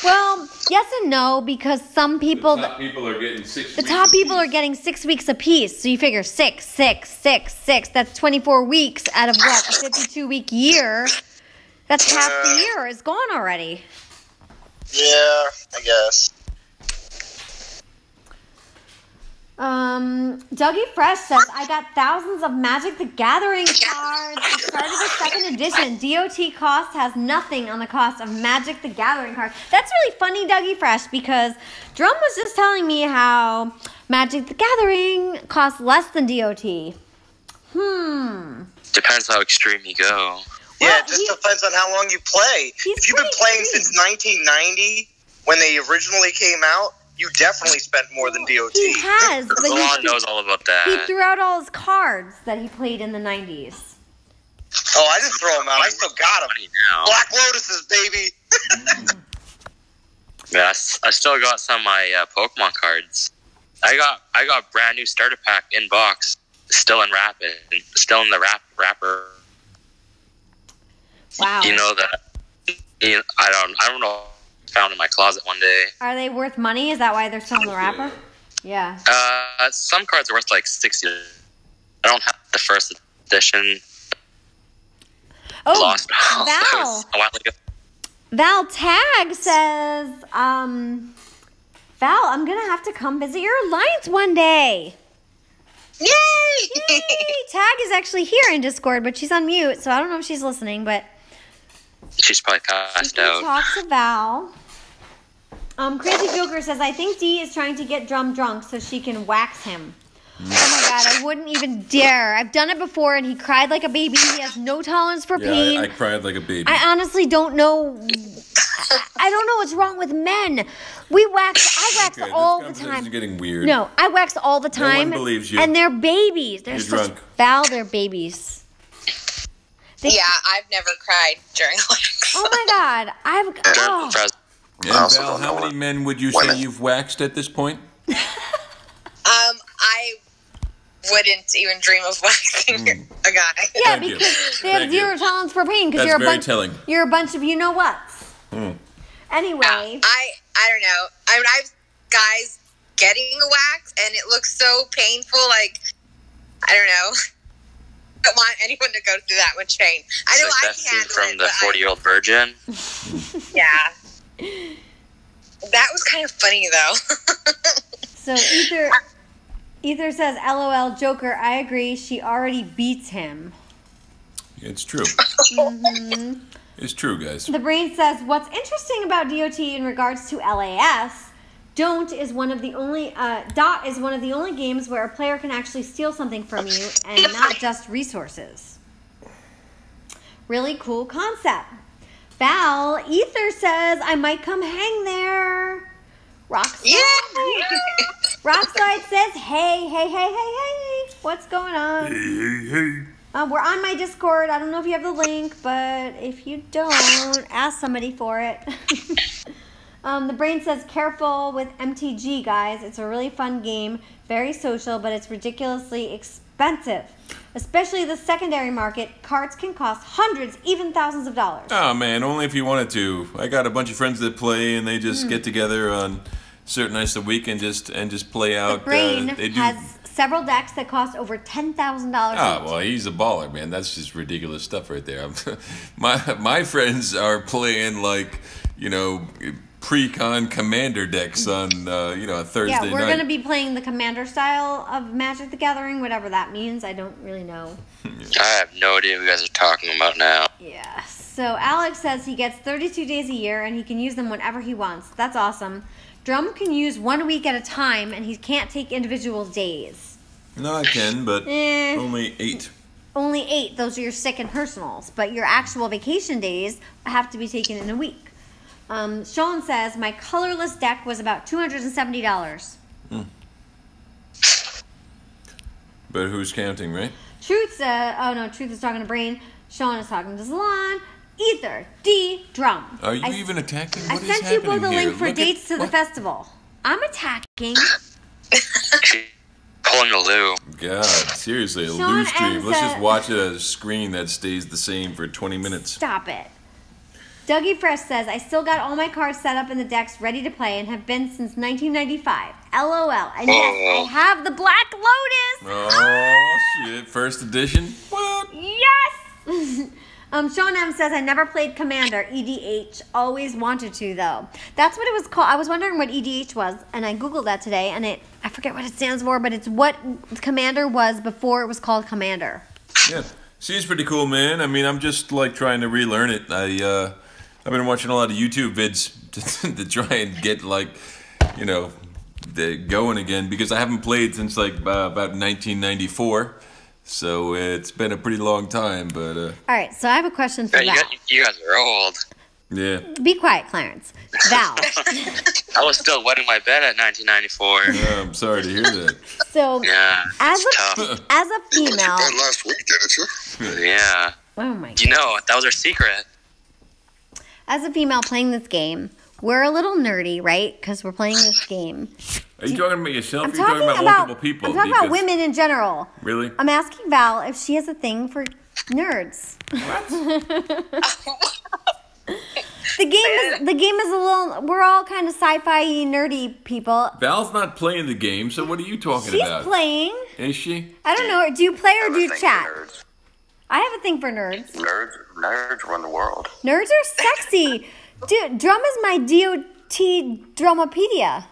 Well, yes and no, because some people... The top people are getting 6 weeks. The top people are getting 6 weeks apiece. So you figure 6, 6, 6, 6. That's 24 weeks out of what? A 52-week year. That's half the year is gone already. Yeah, I guess. Dougie Fresh says, I got thousands of Magic the Gathering cards. It started with 2nd edition. DOT cost has nothing on the cost of Magic the Gathering cards. That's really funny, Dougie Fresh, because Drum was just telling me how Magic the Gathering costs less than DOT. Depends how extreme you go. Yeah, it just depends on how long you play. If you've been playing since 1990, when they originally came out, you definitely spent more than DOT. He has. But Alon knows all about that. He threw out all his cards that he played in the 90s. Oh, I didn't throw them out. I still got them. Black Lotuses, baby. Yeah, I still got some of my Pokemon cards. I got brand new starter pack in box, still in the wrapper. Wow. You know that? I don't know. Found in my closet one day. Are they worth money? Is that why they're still in the wrapper? Yeah. Some cards are worth like $60. I don't have the first edition. Oh, Lost all. That Val. was a while ago. Val Tag says, Val, I'm gonna have to come visit your Alliance one day. Yay! Yay! Tag is actually here in Discord, but she's on mute, so I don't know if she's listening, but she's probably passed out. Talk to Val. Crazy Joker says, I think Dee is trying to get Drum drunk so she can wax him. Oh my god, I wouldn't even dare. I've done it before and he cried like a baby. He has no tolerance for pain. I cried like a baby. I honestly don't know. I don't know what's wrong with men. I wax all the time. This is getting weird. No, I wax all the time. No one believes you. And they're babies. They're You're such drunk. Val, they're babies. Yeah, I've never cried during a wax. Oh my god. And Val, how many men would you say you've waxed at this point? I wouldn't even dream of waxing a guy. Yeah, because they have zero tolerance for pain. Because you're a bunch of you-know-whats. Anyway. I don't know. I mean, I've guys getting a wax, and it looks so painful. Like, I don't know. I don't want anyone to go through that much pain. I know I can handle from the 40-year-old virgin. Yeah. That was kind of funny, though. So Ether says, LOL, Joker, I agree. She already beats him. It's true. It's true, guys. The Brain says, what's interesting about DOT in regards to LAS, Dot is one of the only games where a player can actually steal something from you and not just resources. Really cool concept. Val, Ether says, I might come hang there. Rockslide says, hey. What's going on? Hey. We're on my Discord. I don't know if you have the link, but if you don't, ask somebody for it. The Brain says, careful with MTG, guys. It's a really fun game, very social, but it's ridiculously expensive. Especially the secondary market, cards can cost hundreds, even thousands of dollars. Oh man, only if you wanted to. I got a bunch of friends that play, and they just get together on certain nights a week and just play out. The Brain has several decks that cost over $10,000. Oh well, he's a baller, man. That's just ridiculous stuff right there. My friends are playing like pre-con commander decks on a Thursday night. Yeah, we're going to be playing the commander style of Magic the Gathering, whatever that means. I don't really know. I have no idea what you guys are talking about now. Yeah. So Alex says he gets 32 days a year and he can use them whenever he wants. That's awesome. Drum can use 1 week at a time and he can't take individual days. No, I can, but only 8. only 8. Those are your sick and personals. But your actual vacation days have to be taken in a week. Sean says, my colorless deck was about $270. But who's counting, right? Truth said, oh no, Truth is talking to Brain. Sean is talking to Salon. Ether, D, Drum. Are you even attacking? I What is sent you both a happening link here? for Look dates at- to the what? festival. I'm attacking. Pulling the loo. God, seriously, a Sean Lou stream. M Let's said- just watch a screen that stays the same for 20 minutes. Stop it. Dougie Fresh says, I still got all my cards set up in the decks ready to play and have been since 1995. LOL. And yes, I have the Black Lotus. Oh, shit. First edition? What? Yes! Sean M says, I never played Commander, EDH. Always wanted to, though. That's what it was called. I was wondering what EDH was, and I Googled that today, and I forget what it stands for, but it's what Commander was before it was called Commander. Yeah. Seems pretty cool, man. I mean, I'm just, like, trying to relearn it. I've been watching a lot of YouTube vids to try and get, like, you know, going again, because I haven't played since, like, about 1994. So it's been a pretty long time, but... All right, so I have a question for You Val. you guys are old. Yeah. Be quiet, Clarence. Val. I was still wetting my bed at 1994. I'm sorry to hear that. So, Yeah, as it's a tough. female... You went to bed last week, didn't you? Yeah. Oh, my God. You know, that was our secret. As a female playing this game, we're a little nerdy, right? Because we're playing this game. Are you talking about yourself I'm or are you talking about multiple people? I'm talking about Because- women in general. Really? I'm asking Val if she has a thing for nerds. The game is a little. We're all kind of sci-fi nerdy people. Val's not playing the game, so what are you talking She's about? playing. Is she? I don't know. Do you play or I have do a you thing chat? for nerds. I have a thing for nerds. Nerds run the world. Nerds are sexy. Dude, Drum is my DOT Drumopedia.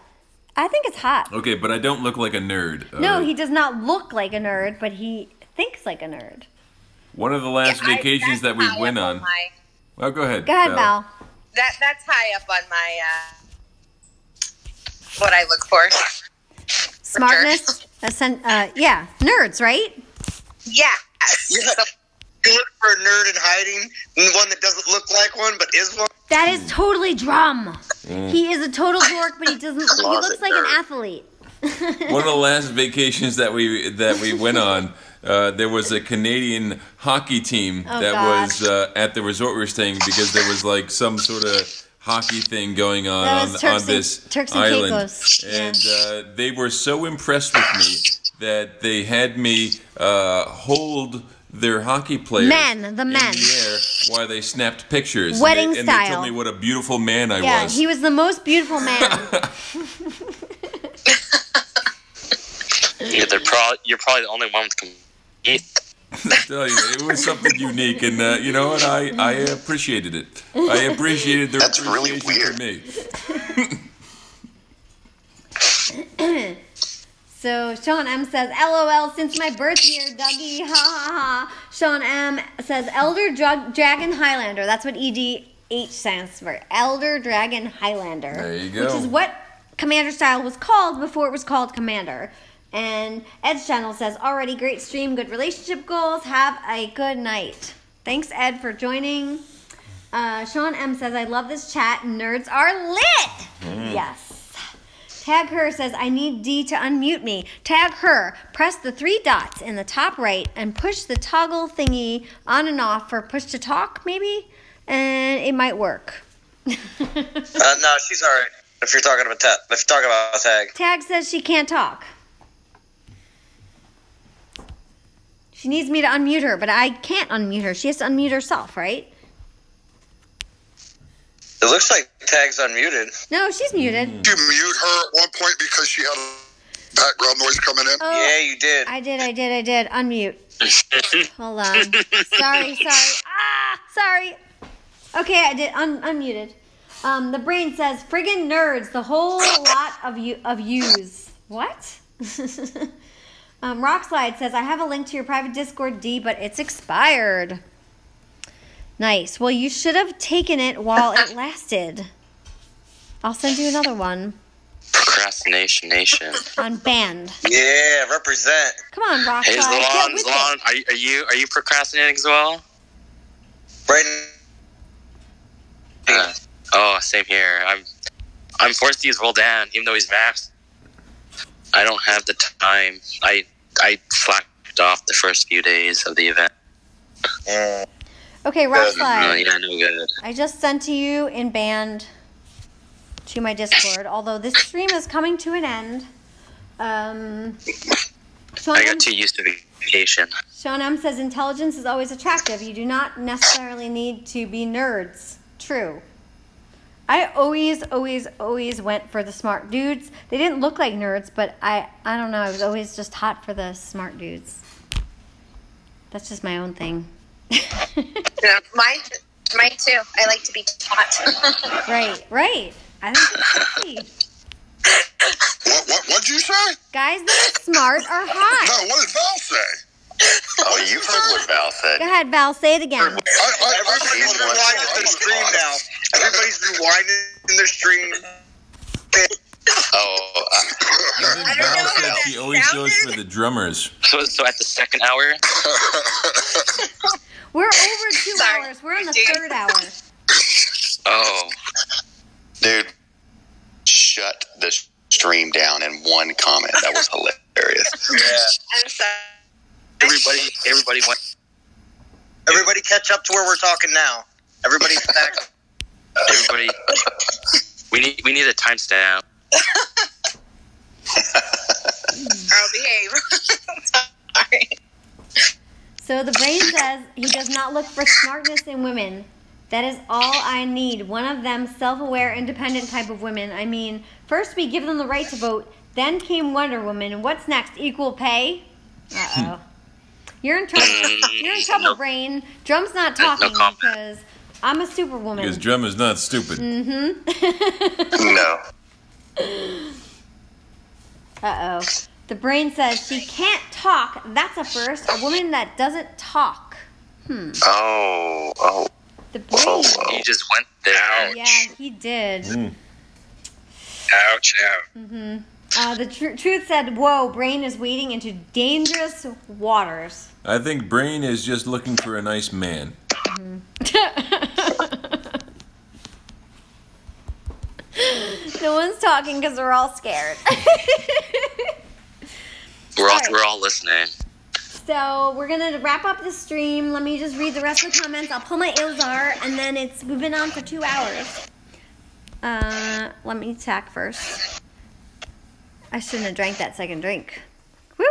I think it's hot. Okay, but I don't look like a nerd. No, he does not look like a nerd, but he thinks like a nerd. One of the last Yeah, vacations that that's we high went up on. my- Well, go ahead. Go ahead, Val. That's high up on my what I look for. Smartness. Yeah, nerds, right? Yeah. Yeah. You look for a nerd in hiding, and one that doesn't look like one but is one. That is totally Drum. He is a total dork, but he doesn't. He Closet looks like an nerd. athlete. One of the last vacations that we went on, there was a Canadian hockey team that gosh. was at the resort we were staying because there was like some sort of hockey thing going on That was on this Turks and island, Caicos. and they were so impressed with me that they had me hold their hockey players The in men. the air while they snapped pictures. Wedding and they told style. me what a beautiful man I Yeah, was. he was the most beautiful man. Yeah, you're probably the only one with compete. I tell you, it was something unique, and you know what? I appreciated it. I appreciated their That's really appreciation for me. So Sean M says, LOL, since my birth year, Dougie, ha ha ha. Sean M says, Elder Dragon Highlander. That's what EDH stands for. Elder Dragon Highlander. There you go. Which is what Commander style was called before it was called Commander. And Ed's channel says, already great stream, good relationship goals. Have a good night. Thanks, Ed, for joining. Sean M says, I love this chat. Nerds are lit. Yes. Tag Her says, I need D to unmute me. Tag Her. Press the 3 dots in the top right and push the toggle thingy on and off for push to talk, maybe? And it might work. No, she's all right. If you're talking about tag. Tag says she can't talk. She needs me to unmute her, but I can't unmute her. She has to unmute herself, right? It looks like tag's unmuted. No, she's muted. Did you mute her at one point because she had a background noise coming in? Oh, Yeah, you did. I did. Unmute. Hold on. Sorry. Sorry. Okay, I did. Unmuted. The brain says, friggin' nerds, the whole lot of yous. What? Rockslide says, I have a link to your private Discord, D, but it's expired. Nice. Well, you should have taken it while it lasted. I'll send you another one. Procrastination Nation. On band. Yeah, represent. Come on, Rockstar. Hey, Get with Zalon, it. are you procrastinating as well? Right. Same here. I'm forced to use Roldan, even though he's maxed. I don't have the time. I slacked off the first few days of the event. Okay, Rockstar. Oh, yeah, no good. I just sent to you in band to my Discord, although this stream is coming to an end. I got too used to vacation. Sean M says intelligence is always attractive. You do not necessarily need to be nerds. True. I always went for the smart dudes. They didn't look like nerds, but I don't know. I was always just hot for the smart dudes. That's just my own thing. Yeah, mine too. I like to be taught. Right. I think that's sexy. What'd you say? Guys that are smart are hot. No, what did Val say? Oh, you heard what Val said. Go ahead, Val. Say it again. Everybody's rewinding their stream now. Everybody's rewinding their stream. Val said she always goes for the drummers. So at the second hour? We're over 2 hours. We're on the third hour. Oh. Dude, shut the stream down in one comment. That was hilarious. Yeah. I'm sorry. Everybody went. Everybody catch up to where we're talking now. Everybody's back. Everybody. We need a timestamp. I'll behave. Sorry. So the brain says he does not look for smartness in women. That is all I need. One of them self-aware, independent type of women. I mean, first we give them the right to vote, then came Wonder Woman, and what's next? Equal pay? Uh-oh. You're in trouble. You're in trouble, brain. Drum's not talking because I'm a superwoman. Because Drum is not stupid. Mm-hmm. No. Uh-oh. The brain says she can't talk. That's a first. A woman that doesn't talk. Oh. The brain. He just went there. Ouch. Yeah, he did. Ouch. Mm-hmm. The truth said, whoa, brain is wading into dangerous waters. I think Brain is just looking for a nice man. No one's talking because we're all scared. We're all listening. So we're gonna wrap up the stream. Let me just read the rest of the comments. I'll pull my Ilzar, and then we've been on for 2 hours. Let me tack first. I shouldn't have drank that second drink. Woo!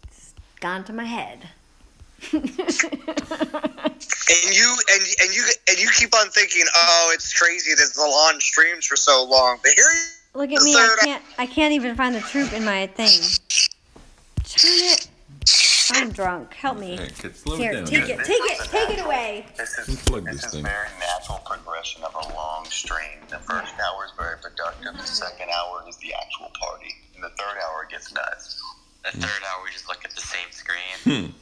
It's gone to my head. And you keep on thinking, oh, it's crazy that Zalon streams for so long. But here you Look at me, I can't even find the troop in my thing. Darn it. I'm drunk. Help me. Hey, slow Here, it down. take it away. This is this a thing. very natural progression of a long stream. The first hour is very productive. The second hour is the actual party. And the third hour it gets nuts. The third hour, we just look at the same screen.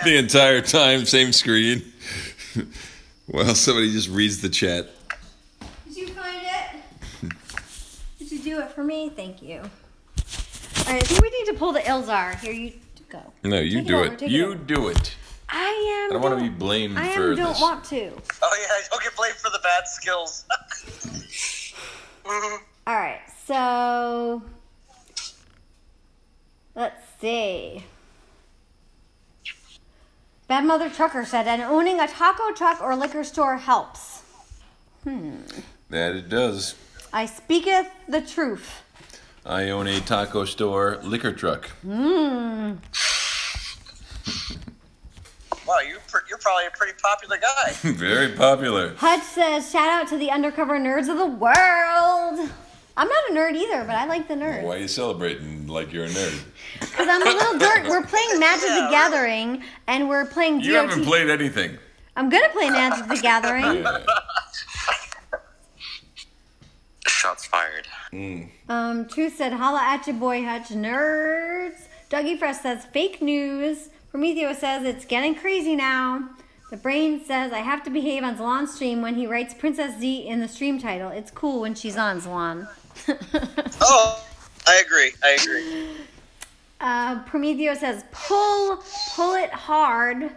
The entire time, same screen. Well, somebody just reads the chat. Did you find it? Did you do it for me? Thank you. All right, I think we need to pull the Ilzar. Here, you go. No, you do it. You do it. I don't want to be blamed for don't this. want to. Oh yeah, don't get blamed for the bad skills. All right, so let's see. Bad Mother Trucker said, and owning a taco truck or liquor store helps. That it does. I speaketh the truth. I own a taco store, liquor truck. Wow, you're probably a pretty popular guy. Very popular. Hutch says, shout out to the undercover nerds of the world. I'm not a nerd either, but I like the nerds. Why are you celebrating like you're a nerd? Because I'm a little dork. We're playing Magic the Gathering, and we're playing DOT. You haven't played anything. I'm going to play Magic the Gathering. Yeah. Shots fired. Truth said, holla at your boy Hutch. Nerds. Dougie Fresh says, fake news. Prometheus says, it's getting crazy now. The Brain says, I have to behave on Zalon's stream when he writes Princess Z in the stream title. It's cool when she's on, Zalon. Oh, I agree. Prometheo says, pull it hard.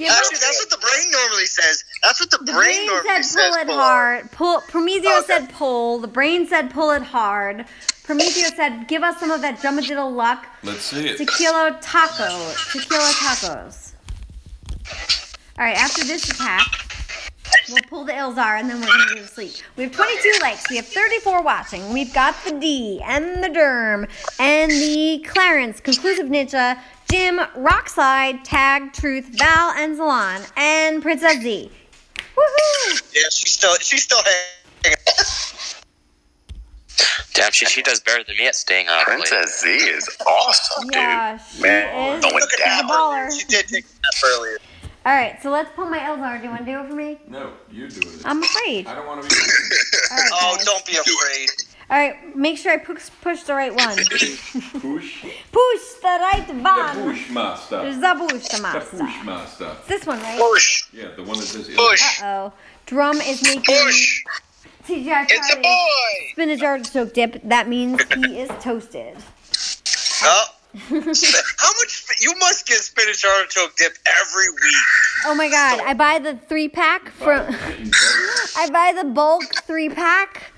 Actually, that's what the brain normally says. That's what the brain normally says. Pull it hard. Prometheo said pull. The brain said pull it hard. Prometheo said, give us some of that Drumadiddle luck. Let's see it. Tequila tacos. All right, after this attack, we'll pull the Ilzar and then we're going to go to sleep. We have 22 likes. We have 34 watching. We've got the D and the Derm and the Clarence, Conclusive Ninja, Jim, Rockslide, Tag, Truth, Val, and Salon, and Princess Z. Woohoo! Yeah, she's still hanging. Damn, she does better than me at staying up. Princess Z is awesome, Yeah, dude. she Man, is. going She's a down. baller. She did take a nap earlier. All right, so let's pull my Ilzar. Do you want to do it for me? No, you do it. I'm afraid. I don't want to be. All right, Oh, guys. don't be afraid. All right, make sure I push the right one. Push. Push the right The one. push master. The push The master. push master. It's this one, right? Push. Yeah, the one that says Push. Uh-oh. Drum is making Push. TGI It's a Fridays boy. spinach artichoke dip. That means he is toasted. Oh. How much? You must get spinach artichoke dip every week. Oh my god, I buy the 3-pack from I buy the bulk 3-pack.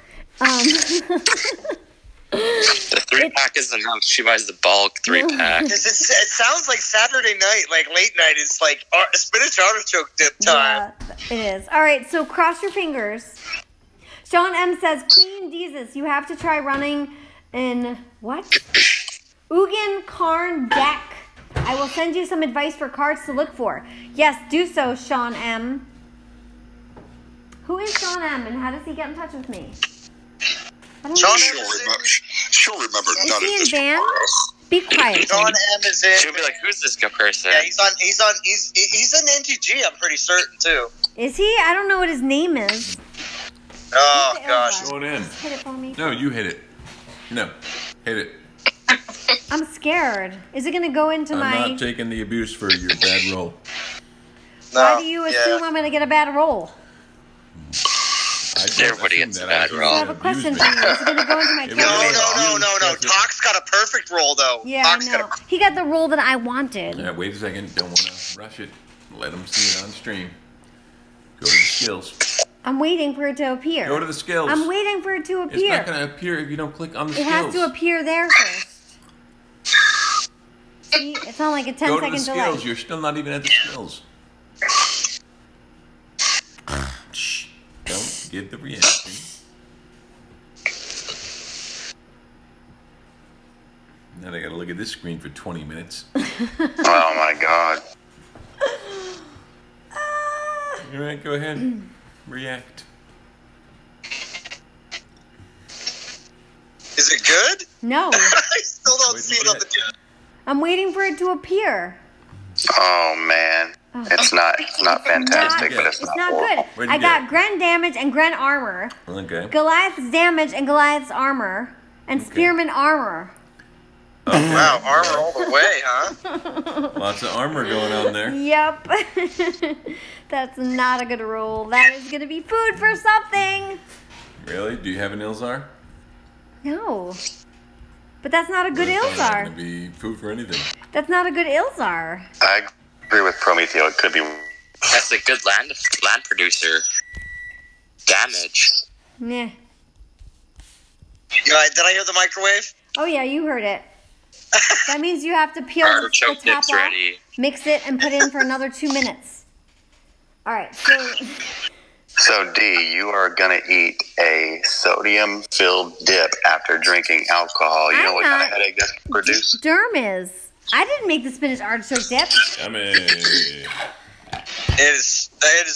The 3-pack isn't enough. She buys the bulk 3-pack. It sounds like Saturday night, like late night. It's like spinach artichoke dip time. Yeah, it is. All right, so cross your fingers. Sean M says, Queen Jesus, you have to try running in what? Ugin Karn deck. I will send you some advice for cards to look for. Yes, do so, Sean M. Who is Sean M and how does he get in touch with me? I don't know. She'll remember none of Is he in this. band? Be quiet. John M is in. She'll be like, who's this person? Yeah, he's in NTG. I'm pretty certain too. Is he? I don't know what his name is. Oh gosh. Going in. Hit it for me. No, you hit it. No, hit it. I'm scared. Is it going to go into I'm my... not taking the abuse for your bad roll. Why do you assume I'm going to get a bad roll? Everybody gets a bad roll. I have a question for you. Is it going to go into my No. Tox got a perfect roll though. Yeah, I know. He got the roll that I wanted. Yeah, wait a second. Don't want to rush it. Let them see it on stream. Go to the skills. I'm waiting for it to appear. Go to the skills. I'm waiting for it to It's appear. not going to appear if you don't click on the It skills. has to appear there first. See, it's not like a 10-second Go to the skills. delay. You're still not even at the skills. Shh. Don't get the reaction. Now I got to look at this screen for 20 minutes. Oh my god. All right, go ahead. React. Is it good? No. I still don't see it on the chat. I'm waiting for it to appear. Oh man. It's not fantastic, but It's not good. Where'd I you got get? Gren damage and Gren armor. Okay. Goliath's damage and Goliath's armor. And Spearman armor. Oh, wow, armor all the way, huh? Lots of armor going on there. Yep. That's not a good roll. That is going to be food for something. Really? Do you have an Ilzar? No. But that's not a good It's not going Ilzar. to be food for anything. That's not a good Ilzar. I agree with Prometheo. It could be. That's a good land producer. Damage. Nah. Did I hear the microwave? Oh yeah, you heard it. That means you have to peel the Artichoke top dip's off, ready. mix it, and put it in for another 2 minutes. All right, so So D, you are gonna eat a sodium-filled dip after drinking alcohol. You know what kind of headache that can produce? Derm is. I didn't make the spinach artichoke dip. I mean, It is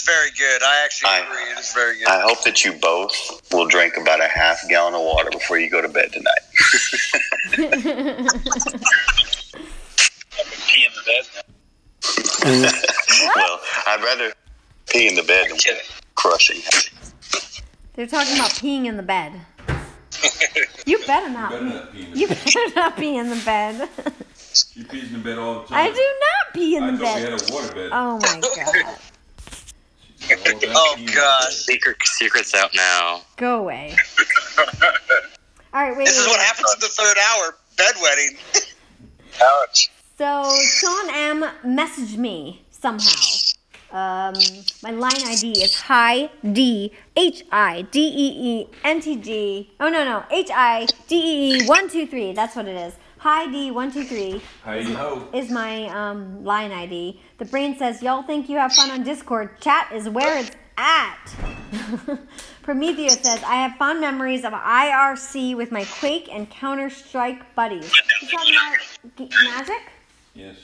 very good. I actually agree. It is very good. I hope that you both will drink about a half gallon of water before you go to bed tonight. Pee in the bed. Well, I'd rather pee in the bed than crushing. They're talking about peeing in the bed. You better not. You better not pee in the bed. you pee in the bed all the time. I do not pee in the I thought we bed. had a water bed. Oh my god. Oh gosh. Secret's out now. Go away. All right, wait. This is what happens in the third hour. Bedwetting. Ouch. So Sean M messaged me somehow. My line ID is HIDEENTG. Oh no, HIDEE123. That's what it is. HID123 is my line ID. The brain says, y'all think you have fun on Discord. Chat is where it's at. Prometheus says, I have fond memories of IRC with my Quake and Counter-Strike buddies. You talking about Magic? Yes.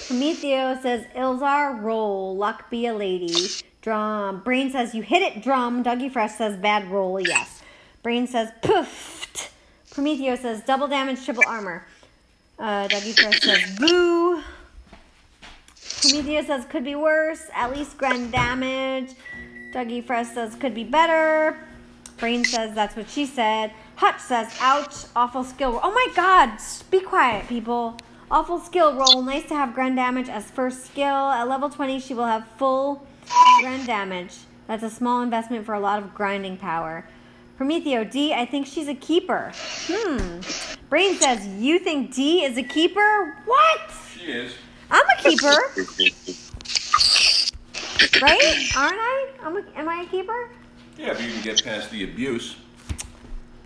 Prometheus says, Ilzar, roll, luck be a lady. Drum. Brain says, you hit it, drum. Dougie Fresh says, bad roll, yes. Brain says, poofed. Prometheus says, double damage, triple armor. Dougie Fresh says, boo. Prometheus says, could be worse, at least grand damage. Dougie Fresh says, could be better. Brain says, that's what she said. Hutch says, ouch, awful skill roll. Oh my god, be quiet, people. Awful skill roll, nice to have grand damage as first skill. At level 20, she will have full grand damage. That's a small investment for a lot of grinding power. Prometheo, D, I think she's a keeper. Brain says, you think D is a keeper? What? She is. I'm a keeper. Right? Aren't I? Am I a keeper? Yeah, if you can get past the abuse.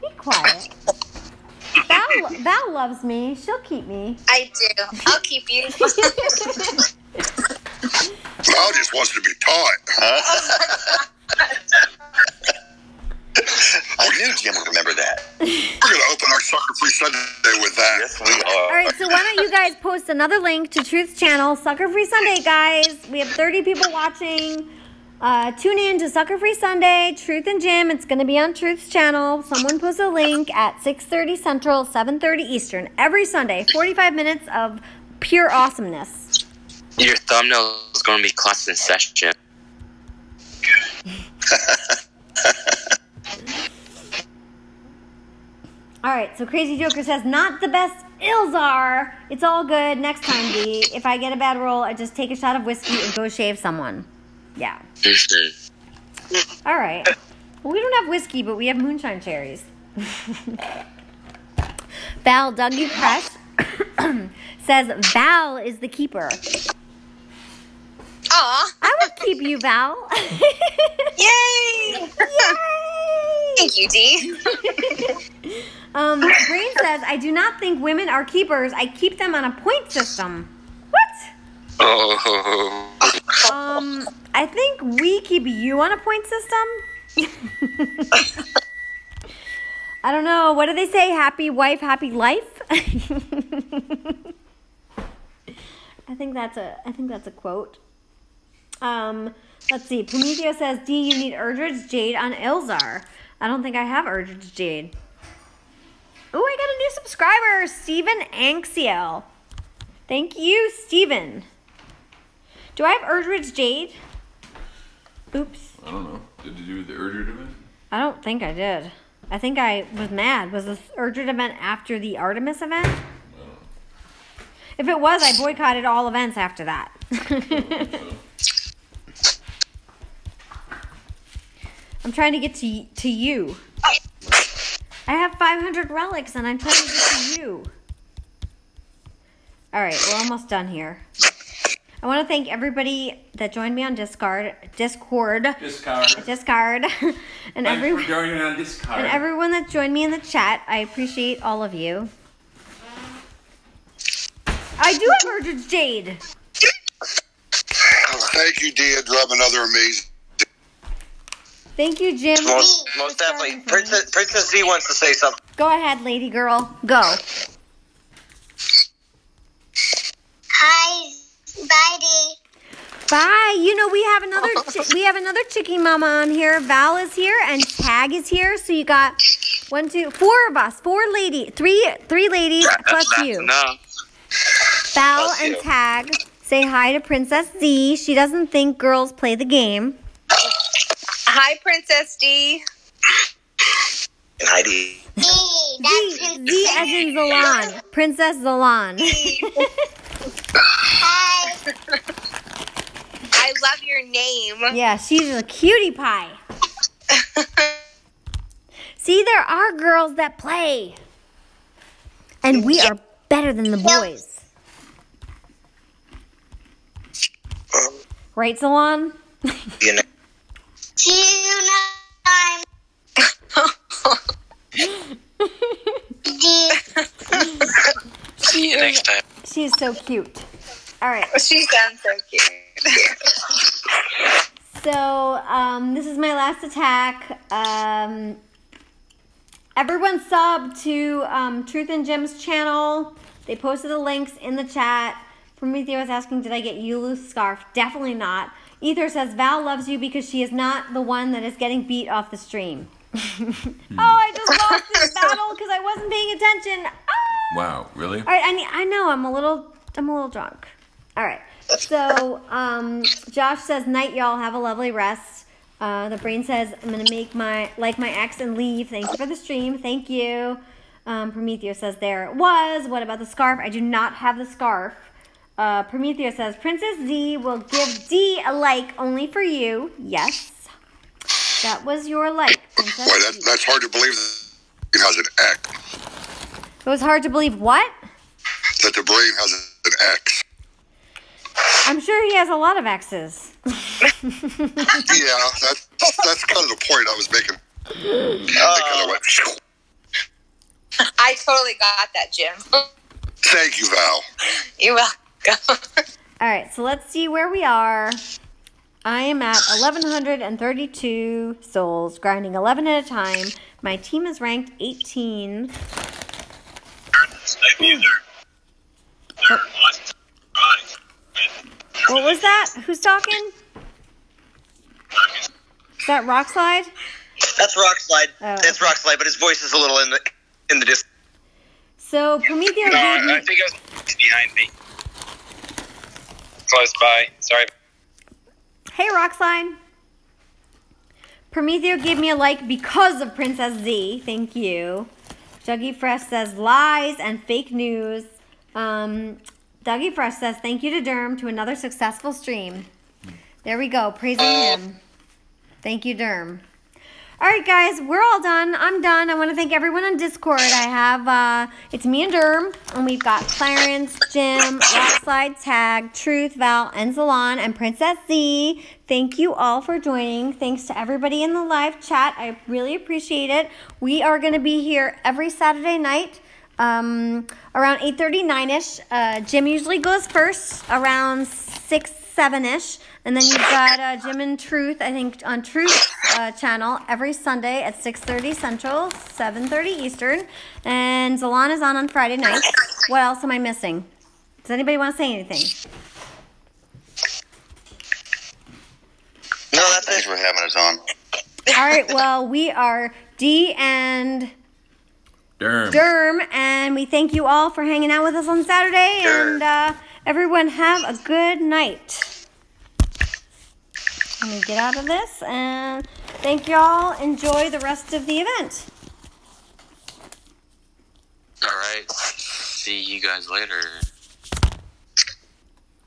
Be quiet. Val loves me. She'll keep me. I do. I'll keep you. Val just wants to be taught. I knew Jim would remember that. We're going to open our Sucker Free Sunday with that. Yes, we are. All right, so why don't you guys post another link to Truth's channel, Sucker Free Sunday, guys. We have 30 people watching. Tune in to Sucker Free Sunday, Truth and Jim. It's going to be on Truth's channel. Someone post a link at 6:30 Central, 7:30 Eastern. Every Sunday, 45 minutes of pure awesomeness. Your thumbnail is going to be class in session. All right, so Crazy Joker says, not the best Ilzar. It's all good. Next time, D. If I get a bad roll, I just take a shot of whiskey and go shave someone. Yeah. All right. Well, we don't have whiskey, but we have moonshine cherries. Val Dougie Fresh says, Val is the keeper. Aw. I would keep you, Val. Yay! Yay! Thank you, D. Brain says, I do not think women are keepers. I keep them on a point system. What? Oh. I think we keep you on a point system. I don't know. What do they say? Happy wife, happy life? I think that's a quote. Let's see. Prometheo says, D, you need Urdrid's Jade on Ilzar. I don't think I have Urdrid's Jade. Oh, I got a new subscriber, Steven Anxiel. Thank you, Steven. Do I have Urdrid's Jade? Oops. I don't know. Did you do the Urdrid event? I don't think I did. I think I was mad. Was this Urdrid event after the Artemis event? No. If it was, I boycotted all events after that. I'm trying to get to you. I have 500 relics and I'm trying to get to you. All right, we're almost done here. I want to thank everybody that joined me on Discord, and everyone that joined me in the chat. I appreciate all of you. I do have Urdrid's Jade. Thank you, Deidre. Another amazing. Thank you, Jim. Most definitely. Princess Z wants to say something. Go ahead, lady girl. Go. Hi, bye, D. Bye. You know, we have another chickie mama on here. Val is here and Tag is here. So you got 4 of us. 3 ladies plus you. No. Val and Tag. Say hi to Princess Z. She doesn't think girls play the game. Hi, Princess D. And Heidi. D, Z as in Zalan. Princess Zalan. Hi. love your name. Yeah, she's a cutie pie. See, there are girls that play. And we are better than the boys. Right, Salon? You know. See you next time. See you next time. She's so cute. All right. She sounds so cute. So, this is my last attack. Everyone sub to Truth and Jim's channel. They posted the links in the chat. Prometheus is asking, did I get Yulu's scarf? Definitely not. Ether says, Val loves you because she is not the one that is getting beat off the stream. Oh, I just lost this battle because I wasn't paying attention. Ah! Wow, really? All right, I know I'm a little drunk. All right. So, Josh says, night, y'all. Have a lovely rest. The brain says, I'm going to make my ex and leave. Thank you for the stream. Thank you. Prometheus says, there it was. What about the scarf? I do not have the scarf. Prometheus says, Princess Z will give D a like only for you. Yes. That was your like, Princess Boy, that's hard to believe it has an X. It was hard to believe what? That the brain has an X. I'm sure he has a lot of X's. Yeah, that's kind of the point I was making. I totally got that, Jim. Thank you, Val. You're welcome. All right, so let's see where we are. I am at 1,132 souls, grinding 11 at a time. My team is ranked 18. What was that? Who's talking? Is that Rockslide? That's Rockslide. Oh. It's Rockslide, but his voice is a little in the distance. So Prometheus No, gave me... I think it was behind me. Close by. Sorry. Hey, Rockslide. Prometheo gave me a like because of Princess Z. Thank you. Dougie Fresh says lies and fake news. Dougie Fresh says thank you to Derm to another successful stream. There we go. Praising him. Thank you, Derm. All right, guys, we're all done. I'm done. I want to thank everyone on Discord. I have, it's me and Derm, and we've got Clarence, Jim, Rockslide, Tag, Truth, Val, and Zalon, and Princess Z. Thank you all for joining. Thanks to everybody in the live chat. I really appreciate it. We are going to be here every Saturday night, around 8:30, 9-ish. Jim usually goes first, around 6, 7-ish. And then you've got Jim and Truth, I think, on Truth's channel every Sunday at 6:30 Central, 7:30 Eastern. And Zalon is on Friday nights. What else am I missing? Does anybody want to say anything? No, that's Thanks it. for having us on. All right, well, we are D and Derm, and we thank you all for hanging out with us on Saturday. And everyone have a good night. Let me get out of this, and thank y'all. Enjoy the rest of the event. All right. See you guys later.